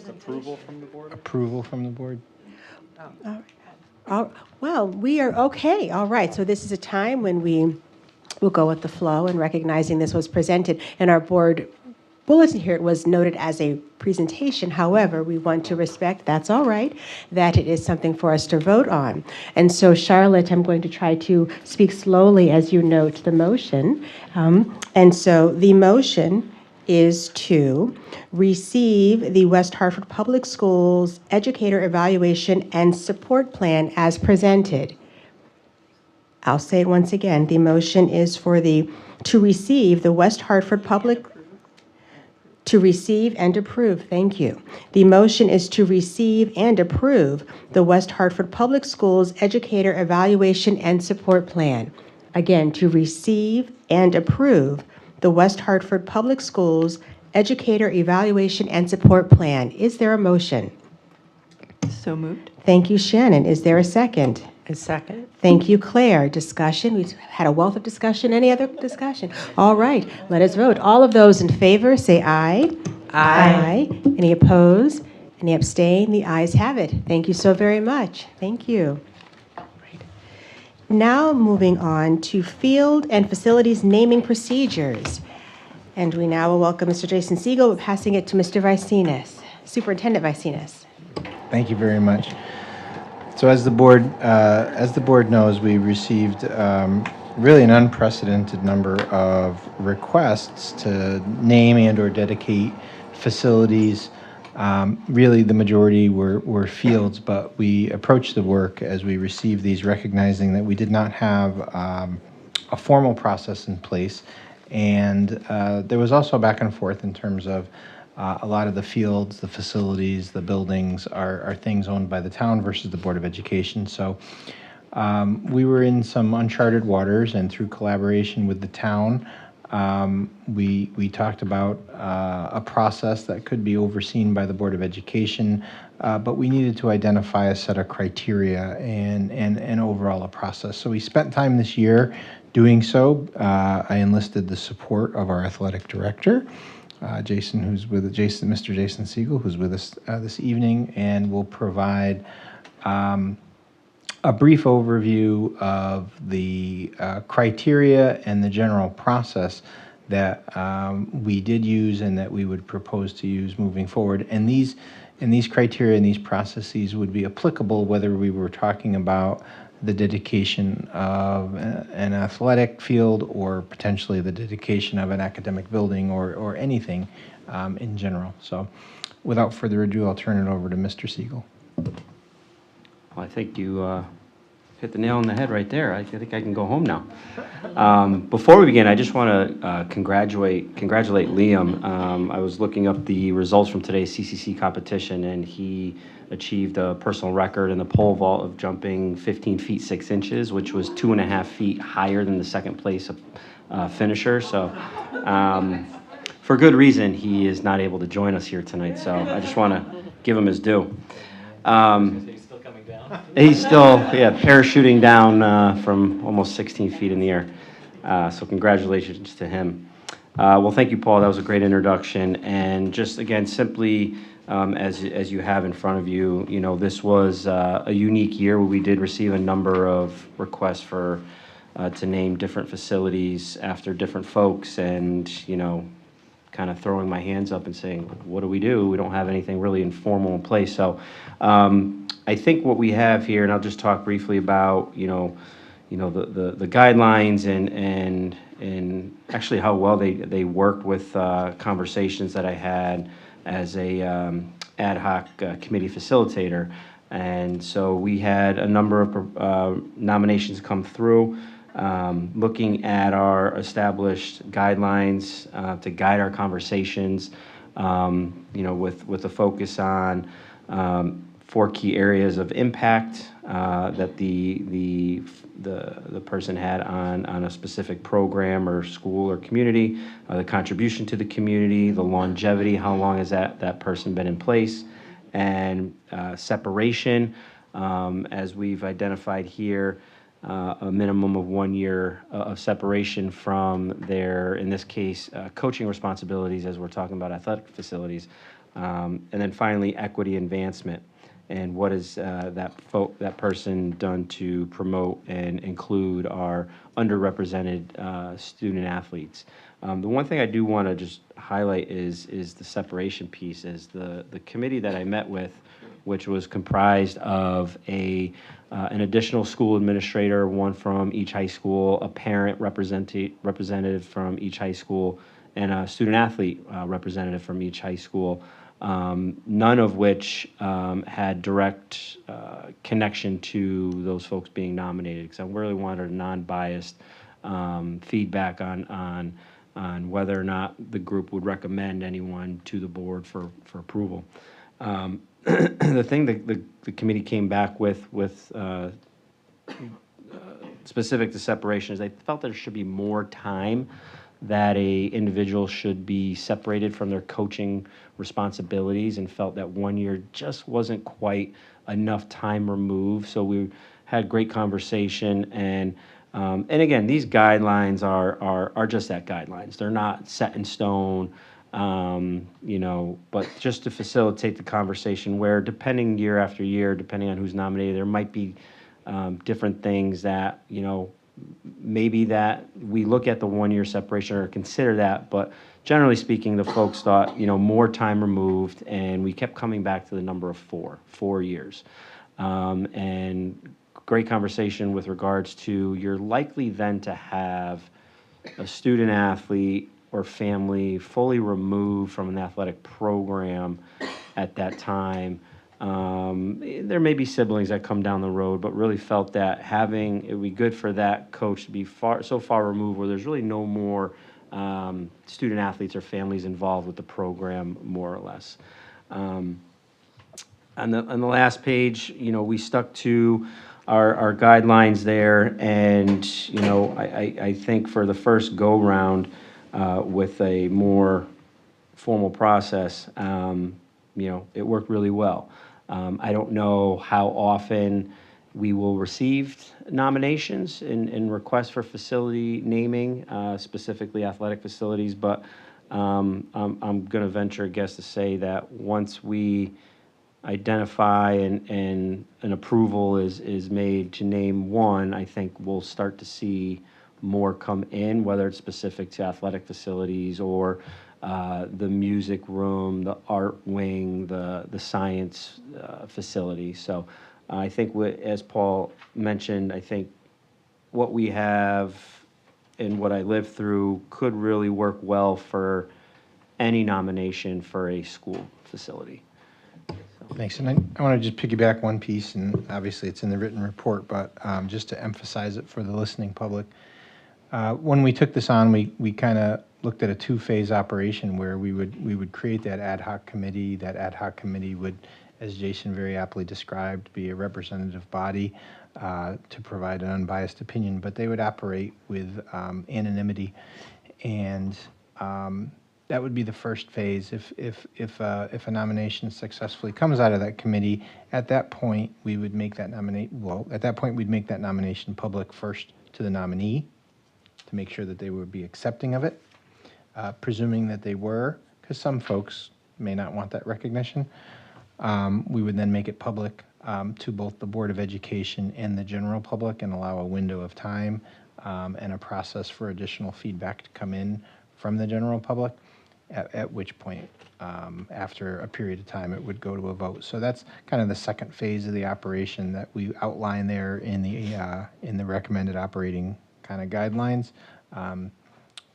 Approval from the board? approval from the board? Well, we are okay. All right. So this is a time when we will go with the flow and recognizing this was presented in our board bulletin here. It was noted as a presentation. However, we want to respect, that's all right, that it is something for us to vote on. And so, Charlotte, I'm going to try to speak slowly as you note the motion. And so the motion is to receive the West Hartford Public Schools Educator Evaluation and Support Plan as presented. I'll say it once again. The motion is to receive the West Hartford Public, to receive and approve, thank you. The motion is to receive and approve the West Hartford Public Schools Educator Evaluation and Support Plan. Again, to receive and approve the West Hartford Public Schools Educator Evaluation and Support Plan. Is there a motion? So moved. Thank you, Shannon. Is there a second? A second. Thank you, Claire. Discussion? We've had a wealth of discussion. Any other discussion? All right, let us vote. All of those in favor, say aye. Aye. Any opposed? Any abstain? The ayes have it. Thank you so very much. Thank you. Now moving on to field and facilities naming procedures. And we now will welcome Mr. Jason Siegel, passing it to Mr. Vicines, Superintendent Vicines. Thank you very much. So as the board knows, we received really an unprecedented number of requests to name and or dedicate facilities. Really, the majority were fields, but we approached the work as we received these, recognizing that we did not have a formal process in place. And there was also back and forth in terms of a lot of the fields, the facilities, the buildings are things owned by the town versus the Board of Education. So we were in some uncharted waters, and through collaboration with the town, we talked about a process that could be overseen by the Board of Education, but we needed to identify a set of criteria and overall a process. So we spent time this year doing so. I enlisted the support of our athletic director, Mr. Jason Siegel, who's with us this evening, and will provide a brief overview of the criteria and the general process that we did use and that we would propose to use moving forward. And these criteria and these processes would be applicable whether we were talking about the dedication of an athletic field or potentially the dedication of an academic building or anything in general. So without further ado, I'll turn it over to Mr. Siegel. Well, I think you hit the nail on the head right there. I think I can go home now. Before we begin, I just want to congratulate Liam. I was looking up the results from today's CCC competition, and he achieved a personal record in the pole vault of jumping 15 feet 6 inches, which was 2.5 feet higher than the second place finisher. So for good reason, he is not able to join us here tonight. So I just want to give him his due. coming down. He's still, parachuting down from almost 16 feet in the air. So congratulations to him. Well, thank you, Paul. That was a great introduction. And just again, simply as you have in front of you, this was a unique year where we did receive a number of requests for to name different facilities after different folks, and kind of throwing my hands up and saying, what do? We don't have anything really informal in place. So I think what we have here, and I'll just talk briefly about, the guidelines and actually how well they worked with conversations that I had as a ad hoc committee facilitator. And so we had a number of nominations come through. Looking at our established guidelines to guide our conversations, with a focus on 4 key areas of impact that the person had on a specific program or school or community, the contribution to the community, the longevity, how long has that person been in place, and separation, as we've identified here. A minimum of 1 year of separation from their, in this case, coaching responsibilities, as we're talking about athletic facilities. And then finally, equity advancement. And what has that person done to promote and include our underrepresented student athletes? The one thing I do want to just highlight is the separation piece. Is the committee that I met with, which was comprised of an additional school administrator, one from each high school, a parent representative from each high school, and a student athlete representative from each high school, none of which had direct connection to those folks being nominated, because I really wanted a non-biased feedback on whether or not the group would recommend anyone to the board for approval. The thing that the committee came back with specific to separation is they felt there should be more time that a individual should be separated from their coaching responsibilities, and felt that 1 year just wasn't quite enough time removed. So we had great conversation, and again, these guidelines are just that, guidelines. They're not set in stone. But just to facilitate the conversation where, depending year after year, depending on who's nominated, there might be different things that, maybe that we look at the 1 year separation or consider that, but generally speaking, the folks thought, more time removed, and we kept coming back to the number of 4 years. And great conversation with regards to, you're likely then to have a student athlete or family fully removed from an athletic program at that time. There may be siblings that come down the road, but really felt that it would be good for that coach to be so far removed where there's really no more student athletes or families involved with the program, more or less. On the last page, we stuck to our guidelines there, and I think for the first go round, with a more formal process, it worked really well. I don't know how often we will receive nominations and requests for facility naming, specifically athletic facilities, but I'm going to venture a guess to say that once we identify and an approval is made to name one, I think we'll start to see more come in, whether it's specific to athletic facilities or the music room, the art wing, the science facility. So I think, as Paul mentioned, I think what we have and what I lived through could really work well for any nomination for a school facility. Thanks. And I want to just piggyback one piece, and obviously it's in the written report, but just to emphasize it for the listening public. When we took this on, we kind of looked at a 2-phase operation where we would create that ad hoc committee. That ad hoc committee would, as Jason very aptly described, be a representative body to provide an unbiased opinion, but they would operate with anonymity. And That would be the first phase. If a nomination successfully comes out of that committee, at that point, we would make that at that point, we'd make that nomination public first to the nominee to make sure that they would be accepting of it, presuming that they were, because some folks may not want that recognition. We would then make it public to both the Board of Education and the general public and allow a window of time and a process for additional feedback to come in from the general public, at which point, after a period of time, it would go to a vote. So that's kind of the second phase of the operation that we outline there in the recommended operating kind of guidelines, kind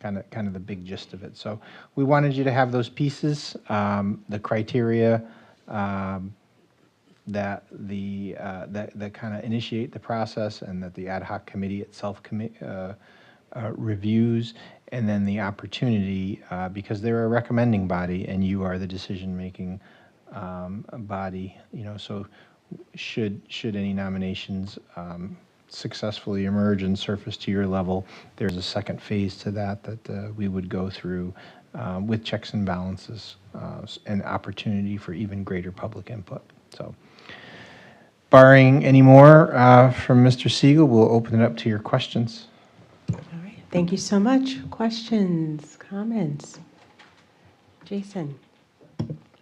of the big gist of it. So we wanted you to have those pieces, the criteria that kind of initiate the process, and that the ad hoc committee itself reviews, and then the opportunity, because they're a recommending body and you are the decision-making body, so should any nominations successfully emerge and surface to your level, there's a second phase to that we would go through with checks and balances and opportunity for even greater public input. So, barring any more from Mr. Siegel, we'll open it up to your questions. All right. Thank you so much. Questions, comments? Jason?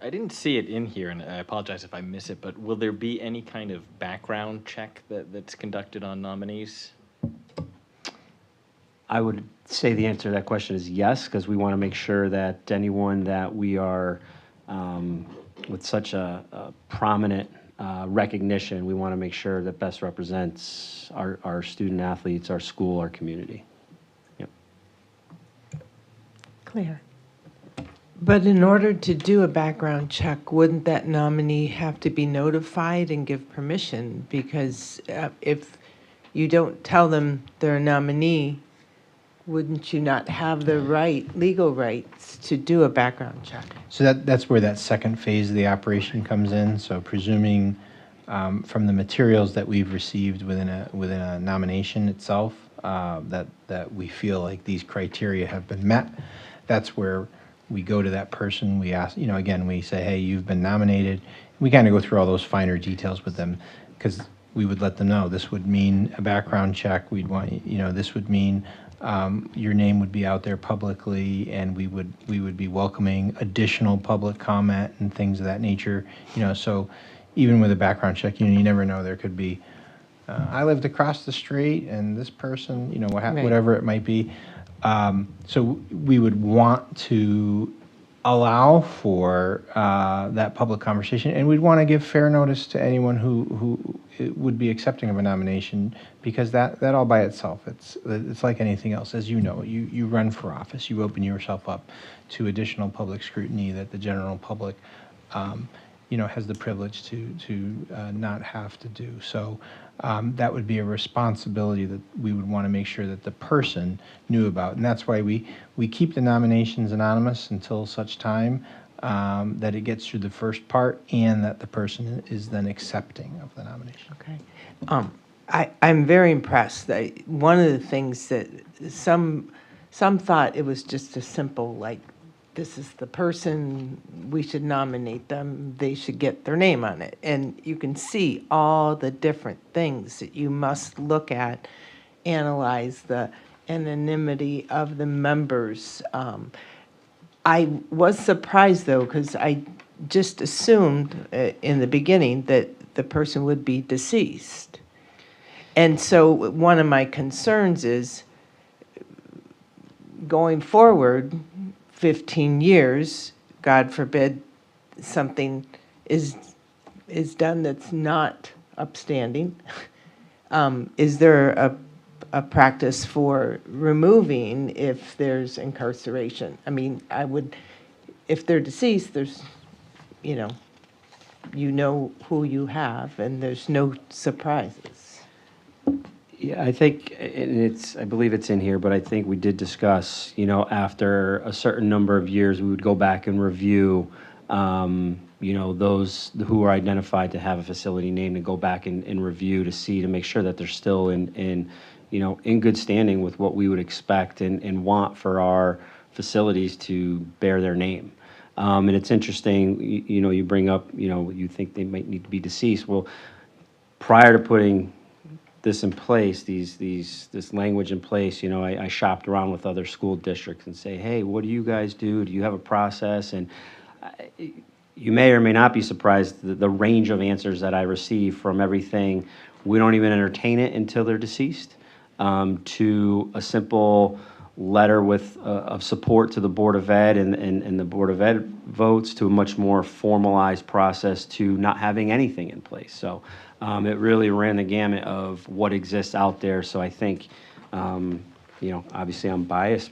I didn't see it in here, and I apologize if I miss it, but will there be any kind of background check that's conducted on nominees? I would say the answer to that question is yes, because we want to make sure that anyone that we are with such a prominent recognition, we want to make sure that best represents our student athletes, our school, our community. Yep. Claire? But in order to do a background check, wouldn't that nominee have to be notified and give permission? Because if you don't tell them they're a nominee, wouldn't you not have the legal rights to do a background check? So that's where that second phase of the operation comes in. So presuming from the materials that we've received within a nomination itself that we feel like these criteria have been met, that's where we go to that person. We ask, again, we say, hey, you've been nominated. We kind of go through all those finer details with them, because we would let them know this would mean a background check. We'd want, this would mean your name would be out there publicly, and we would be welcoming additional public comment and things of that nature. So even with a background check, you never know. There could be, I lived across the street, and this person, whatever it might be. So we would want to allow for that public conversation, and we'd want to give fair notice to anyone who would be accepting of a nomination, because that all by itself, it's like anything else. As you know, you run for office, you open yourself up to additional public scrutiny that the general public has the privilege to not have to do. So that would be a responsibility that we would want to make sure that the person knew about. And that's why we keep the nominations anonymous until such time that it gets through the first part and that the person is then accepting of the nomination. Okay. I'm very impressed. One of the things that some thought it was just a simple, like, this is the person, we should nominate them, they should get their name on it. And you can see all the different things that you must look at, analyze the anonymity of the members. I was surprised, though, because I just assumed in the beginning that the person would be deceased. And so one of my concerns is, going forward, 15 years, God forbid, something is done that's not upstanding. Is there a practice for removing if there's incarceration? I mean, if they're deceased, there's, you know who you have, and there's no surprises. Yeah, I think, and I believe it's in here, but I think we did discuss, after a certain number of years, we would go back and review, those who are identified to have a facility name, and go back and review to make sure that they're still in good standing with what we would expect and want for facilities to bear their name. And it's interesting, you bring up, you think they might need to be deceased. Well, prior to putting this in place, this language in place, I shopped around with other school districts and say, hey, what do you guys do? Do you have a process? And you may or may not be surprised the range of answers that I receive, from everything, we don't even entertain it until they're deceased, to a simple letter of support to the Board of Ed and the Board of Ed votes, to a much more formalized process to not having anything in place. So it really ran the gamut of what exists out there. So I think, obviously I'm biased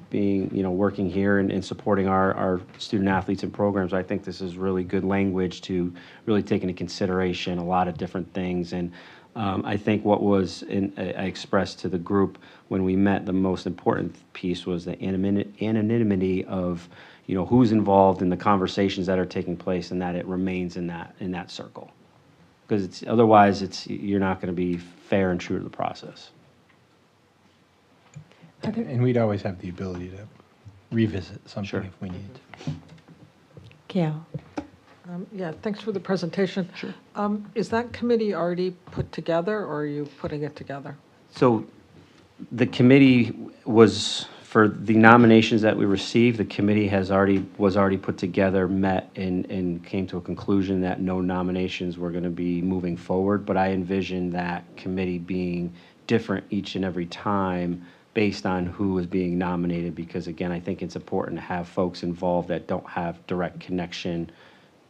being, working here and supporting our student athletes and programs. I think this is really good language to really take into consideration a lot of different things. And I think what was I expressed to the group when we met, the most important piece was the anonymity of, who's involved in the conversations that are taking place, and that it remains in that circle. Because otherwise you're not going to be fair and true to the process. And we'd always have the ability to revisit something if we needed to. Gail? Yeah, thanks for the presentation. Sure. Is that committee already put together, or are you putting it together? So the committee was, for the nominations that we received, the committee was already put together, met, and came to a conclusion that no nominations were going to be moving forward. But I envision that committee being different each and every time based on who is being nominated, because again, I think it's important to have folks involved that don't have direct connection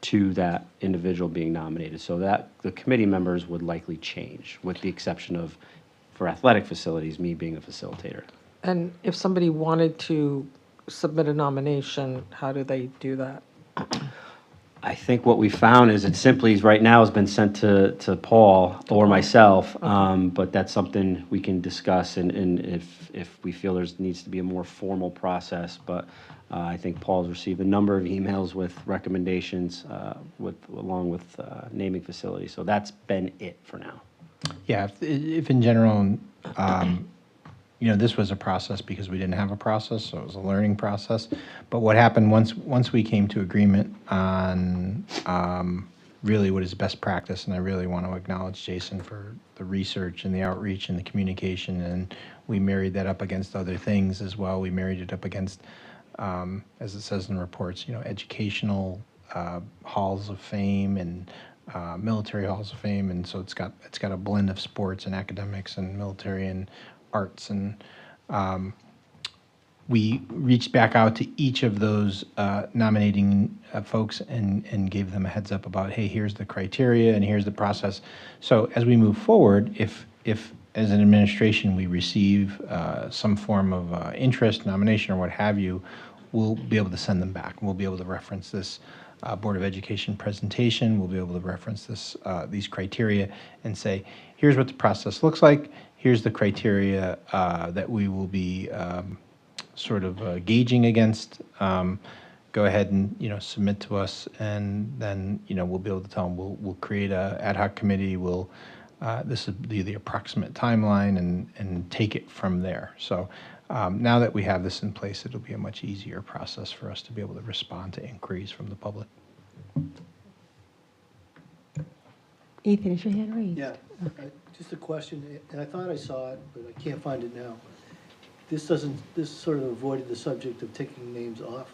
to that individual being nominated. So that the committee members would likely change, with the exception of, for athletic facilities, me being a facilitator. And if somebody wanted to submit a nomination, how do they do that? I think what we found is it simply right now has been sent to Paul or myself, but that's something we can discuss, and if we feel there needs to be a more formal process. But I think Paul's received a number of emails with recommendations along with naming facilities. So that's been it for now. Yeah, if in general, this was a process because we didn't have a process, so it was a learning process. But what happened once we came to agreement on really what is best practice, and I really want to acknowledge Jason for the research and the outreach and the communication, and we married that up against other things as well. We married it up against, as it says in reports, educational halls of fame and military halls of fame, and so it's got a blend of sports and academics and military and arts, and we reached back out to each of those nominating folks and gave them a heads up about, hey, here's the criteria and here's the process. So as we move forward, if as an administration we receive some form of interest, nomination, or what have you, we'll be able to send them back. We'll be able to reference this Board of Education presentation. We'll be able to reference these criteria and say, here's what the process looks like. Here's the criteria that we will be gauging against. Go ahead and submit to us, and then we'll be able to tell them we'll create a ad hoc committee. This will be the approximate timeline, and take it from there. So now that we have this in place, it'll be a much easier process for us to be able to respond to inquiries from the public. Ethan, is your hand raised? Yeah, just a question, and I thought I saw it, but I can't find it now. This sort of avoided the subject of taking names off.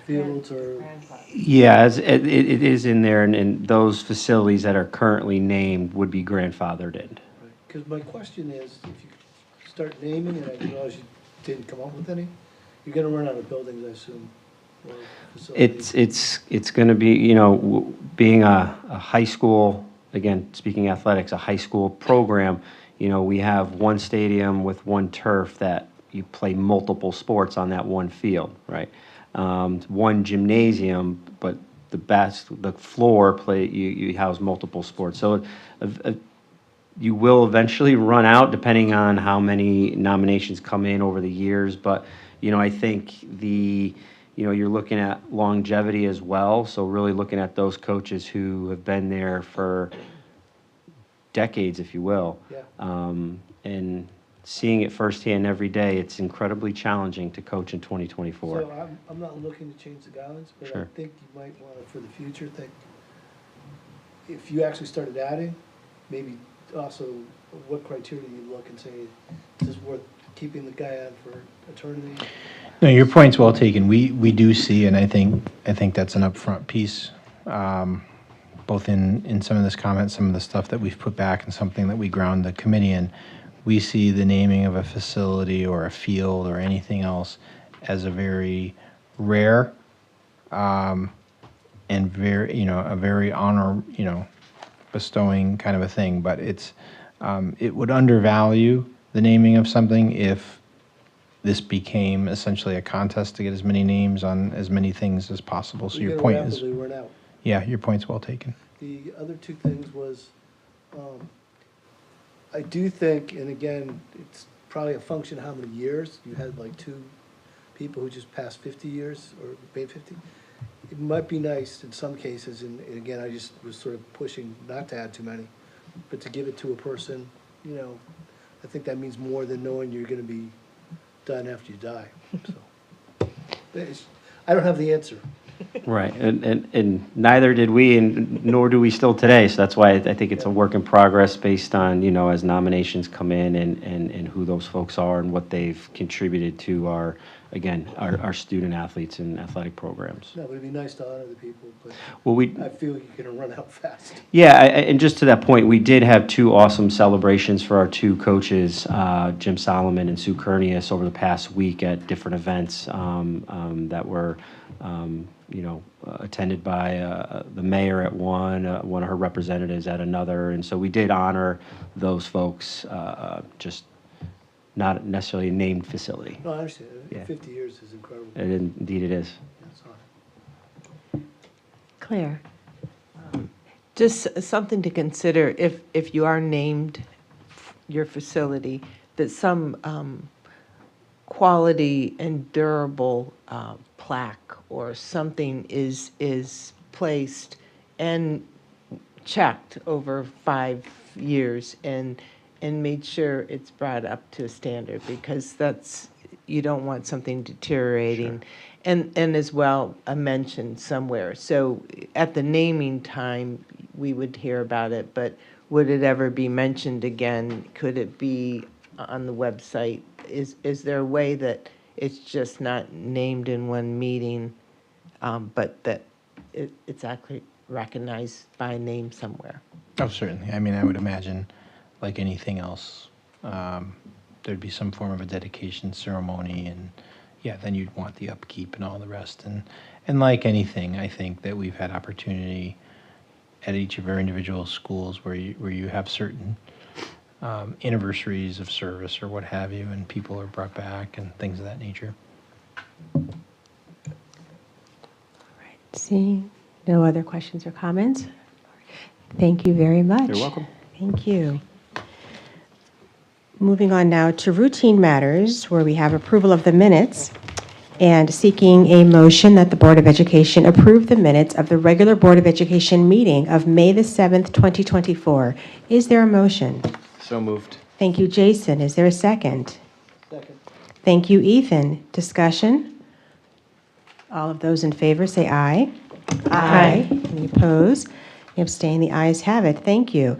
Fields or... Yeah, it is in there, and those facilities that are currently named would be grandfathered in. Because my question is, if you start naming, and I realize you didn't come up with any, you're going to run out of buildings, I assume, or facilities. It's going to be, being a high school, again, speaking athletics, a high school program, we have one stadium with one turf that you play multiple sports on that one field, right? One gymnasium, but the floor you house multiple sports. So you will eventually run out depending on how many nominations come in over the years. But, I think you're looking at longevity as well. So really looking at those coaches who have been there for decades, if you will. Yeah. And seeing it firsthand every day, it's incredibly challenging to coach in 2024. So I'm not looking to change the guidelines, but Sure. I think you might want to, for the future, think, if you actually started adding, maybe also what criteria you look and say, is this worth keeping the guy on for eternity? No, your point's well taken. We do see, and I think that's an upfront piece, both in some of this comment, some of the stuff that we've put back, and something that we ground the committee in. We see the naming of a facility or a field or anything else as a very rare and very, a very honor, bestowing kind of a thing. But it would undervalue the naming of something if this became essentially a contest to get as many names on as many things as possible. So You're your gonna point is, rapidly run out. yeah, your point's well taken. The other two things was, I do think, and again, it's probably a function of how many years, you had like two people who just passed 50 years or made 50. It might be nice in some cases, and again, I just was sort of pushing not to add too many, but to give it to a person, I think that means more than knowing you're gonna be done after you die, so. I don't have the answer. Right, and neither did we, and nor do we still today. So that's why I think it's a work in progress based on, as nominations come in and who those folks are and what they've contributed to our student athletes and athletic programs. No, but it'd be nice to honor the people, but Well, I feel you're gonna run out fast. Yeah, and just to that point, we did have two awesome celebrations for our two coaches, Jim Solomon and Sue Kernius, over the past week at different events that were, attended by the mayor at one of her representatives at another. And so we did honor those folks, just not necessarily a named facility. No, I understand. Yeah. 50 years is incredible. And indeed it is. That's all. Claire? Just something to consider, if you are named your facility, that some quality and durable plaque or something is placed and checked over 5 years and made sure it's brought up to a standard, because you don't want something deteriorating. Sure. And as well, a mention somewhere. So at the naming time, we would hear about it, but would it ever be mentioned again? Could it be on the website? Is there a way that it's just not named in one meeting, but that it's actually recognized by name somewhere? Oh, certainly. I mean, I would imagine, like anything else, there'd be some form of a dedication ceremony, and yeah, then you'd want the upkeep and all the rest. And like anything, I think that we've had opportunity at each of our individual schools where you have certain anniversaries of service or what have you, and people are brought back and things of that nature. Seeing no other questions or comments? Thank you very much. You're welcome. Thank you. Moving on now to routine matters, where we have approval of the minutes and seeking a motion that the Board of Education approve the minutes of the regular Board of Education meeting of May the 7th, 2024. Is there a motion? So moved. Thank you, Jason. Is there a second? Second. Thank you, Ethan. Discussion? All of those in favor say aye. Aye. Any opposed? Any abstain? The ayes have it. Thank you.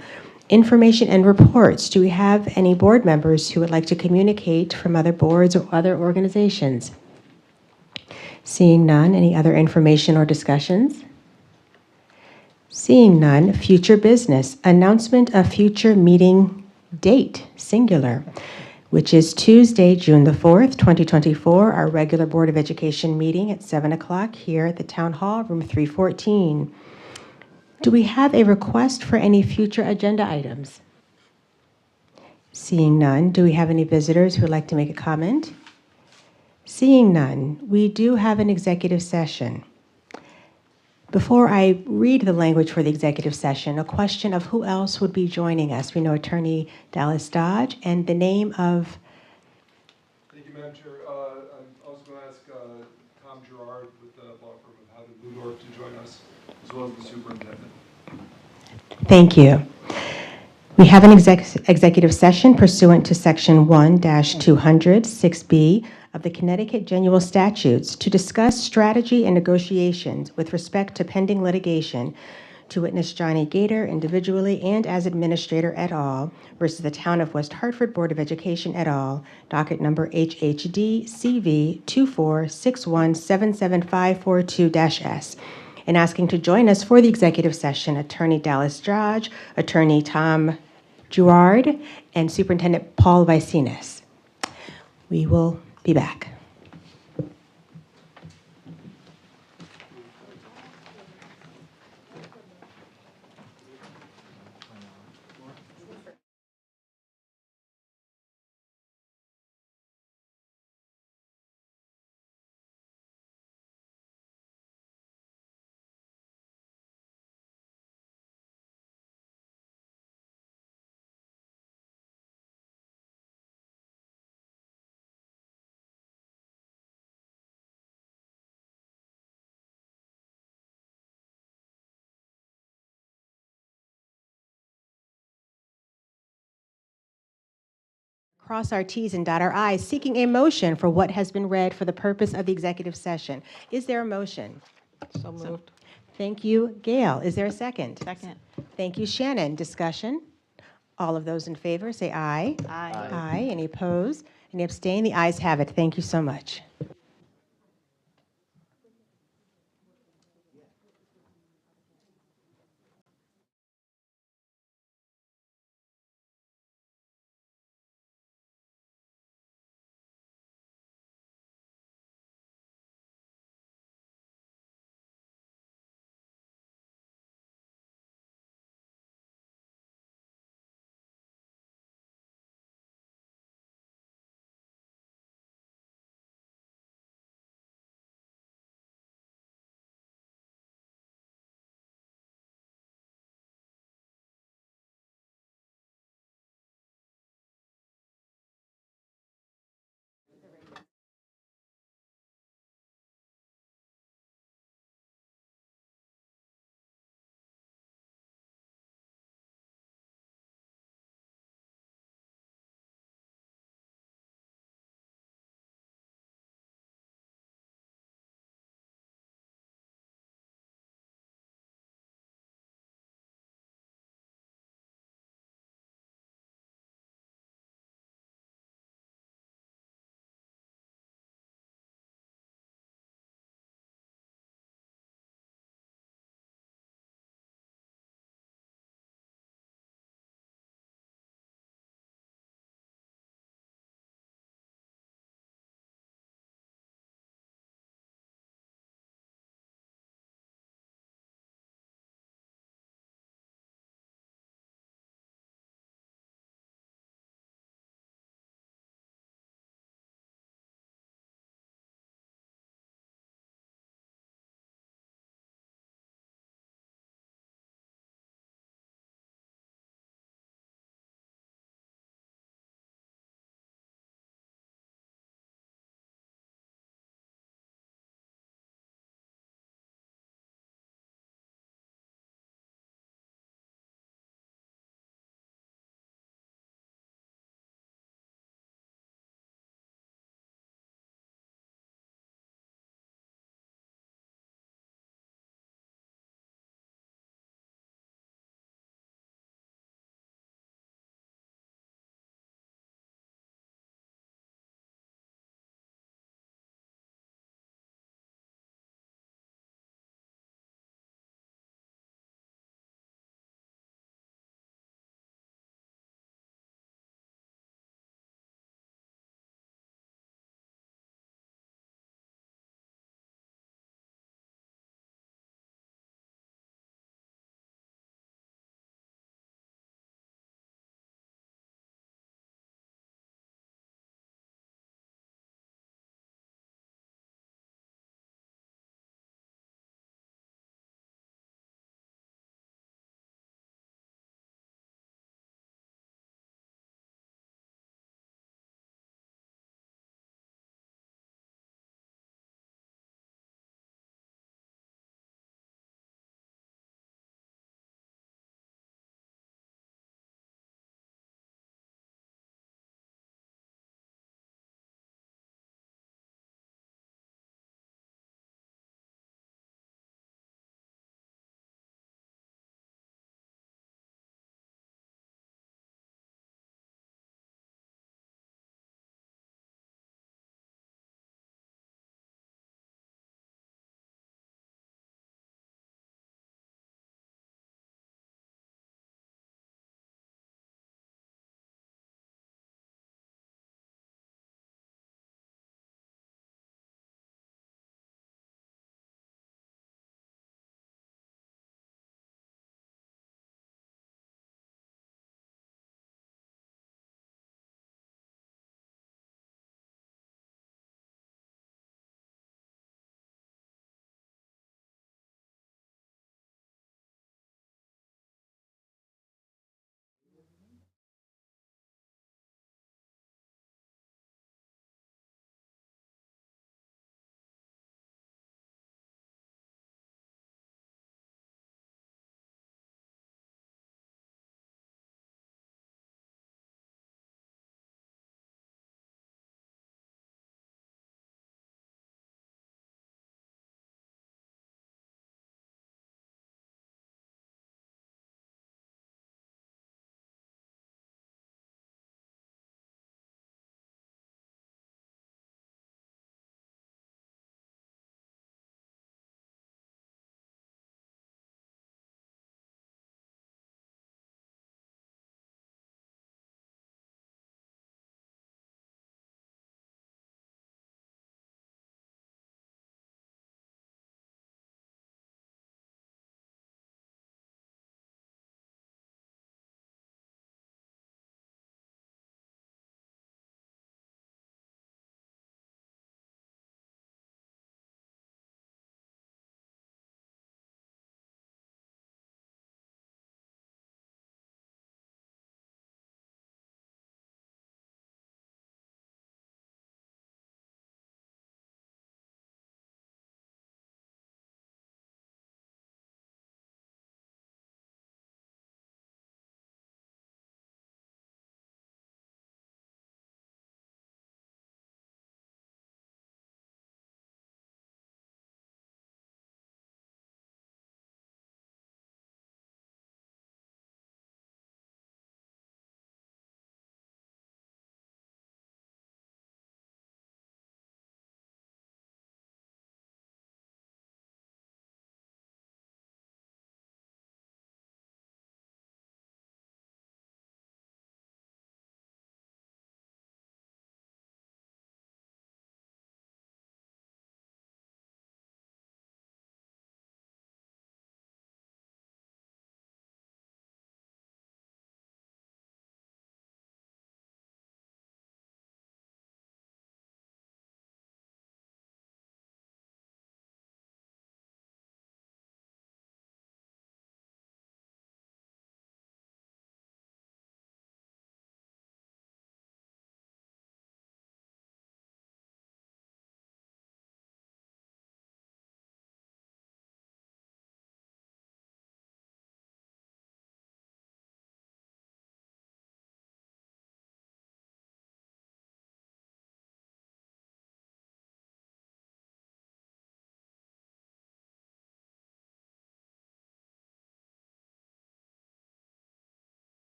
Information and reports. Do we have any board members who would like to communicate from other boards or other organizations? Seeing none, any other information or discussions? Seeing none, future business. Announcement of future meeting date, singular, which is Tuesday, June the 4th, 2024, our regular Board of Education meeting at 7 o'clock here at the Town Hall, room 314. Do we have a request for any future agenda items? Seeing none, do we have any visitors who would like to make a comment? Seeing none, we do have an executive session. Before I read the language for the executive session, a question of who else would be joining us. We know Attorney Dallas Dodge and the name of... Thank you, Madam Chair. I was going to ask Tom Gerard with the law firm of Howden New York to join us, as well as the superintendent. Thank you. We have an executive session pursuant to Section 1-200, 6B of the Connecticut General Statutes to discuss strategy and negotiations with respect to pending litigation to witness Johnny Gator individually and as administrator et al. Versus the Town of West Hartford Board of Education et al., docket number HHD CV 246177542-S. And asking to join us for the executive session, Attorney Dallas Drudge, Attorney Tom Gerard, and Superintendent Paul Vicinas. We will be back. Cross our T's and dot our I's, seeking a motion for what has been read for the purpose of the executive session. Is there a motion? So moved. Thank you, Gail. Is there a second? Second. Thank you, Shannon. Discussion? All of those in favor, say aye. Aye. Aye. Any opposed? Any abstain? The ayes have it. Thank you so much.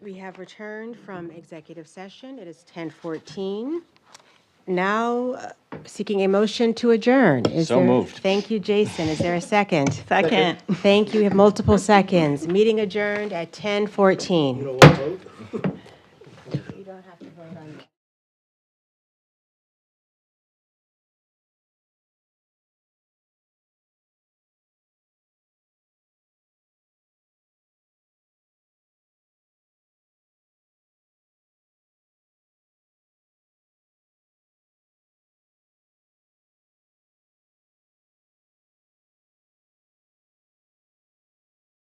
We have returned from executive session. It is 10:14. Now seeking a motion to adjourn. So moved. Thank you, Jason. Is there a second? Second. Thank you. We have multiple seconds. Meeting adjourned at 10:14. You don't want to vote? You don't have to vote on